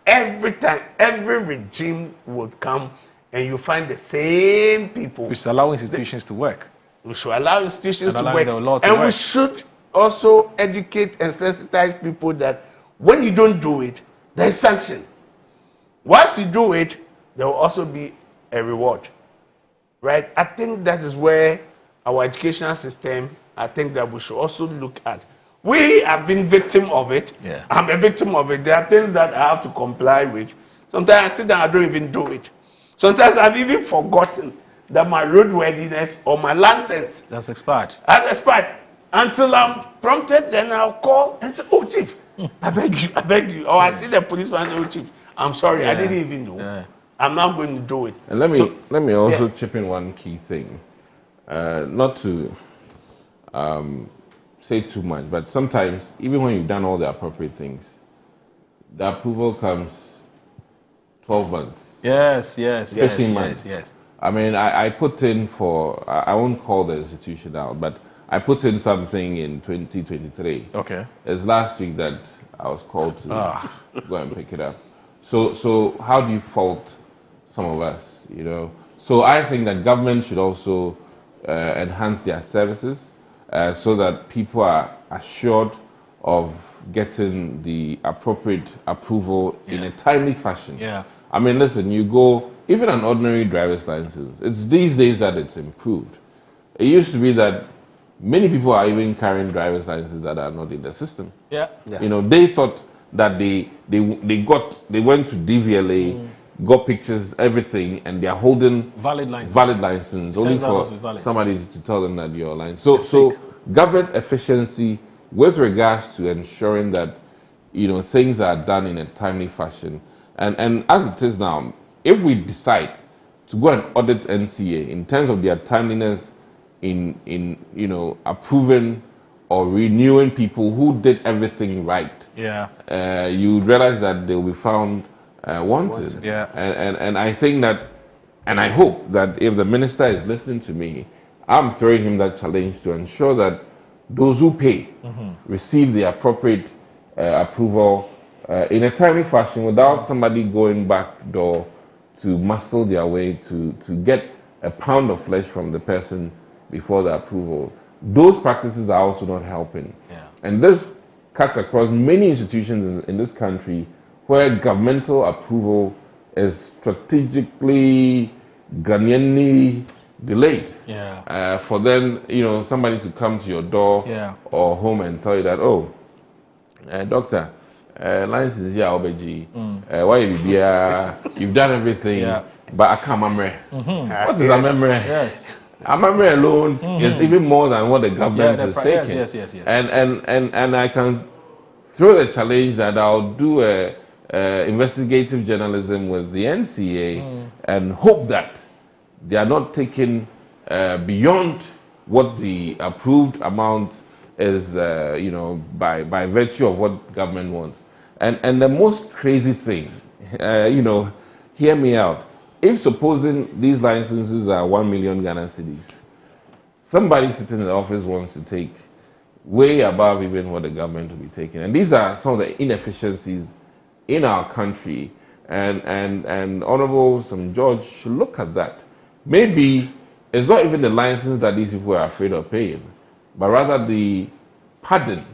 Every time, every regime would come and you find the same people. We should allow institutions to work. We should allow institutions to work. And we should also educate and sensitize people that when you don't do it, there is sanction. Once you do it, there will also be a reward. Right? I think that is where our educational system, I think that we should also look at. We have been victim of it. I'm a victim of it. There are things that I have to comply with. Sometimes I sit down, I don't even do it. Sometimes I've even forgotten that my roadworthiness or my license has expired. Until I'm prompted, then I'll call and say, oh, Chief, I beg you. Or I see the policeman, oh, Chief, I'm sorry, I didn't even know. I'm not going to do it. And let me also chip in one key thing. Not to say too much, but sometimes, even when you've done all the appropriate things, the approval comes 12 months. Yes. 15 months. Yes. I mean, I put in for, I won't call the institution out, but I put in something in 2023. Okay. It's last week that I was called to go and pick it up. So how do you fault some of us, you know? So I think that government should also enhance their services so that people are assured of getting the appropriate approval in a timely fashion. Yeah. I mean, listen, you go, even an ordinary driver's license, it's these days that it's improved. It used to be that many people are even carrying driver's licenses that are not in the system. Yeah. You know, they thought that they went to DVLA, got pictures, everything, and they're holding valid license only for somebody to tell them that you're lying. So government efficiency with regards to ensuring that, you know, things are done in a timely fashion. And as it is now, if we decide to go and audit NCA in terms of their timeliness in you know, approving or renewing people who did everything right, you realize that they will be found wanted. Yeah. And I think that, and I hope that if the minister is listening to me, I'm throwing him that challenge to ensure that those who pay receive the appropriate approval in a timely fashion without somebody going back door to muscle their way to get a pound of flesh from the person before the approval. Those practices are also not helping. Yeah. And this cuts across many institutions in this country where governmental approval is strategically, Ghanaianly delayed. Yeah. For then, you know, somebody to come to your door or home and tell you that, oh, doctor, license here, OBG. Why you've done everything, but I can't remember. What is a memory? Yes. A memory alone is even more than what the government is taking. Yes. And I can throw the challenge that I'll do investigative journalism with the NCA and hope that they are not taking beyond what the approved amount is, you know, by virtue of what government wants. And the most crazy thing, you know, hear me out. If supposing these licenses are 1 million Ghana cedis, somebody sitting in the office wants to take way above even what the government will be taking. And these are some of the inefficiencies in our country. And Honorable St. George should look at that. Maybe it's not even the license that these people are afraid of paying, but rather the pardon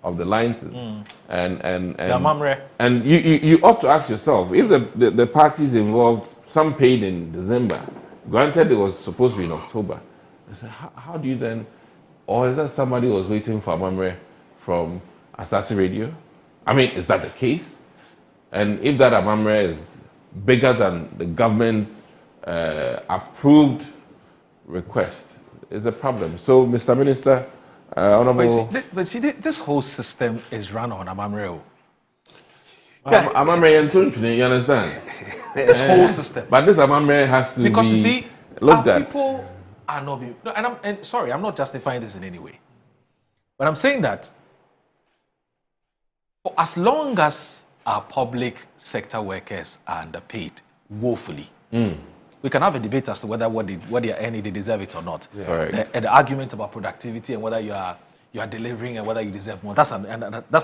of the license. And you ought to ask yourself, if the parties involved, some paid in December, granted it was supposed to be in October, I said, how do you then, or is that somebody was waiting for a memory from Asase Radio? I mean, is that the case? And if that memory is bigger than the government's approved request, is a problem. So, Mr. Minister, Honorable... But see, this whole system is run on Amamreo. Amamreo, you understand? This whole system. But this Amamreo has to because be you see, looked at. People are not being... No, and sorry, I'm not justifying this in any way. But I'm saying that for as long as our public sector workers are underpaid woefully, we can have a debate as to whether what they are earning, they deserve it or not. Yeah. The argument about productivity and whether you are delivering and whether you deserve more, that's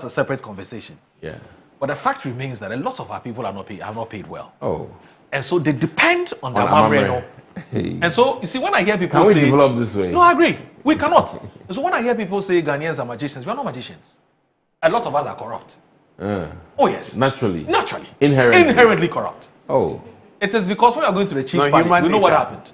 a separate conversation. Yeah. But the fact remains that a lot of our people are not paid well. Oh. And so they depend on the Amamreno. And so, you see, when I hear people say... Can we develop this way? No, I agree. We cannot. And so when I hear people say Ghanaians are magicians, we are not magicians. A lot of us are corrupt. Oh, yes. Naturally. Inherently corrupt. Oh. It is because when we are going to the chief parties, we know what happened.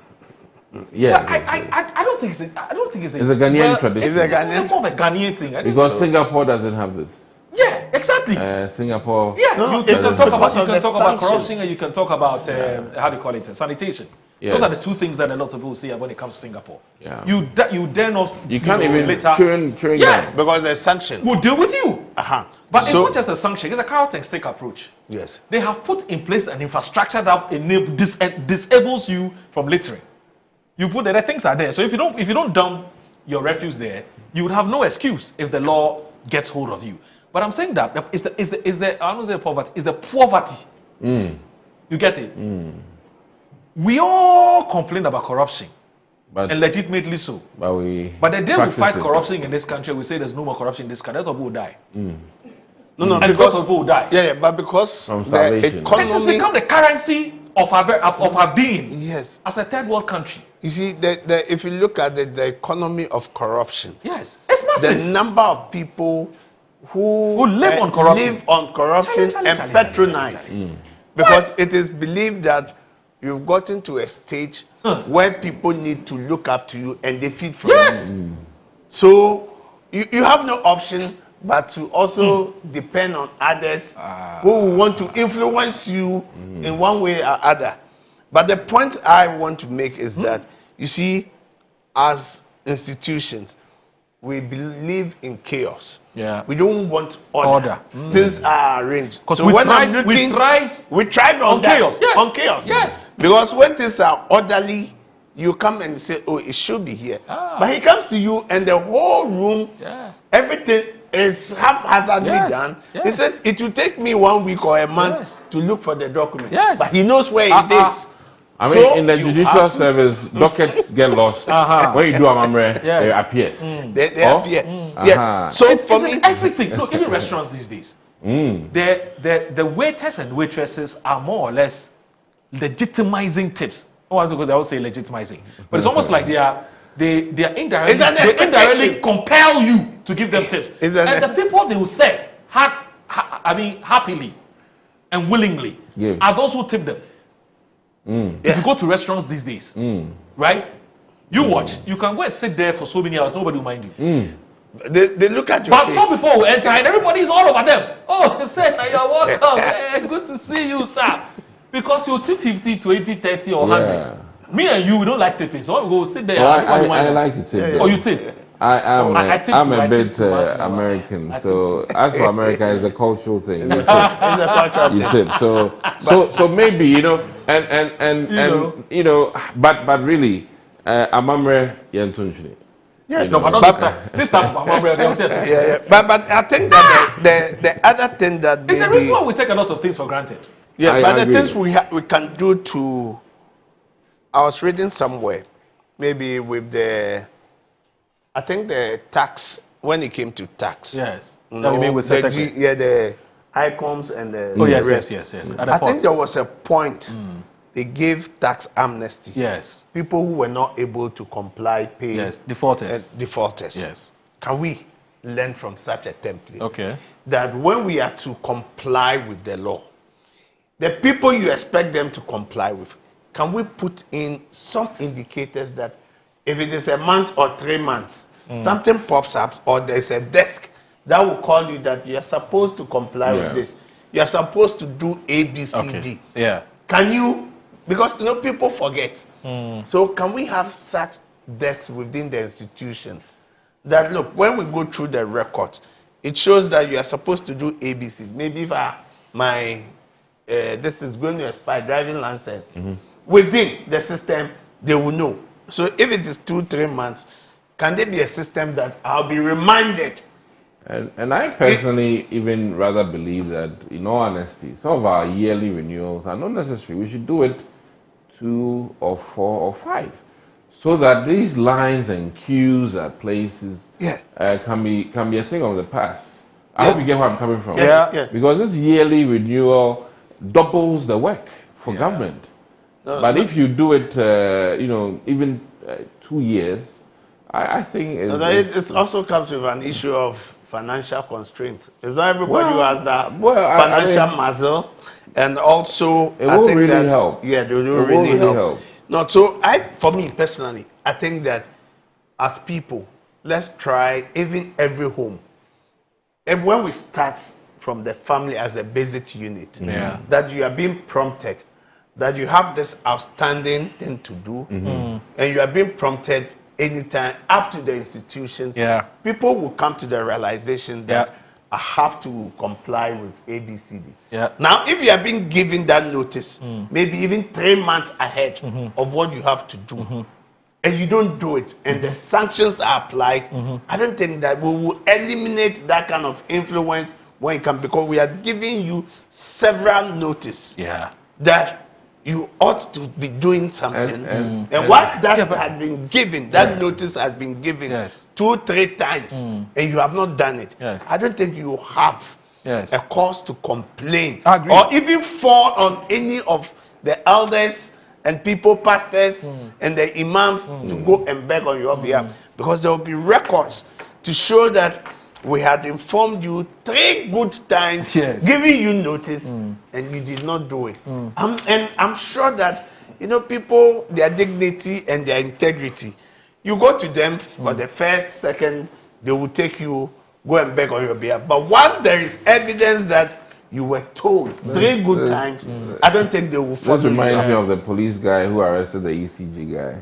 Yeah. I don't think it's a It's a Ghanaian tradition. It's more of a Ghanaian thing. Because Singapore doesn't have this. Yeah, exactly. Singapore. Yeah, you can talk about corruption and you can talk about how do you call it, sanitation. Yes. Those are the two things that a lot of people say when it comes to Singapore. Yeah. You dare not. You can't even later. train Yeah, because there's sanction. We'll deal with you. But it's So- not just a sanction; it's a carrot and stick approach. Yes. They have put in place an infrastructure that disables you from littering. You put there, the things are there. So if you don't dump your refuse there, you would have no excuse if the law gets hold of you. But I'm saying that is the I don't say poverty, is the poverty. You get it? We all complain about corruption. And legitimately so. But the day we fight corruption in this country, we say there's no more corruption in this country, people will die. No, and because people will die. Yeah, but because the economy... It has become the currency of our being. Yes. As a third world country. You see, if you look at the economy of corruption, yes, it's massive. The number of people who live on corruption, and patronize. Because it is believed that you've gotten to a stage where people need to look up to you and they feed from you. So you have no option but to also depend on others who want to influence you in one way or other. But the point I want to make is that, you see, as institutions, we believe in chaos. Yeah. We don't want order. Things are arranged. So we thrive on chaos. Yes. On chaos. Yes. Because when things are orderly, you come and say, oh, it should be here. But he comes to you and the whole room, everything is haphazardly done. He says, it will take me 1 week or a month to look for the document. But he knows where it is. I mean, in the judicial service, dockets get lost. When you do Amamre, they appears. They appear. Yeah. So it's everything. Look, even restaurants these days, the waiters and waitresses are more or less legitimizing tips. Because they always say legitimizing, but it's almost like they are indirectly compel you to give them tips. And the people they will serve, happily and willingly, are those who tip them. If you go to restaurants these days, right? You watch, you can go and sit there for so many hours, nobody will mind you. They look at you. But some people will enter and everybody is all over them. Oh, they said, now you're welcome. It's good to see you, sir. Because you tip 50, 20, 30, or 100. Me and you, we don't like tipping. So we go sit there. I like to tip. Oh, you tip? I'm a bit American, so as for America, it's a cultural thing. You tip. You tip. So maybe and you know, but really, Amamre Yantunchini. Yeah, no, but not this time. But I think that the other thing that it's the reason why we take a lot of things for granted. Yeah, but the things we can do to. I was reading somewhere, maybe with I think the tax, when it came to tax. Yes. You mean with the ICOMs and the rest. Yes. I think there was a point they gave tax amnesty. Yes. People who were not able to comply pay. Yes, defaulters. Defaulters. Yes. Can we learn from such a template? Okay. That when we are to comply with the law, the people you expect them to comply with, can we put in some indicators that if it is a month or 3 months, something pops up or there's a desk that will call you that you are supposed to comply with this. You are supposed to do A, B, C, D. Yeah. Can you, because people forget. So can we have such desks within the institutions that look, when we go through the records, it shows that you are supposed to do A, B, C. Maybe if this is going to expire, driving license. Within the system, they will know. So if it is 2-3 months, can there be a system that I'll be reminded? And I personally even rather believe that, in all honesty, some of our yearly renewals are not necessary. We should do it 2 or 4 or 5, so that these lines and queues at places can be a thing of the past. I hope you get where I'm coming from. Because this yearly renewal doubles the work for government. But if you do it, even 2 years, I think it also comes with an issue of financial constraints. It's not everybody who has that financial muscle, and also it will really help. Yeah, it will really help. No, so for me personally, I think that as people, let's try even every home, and when we start from the family as the basic unit, that you are being prompted. That you have this outstanding thing to do, and you are being prompted anytime up to the institutions. People will come to the realization that I have to comply with ABCD. Now, if you are being given that notice, maybe even 3 months ahead of what you have to do, and you don't do it, and the sanctions are applied, I don't think that we will eliminate that kind of influence when it comes, because we are giving you several notice that you ought to be doing something. And once that has been given, that notice has been given 2-3 times, and you have not done it, I don't think you have a cause to complain or even fall on any of the elders and people, pastors and the imams to go and beg on your behalf, because there will be records to show that we had informed you 3 good times, giving you notice, and you did not do it. And I'm sure that, you know, people, their dignity and their integrity, you go to them for the first, second, they will take you, go and beg on your behalf. But once there is evidence that you were told 3 good times, I don't think they will follow. This reminds me of the police guy who arrested the ECG guy.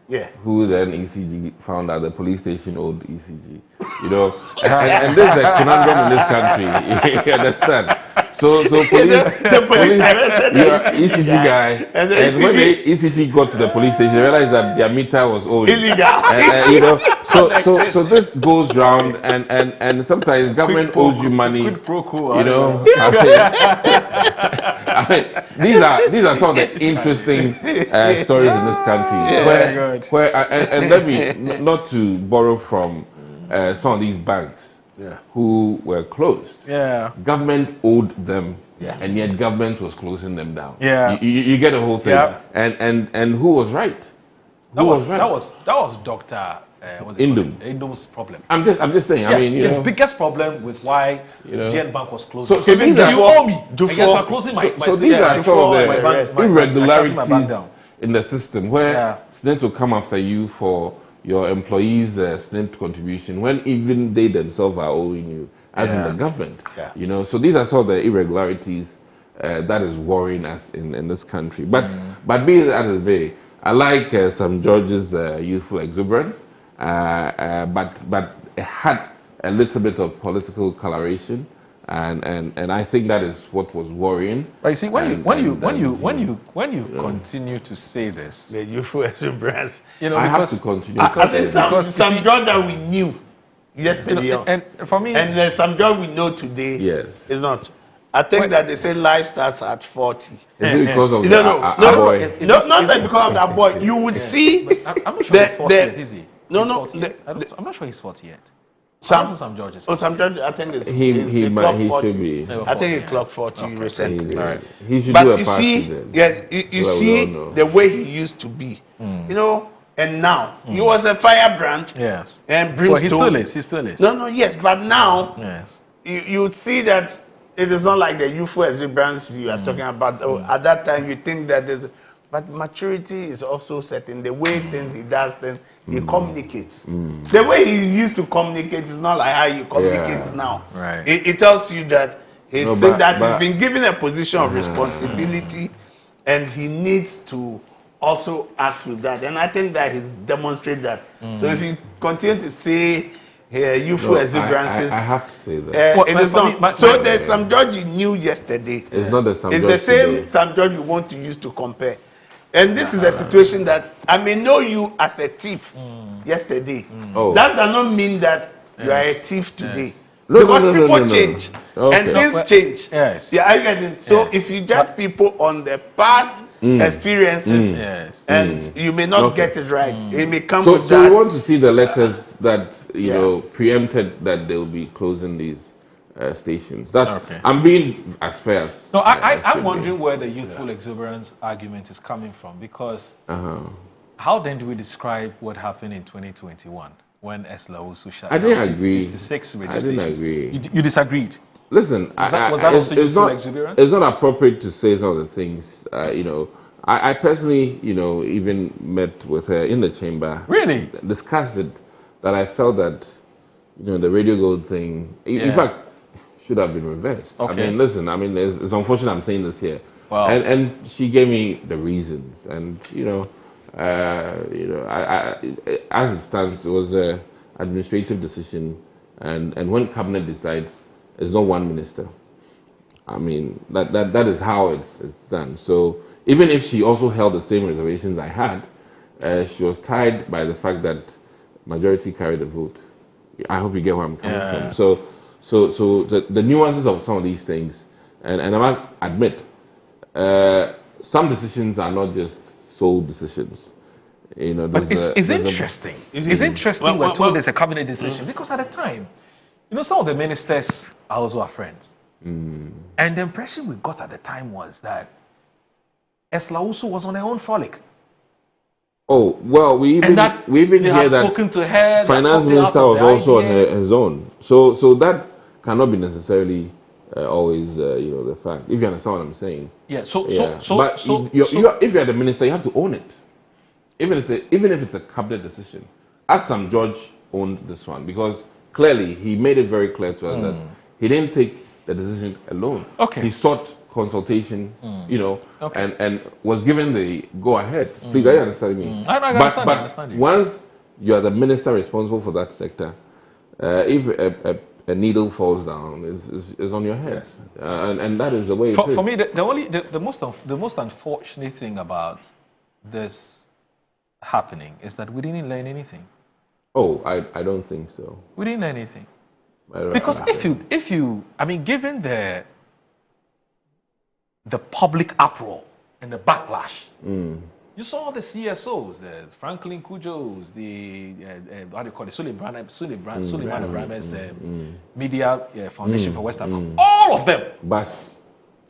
Yeah. Who then ECG found out the police station owed ECG. You know, and this is a conundrum in this country. You understand? So police, you are ECG guy, and when the ECG got to the police station, they realized that their meter was owed. Illegal. You know, so this goes round, and sometimes government owes you money. You know, I mean, these are some of the interesting stories in this country. And let me not to borrow from some of these banks who were closed. Government owed them, and yet government was closing them down. You get the whole thing. And who was right? That was Dr. Indum's problem. I'm just saying. I mean, his biggest problem with why GN Bank was closed. So these are you owe me. These are some of the irregularities in the system where SSNIT will come after you for your employees' SSNIT contribution when even they themselves are owing you, as in the government. You know, so these are some of the irregularities that is worrying us in this country. But be that as may, I like Sam George's youthful exuberance, but it had a little bit of political coloration. And I think that is what was worrying. But you see, when you continue to say this, the youthful exuberance, you know, I have to continue. I think some George that we knew yesterday, and for me, and there's some George we know today. Yes, it's not. I think that they say life starts at 40. Is it because of the boy? No, not because of that boy. You would see. I'm not sure he's 40 yet, is he? I'm not sure he's 40 yet. Some George. Some George. I think he should be. I think he clocked 40 recently. He should but do a you party see, then. You see the way he used to be. You know, and now he was a firebrand. Yes. And brimstone. Well, he still is. No, yes, but now you would see that it is not like the youthful exuberance you are talking about. At that time, you think that there's. But maturity is also certain. The way he does things, he communicates. The way he used to communicate is not like how he communicates now. Right. It tells you that he's been given a position of responsibility, and he needs to also act with that. And I think that he's demonstrated that. So if you continue to say youthful exuberances, I have to say that. It is not. So there's some George you knew yesterday. It's not the Sam George. It's the same today. Sam George you want to use to compare. And this is a situation that I may know you as a thief yesterday. That does not mean that you are a thief today. Because people change and things change. Yeah, I get it. So if you judge people on the past experiences, and you may not get it right, it may come with that. So we want to see the letters that you know preempted that they will be closing these stations. That's I'm being as fair as. No, I'm wondering where the youthful exuberance argument is coming from, because how then do we describe what happened in 2021 when Esla Owusu shut down 56 radio stations? I didn't agree. You disagreed. Listen, was that also youthful exuberance? It's not appropriate to say some of the things. You know, I personally, you know, even met with her in the chamber. Really? Discussed it. That I felt that, you know, the Radio Gold thing. In fact, should have been reversed. I mean, listen. I mean, it's unfortunate I'm saying this here. Wow. And she gave me the reasons, and you know, I as it stands, it was an administrative decision, and when cabinet decides, it's not one minister. I mean, that is how it's done. So even if she also held the same reservations I had, she was tied by the fact that majority carried the vote. I hope you get where I'm coming from. So the nuances of some of these things, and I must admit, some decisions are not just sole decisions. You know, but it's interesting. It's interesting we're told there's a cabinet decision because at the time, you know, some of the ministers are also our friends. And the impression we got at the time was that Eslausu was on her own frolic. Oh, well, we even hear that spoken to her, finance minister was also on his own. So that cannot be necessarily always, the fact. If you understand what I'm saying. Yeah. But if you're the minister, you have to own it. Even if it's a cabinet decision. As Sam George owned this one, because clearly he made it very clear to us that he didn't take the decision alone. Okay. He sought consultation, and was given the go-ahead. Please, are you understanding me? I understand you. Once you are the minister responsible for that sector, if a needle falls down, it's on your head. Yes. And that is the way it is. For me, the most unfortunate thing about this happening is that we didn't learn anything. Oh, I don't think so. We didn't learn anything. Because if you, given the public uproar and the backlash, you saw the CSOs, the Franklin Kujos, the what do you call it, Suleiman Abraham's Media Foundation for West Africa, all of them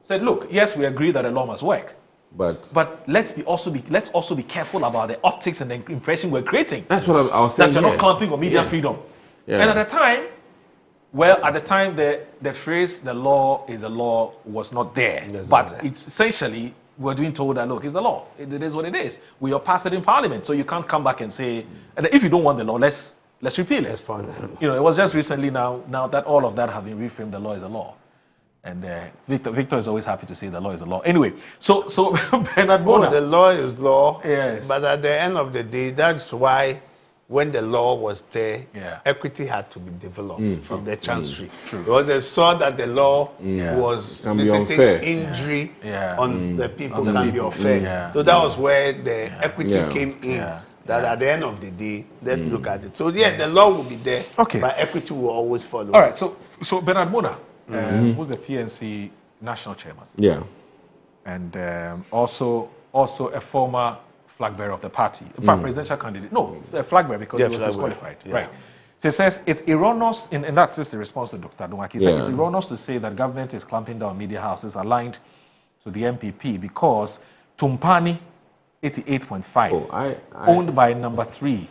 said, look, yes, we agree that the law must work. But let's also be careful about the optics and the impression we're creating. That's what I was saying. That you're not clamping on media freedom. Yeah. And at the time, the phrase "the law is a law" was not there. It's essentially we're being told that look, it's the law. It is what it is. We are passed it in Parliament, so you can't come back and say, and if you don't want the law, let's repeal it. It was just recently now that all of that have been reframed. The law is a law. And Victor is always happy to say the law is the law. Anyway, so Bernard Bona. The law is law. Yes. But at the end of the day, that's why when the law was there, equity had to be developed from the chancery. True. Because they saw that the law was visiting injury on the people can be unfair. Yeah. So that was where the equity came in. That at the end of the day, let's look at it. So the law will be there, but equity will always follow. All right, so Bernard Bona, who's the PNC national chairman. Yeah. And also a former flag bearer of the party. In fact, presidential candidate. No, a flag bearer because he was disqualified. Yeah. Right. So he says it's erroneous, and that's just the response to Dr. Adomah. He said it's erroneous to say that government is clamping down media houses aligned to the MPP because Tumpani 88.5 owned by number 3.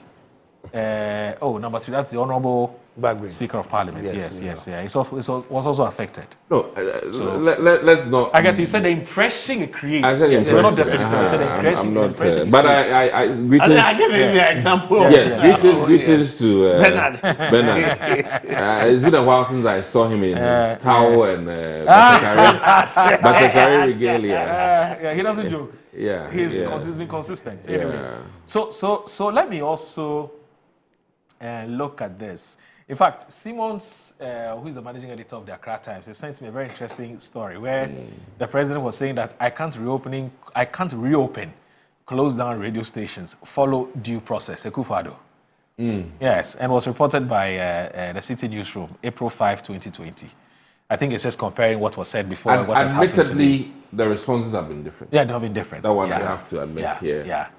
Number 3, that's the Honorable Speaker of Parliament. Yes. It was also affected. No, let's not. I guess you said the impression it creates. I said we're not definitely. I said the impression. I'm not. But I give you the example. Greetings to Bernard. It's been a while since I saw him in his towel and Batakari regalia. He doesn't joke. Yeah, he's been consistent. Anyway, so let me also look at this. In fact, Simmons, who is the managing editor of the Accra Times, he sent me a very interesting story where the president was saying that I can't reopen closed down radio stations, follow due process. Akufo-Addo. Yes, and was reported by the City Newsroom, April 5, 2020. I think it's just comparing what was said before and what has happened today. Admittedly, the responses have been different. Yeah, they have been different. That one I have to admit here.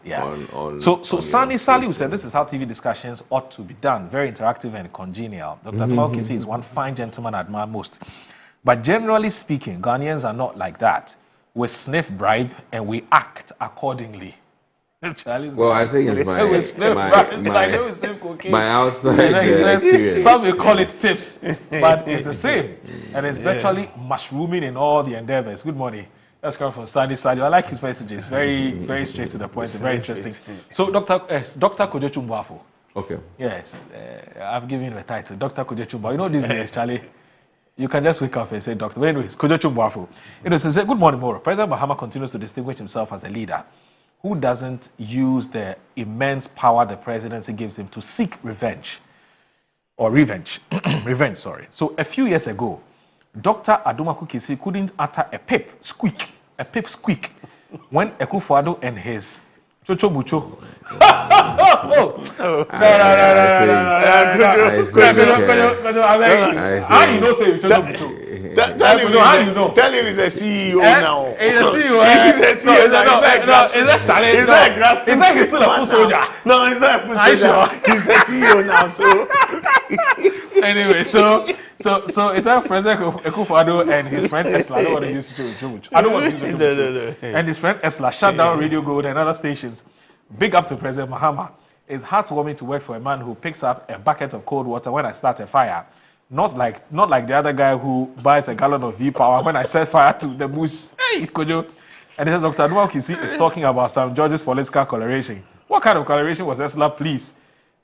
So Sani Saliu said this is how TV discussions ought to be done. Very interactive and congenial. Dr. Adomah Okisi is one fine gentleman I admire most. But generally speaking, Ghanaians are not like that. We sniff bribe and we act accordingly. Well, I think it's my outside experience. Some will call it tips, but it's the same. And it's virtually mushrooming in all the endeavors. Good morning. That's coming from Sandy Sadio. I like his messages. Very, very straight to the point and very interesting. So, Dr. Kojechu Mboafo. Okay. Yes, I've given him a title, Dr. Kojechu Mboafo. You know these days, Charlie, you can just wake up and say doctor. But anyways, Kojechu Mboafo. It says, good morning, Moro. President Mahama continues to distinguish himself as a leader who doesn't use the immense power the presidency gives him to seek revenge. So a few years ago, Dr. Adomah Okisi couldn't utter a pip squeak when Akufo-Addo and his Chocho Bucho. No. How you know say Chocho Bucho? Tell him he's a CEO now. He's a CEO. He's a CEO now. He's like he's still a full soldier. No, he's not a full soldier. He's a CEO now. So anyway, so it's like President Akufo-Addo and his friend Esla. I don't want to use Chocho Bucho. I don't want to use Chocho Bucho. And his friend Esla shut down Radio Gold and other stations. Big up to President Mahama. It's heartwarming to work for a man who picks up a bucket of cold water when I start a fire. Not like the other guy who buys a gallon of V-Power when I set fire to the moose. Hey, Kojo. And it says Dr. Aduma Kisi is talking about Sam George's political coloration. What kind of coloration was Esla, please?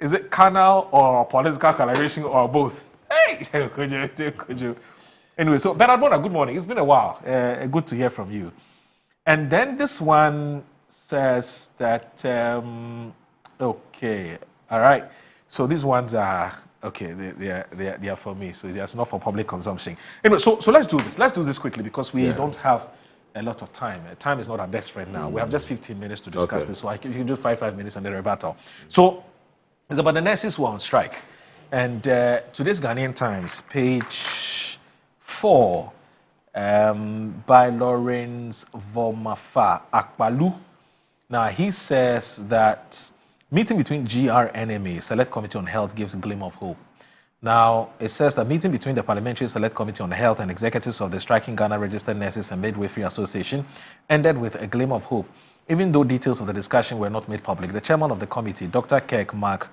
Is it carnal or political coloration or both? Hey, Kojo. Anyway, so Bernard Bona, good morning. It's been a while. Good to hear from you. And then this one says that, okay, all right. So these ones are, okay, they are for me, so it's not for public consumption. Anyway, so let's do this. Let's do this quickly because we don't have a lot of time. Time is not our best friend now. We have just 15 minutes to discuss this, so you can do 5 minutes and then rebuttal. So it's about the nurses who are on strike. And today's Ghanaian Times, page 4, by Lawrence Vomafa Akpalu. Now, he says that meeting between GRNMA, Select Committee on Health, gives a glimmer of hope. Now, it says that meeting between the Parliamentary Select Committee on Health and executives of the striking Ghana Registered Nurses and Midwifery Association ended with a glimmer of hope. Even though details of the discussion were not made public, the chairman of the committee, Dr. Kirk Mark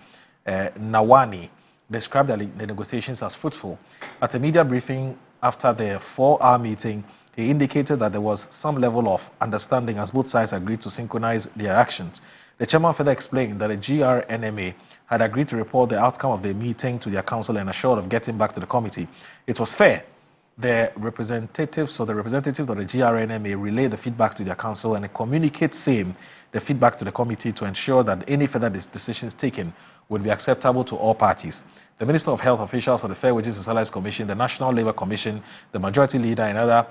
Nawani, described the negotiations as fruitful. At a media briefing after the 4-hour meeting, he indicated that there was some level of understanding as both sides agreed to synchronize their actions. The chairman further explained that the GRNMA had agreed to report the outcome of the meeting to their council and assured of getting back to the committee. It was fair. The representatives of the GRNMA relayed the feedback to their council and communicate same the feedback to the committee to ensure that any further decisions taken would be acceptable to all parties. The Minister of Health, officials of the Fair Wages and Salaries Commission, the National Labour Commission, the Majority Leader and other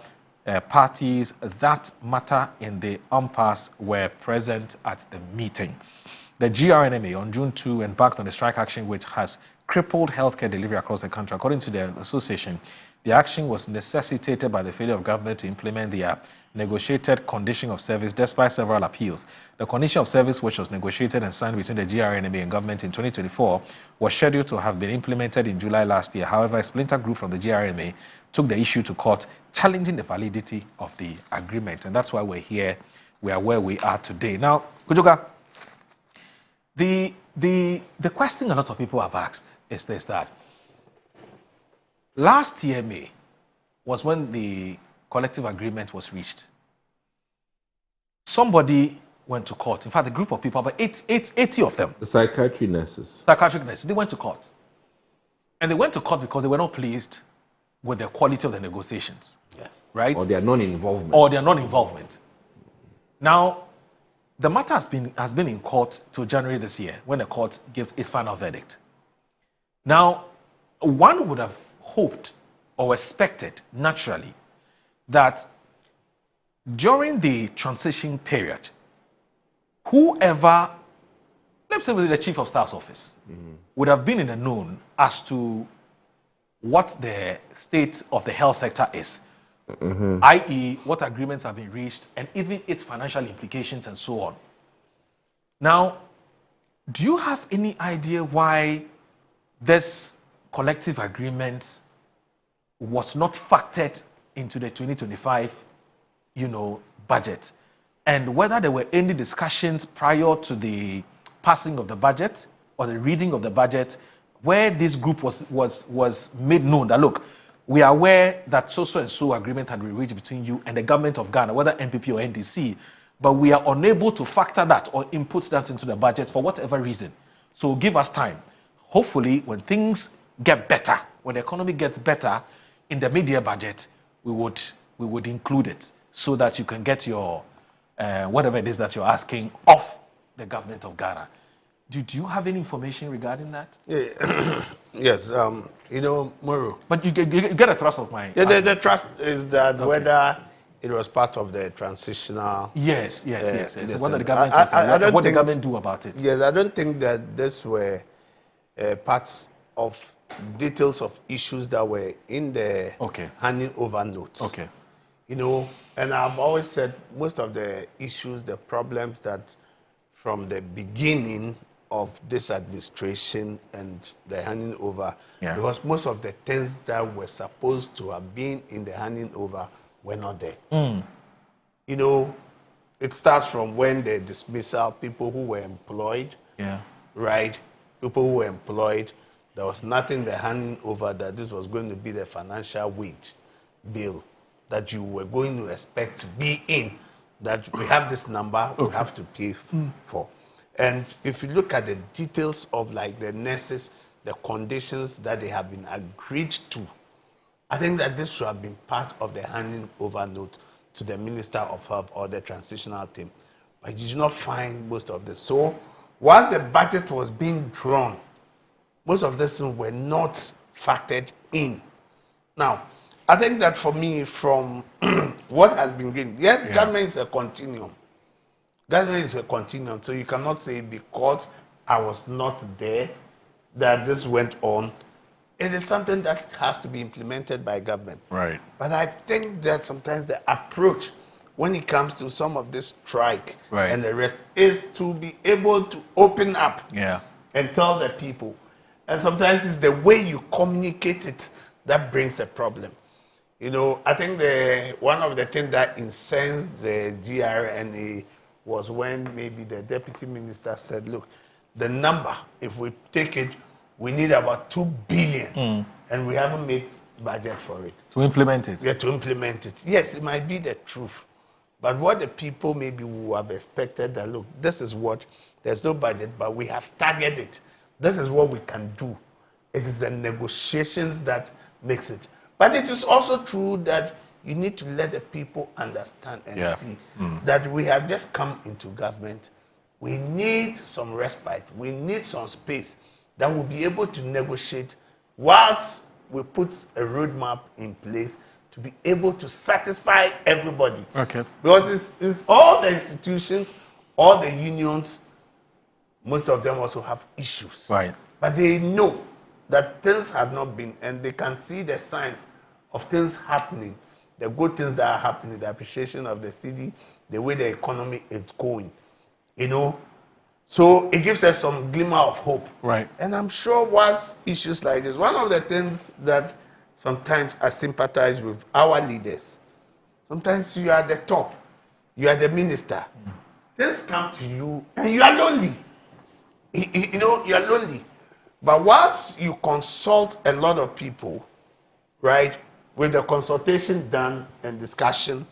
parties that matter in the impasse were present at the meeting. The GRNMA on June 2 embarked on a strike action which has crippled healthcare delivery across the country. According to the association, the action was necessitated by the failure of government to implement their negotiated condition of service despite several appeals. The condition of service, which was negotiated and signed between the GRNMA and government in 2024, was scheduled to have been implemented in July last year. However, a splinter group from the GRNMA took the issue to court, challenging the validity of the agreement. And that's why we're here. We are where we are today. Now, Kujoka, the question a lot of people have asked is this, that last year, May, was when the collective agreement was reached. Somebody went to court. In fact, a group of people, about 80 of them. The psychiatric nurses, they went to court. And they went to court because they were not pleased with the quality of the negotiations. Yeah. Right? Or their non-involvement. Now, the matter has been in court till January this year, when the court gives its final verdict. Now, one would have hoped or expected, naturally, that during the transition period, whoever, let's say the Chief of Staff's office, would have been in the known as to what the state of the health sector is, i.e., what agreements have been reached, and even its financial implications and so on. Now, do you have any idea why this collective agreement was not factored into the 2025, budget, and whether there were any discussions prior to the passing of the budget or the reading of the budget where this group was made known that, look, we are aware that so and so agreement had been reached between you and the government of Ghana, whether NPP or NDC, but we are unable to factor that or input that into the budget for whatever reason. So give us time. Hopefully, when things get better, when the economy gets better, in the mid-year budget, we would include it so that you can get your whatever it is that you're asking off the government of Ghana. Do you have any information regarding that? Yeah. Yes, Moro. But you get a trust of mine. Yeah, the trust is that whether it was part of the transitional. Yes. So what the government what the government do about it? Yes, I don't think that this were parts of details of issues that were in the handing over notes. Okay. You know, and I've always said most of the issues, the problems that from the beginning of this administration and the handing over, because most of the things that were supposed to have been in the handing over were not there. You know, it starts from when the dismissal, people who were employed, right? People who were employed, there was nothing the handing over that this was going to be the financial wage bill that you were going to expect to be in, that we have this number, we have to pay for. And if you look at the details of like the nurses, the conditions that they have been agreed to, I think that this should have been part of the handing over note to the Minister of Health or the transitional team. But you did not find most of this. So once the budget was being drawn, most of these things were not factored in. Now, I think that for me, from what has been given, yes, government is a continuum. Government is a continuum, so you cannot say because I was not there that this went on. It is something that has to be implemented by government. Right. But I think that sometimes the approach when it comes to some of this strike and the rest is to be able to open up and tell the people. And sometimes it's the way you communicate it that brings the problem. You know, I think one of the things that incensed the GRNA was when maybe the deputy minister said, look, the number, if we take it, we need about 2 billion and we haven't made budget for it. To implement it? Yeah, to implement it. Yes, it might be the truth. But what the people maybe would have expected that, look, this is what, there's no budget, but we have staggered it. This is what we can do. It is the negotiations that makes it. But it is also true that you need to let the people understand and see that we have just come into government. We need some respite. We need some space that will be able to negotiate whilst we put a roadmap in place to be able to satisfy everybody. Okay. Because it's all the institutions, all the unions, most of them also have issues. Right. But they know that things have not been, and they can see the signs of things happening, the good things that are happening, the appreciation of the city, the way the economy is going, you know. So it gives us some glimmer of hope. Right. And I'm sure once issues like this, one of the things that sometimes I sympathize with our leaders, sometimes you are the top, you are the minister, things come to you and you are lonely. You know, you are lonely. But once you consult a lot of people, right, with the consultation done and discussion,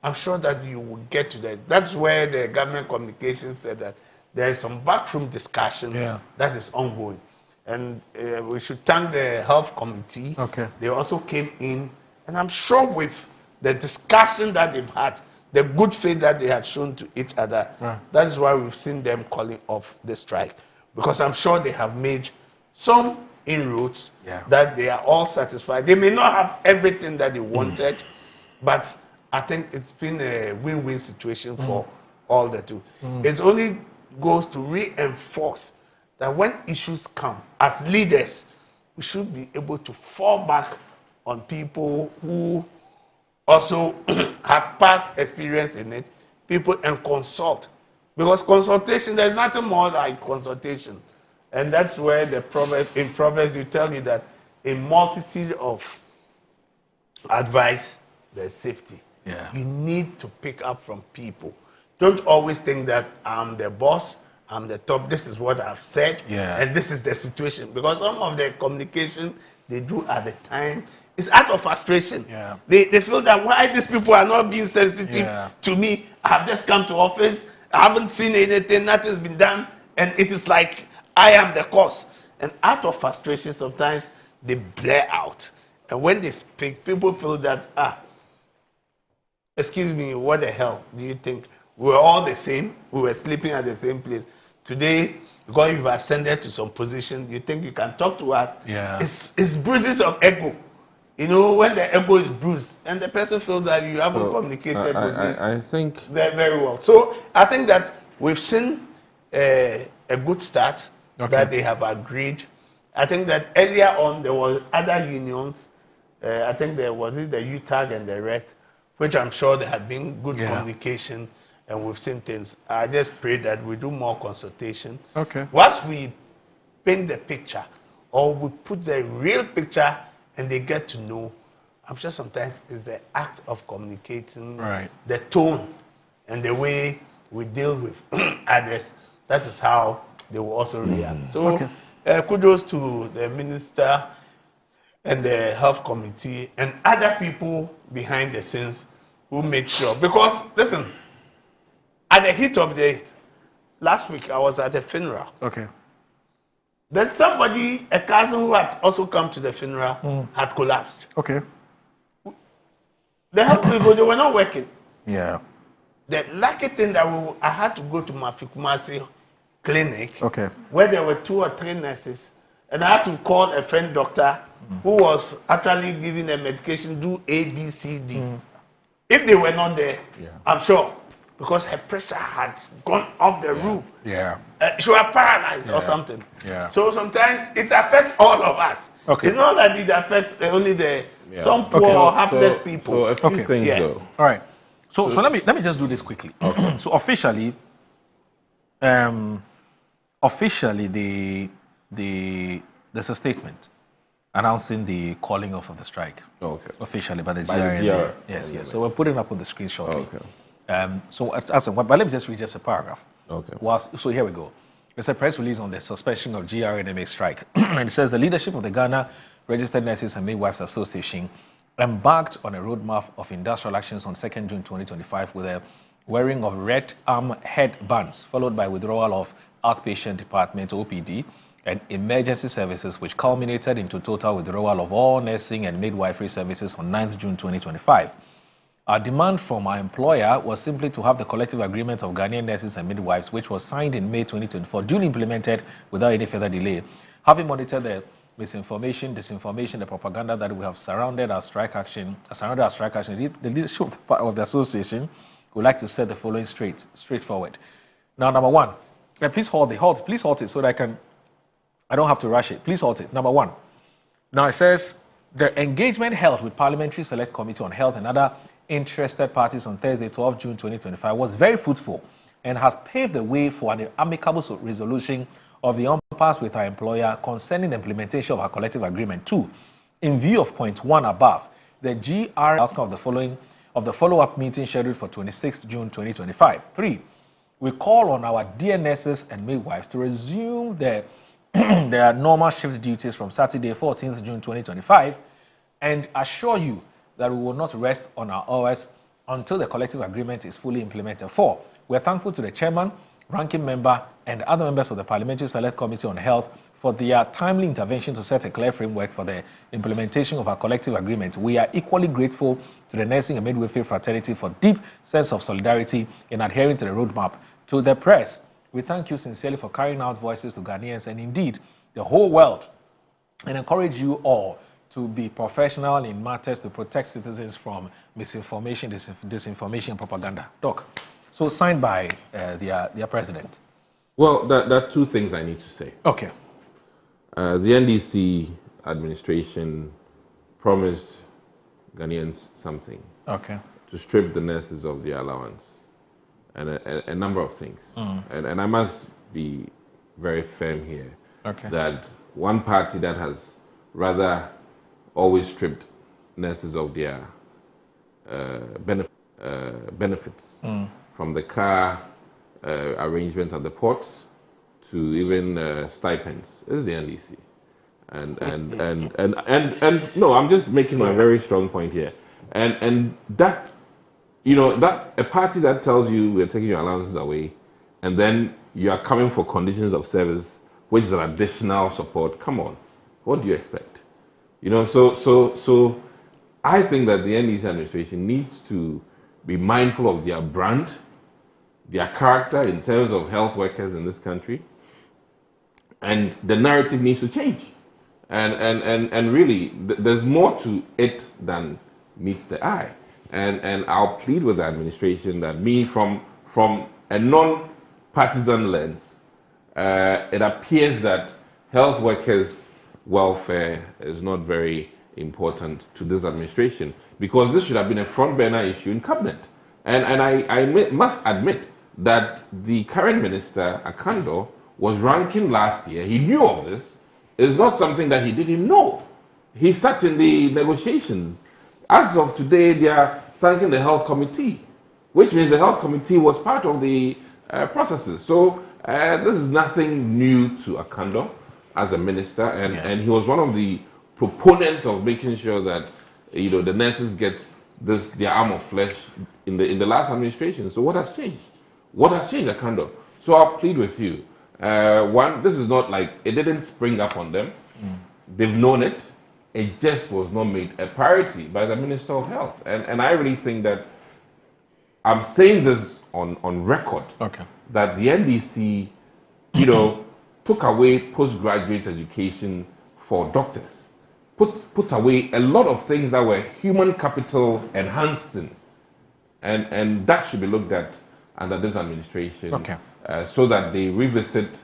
I'm sure that you will get to that. That's where the government communications said that there is some backroom discussion that is ongoing. And we should thank the health committee. Okay. They also came in, and I'm sure with the discussion that they've had, the good faith that they had shown to each other, that is why we've seen them calling off the strike. Because I'm sure they have made some inroads that they are all satisfied. They may not have everything that they wanted, but I think it's been a win-win situation for all the two. It only goes to reinforce that when issues come, as leaders, we should be able to fall back on people who also have past experience in it, people, and consult. Because consultation, there's nothing more like consultation. And that's where the proverb, in Proverbs, you tell you that a multitude of advice, there's safety. Yeah. You need to pick up from people. Don't always think that I'm the boss, I'm the top, this is what I've said, and this is the situation. Because some of the communication they do at the time is out of frustration. Yeah. They feel that why these people are not being sensitive to me. I have just come to office, I haven't seen anything, nothing's been done, and it is like I am the cause. And out of frustration, sometimes they blare out. And when they speak, people feel that, excuse me, what the hell do you think? We're all the same. We were sleeping at the same place. Today, because you've ascended to some position, you think you can talk to us. Yeah. It's bruises of ego. You know, when the elbow is bruised and the person feels that you haven't communicated with them, I think very well. So I think that we've seen a good start that they have agreed. I think that earlier on there were other unions. I think there was the UTAG and the rest, which I'm sure there had been good communication and we've seen things. I just pray that we do more consultation. Okay. Once we paint the picture or we put the real picture and they get to know, I'm sure sometimes it's the act of communicating, the tone and the way we deal with others. That is how they will also react. So kudos to the minister and the health committee and other people behind the scenes who make sure. Because, listen, at the heat of the last week, I was at a funeral. Okay. Then somebody, a cousin who had also come to the funeral, had collapsed. Okay. The health people, they were not working. Yeah. The lucky thing that I had to go to Mafikumasi clinic, where there were 2 or 3 nurses, and I had to call a friend doctor who was actually giving a medication, do A, B, C, D. If they were not there, I'm sure, because her pressure had gone off the roof. Yeah. She was paralyzed or something. Yeah. So sometimes it affects all of us. Okay. It's not that it affects only some poor or hapless people. So a few things though. All right. So let me just do this quickly. So officially, there's a statement announcing the calling off of the strike. Officially by the GRNA. Yes. So we're putting up on the screen shortly. But let me just read just a paragraph. So here we go. It's a press release on the suspension of GRNMA strike. And it says the leadership of the Ghana Registered Nurses and Midwives Association embarked on a roadmap of industrial actions on 2nd June 2025 with a wearing of red arm headbands, followed by withdrawal of outpatient department OPD and emergency services, which culminated into total withdrawal of all nursing and midwifery services on 9th June 2025. Our demand from our employer was simply to have the collective agreement of Ghanaian nurses and midwives, which was signed in May 2024, duly implemented without any further delay. Having monitored the misinformation, disinformation, the propaganda that we have surrounded our strike action, the leadership of the association would like to set the following straightforward. Now, number one, please hold it so that I don't have to rush it. Please hold it. Number one. Now it says the engagement held with Parliamentary Select Committee on Health and other interested parties on Thursday, 12 June 2025 was very fruitful and has paved the way for an amicable resolution of the impasse with our employer concerning the implementation of our collective agreement. 2. In view of point 1 above, the GR outcome of the follow-up meeting scheduled for 26 June 2025. 3. We call on our dear nurses and midwives to resume their normal shift duties from Saturday, 14th June 2025, and assure you that we will not rest on our hours until the collective agreement is fully implemented. 4. We're thankful to the chairman, ranking member, and other members of the Parliamentary Select Committee on Health for their timely intervention to set a clear framework for the implementation of our collective agreement. We are equally grateful to the nursing and midwifery fraternity for deep sense of solidarity in adhering to the roadmap. To the press, we thank you sincerely for carrying out voices to Ghanaians and indeed the whole world, and encourage you all to be professional in matters to protect citizens from misinformation, disinformation, and propaganda. Doc, so signed by their president. Well, there are 2 things I need to say. Okay. The NDC administration promised Ghanaians something. Okay. To strip the nurses of their allowance and a number of things. And I must be very firm here that one party that has rather always stripped nurses of their benefits, from the car arrangement at the ports to even stipends. This is the NDC, and no, I'm just making a very strong point here, and that, you know, that a party that tells you we're taking your allowances away, and then you are coming for conditions of service, which is an additional support. Come on, what do you expect? You know, so I think that the NDC administration needs to be mindful of their brand, their character in terms of health workers in this country, and the narrative needs to change. And really, there's more to it than meets the eye. And I'll plead with the administration that from a non-partisan lens, it appears that health workers' welfare is not very important to this administration, because this should have been a front burner issue in cabinet. And I must admit that the current minister, Akando, was ranking last year. He knew of this. It's not something that he didn't know. He sat in the negotiations. As of today, they are thanking the health committee, which means the health committee was part of the processes. So this is nothing new to Akando as a minister, and he was one of the proponents of making sure that the nurses get their arm of flesh in the last administration. So what has changed? What has changed, Akando? So I'll plead with you. One, this is not like it didn't spring up on them. They've known it. It just was not made a priority by the Minister of Health. And I really think that I'm saying this on record, that the NDC, took away postgraduate education for doctors, put away a lot of things that were human capital enhancing, and that should be looked at under this administration, so that they revisit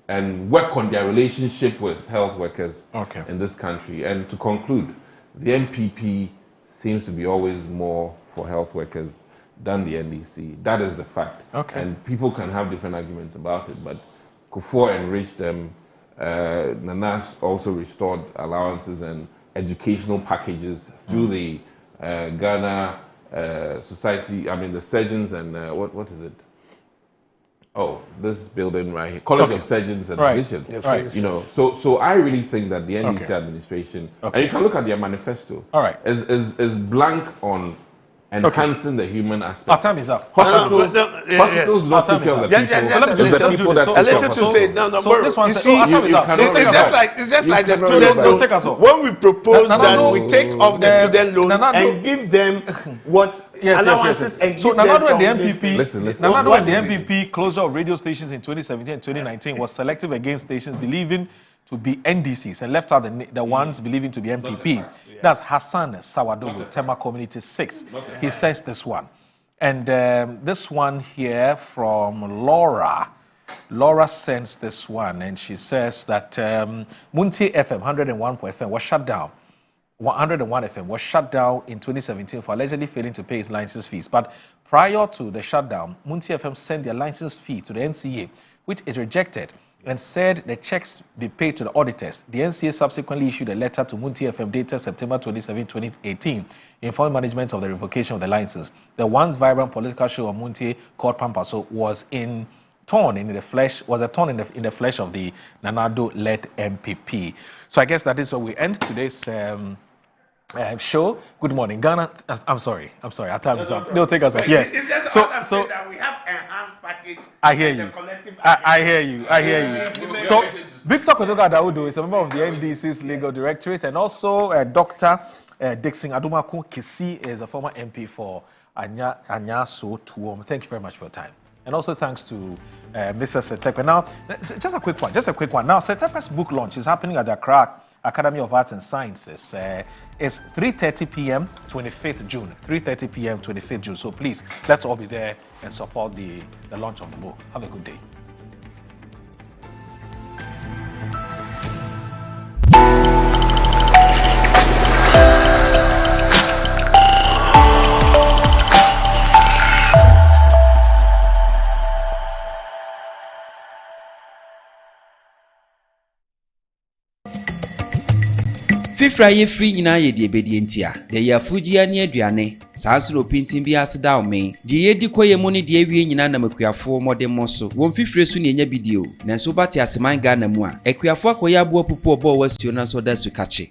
and work on their relationship with health workers in this country. And to conclude, the MPP seems to be always more for health workers than the NDC. That is the fact. And people can have different arguments about it, but Kufuor enriched them. Nanas also restored allowances and educational packages through the Ghana Society, the surgeons and what is it? Oh, this building right here, College of Surgeons and Physicians. So I really think that the NDC administration, and you can look at their manifesto, is blank on enhancing the human aspect. Our time is up. Hospitals don't take care of the people. It's the people that take care of hospitals. So this one, it's just like the student loan. When we propose that we take off the student loan and give them what allowances and give them from the MPP closure of radio stations in 2017 and 2019 was selective against stations believing to be NDCs and left out the ones believing to be MPP. That's Hassan Sawadogo, Tema Community 6. He says this one. And this one here from Laura. Laura sends this one, and she says that Munti FM, 101.FM, was shut down. 101 FM was shut down in 2017 for allegedly failing to pay its license fees. But prior to the shutdown, Munti FM sent their license fee to the NCA, which it rejected, and said the checks be paid to the auditors. The NCA subsequently issued a letter to Munti FM dated September 27, 2018, informing management of the revocation of the license. The once vibrant political show of Munti called Pampaso was a thorn in the flesh of the Nanado-led MPP. So I guess that is where we end today's show. Good morning, Ghana. I'm sorry. Our time is up. They'll take us off. Yes. So that we have enhanced package. I hear you. I hear you. So Victor Kotoka Daudu is a member of the NDC's legal directorate, and also Dr. Dixon Adumaku Kisi is a former MP for Anyaso Tuom. Thank you very much for your time. And also thanks to Mr. Setekwe. Now, just a quick one. Now, Setekwe's book launch is happening at the Accra Academy of Arts and Sciences. It's 3:30 p.m. 25th June. 3:30 p.m. 25th June. So please, let's all be there and support the launch of the book. Have a good day. Fifra ye free nyina ye de obedientia de ya fugia ne aduane saasro pintin bi aseda o me de ye di koye mu ne de awie nyina na makuafo modem mo so won fifre so ne nya bidio na so bate aseman Ghana mu a akuafo akoya abo popo obo wasio na so da su kache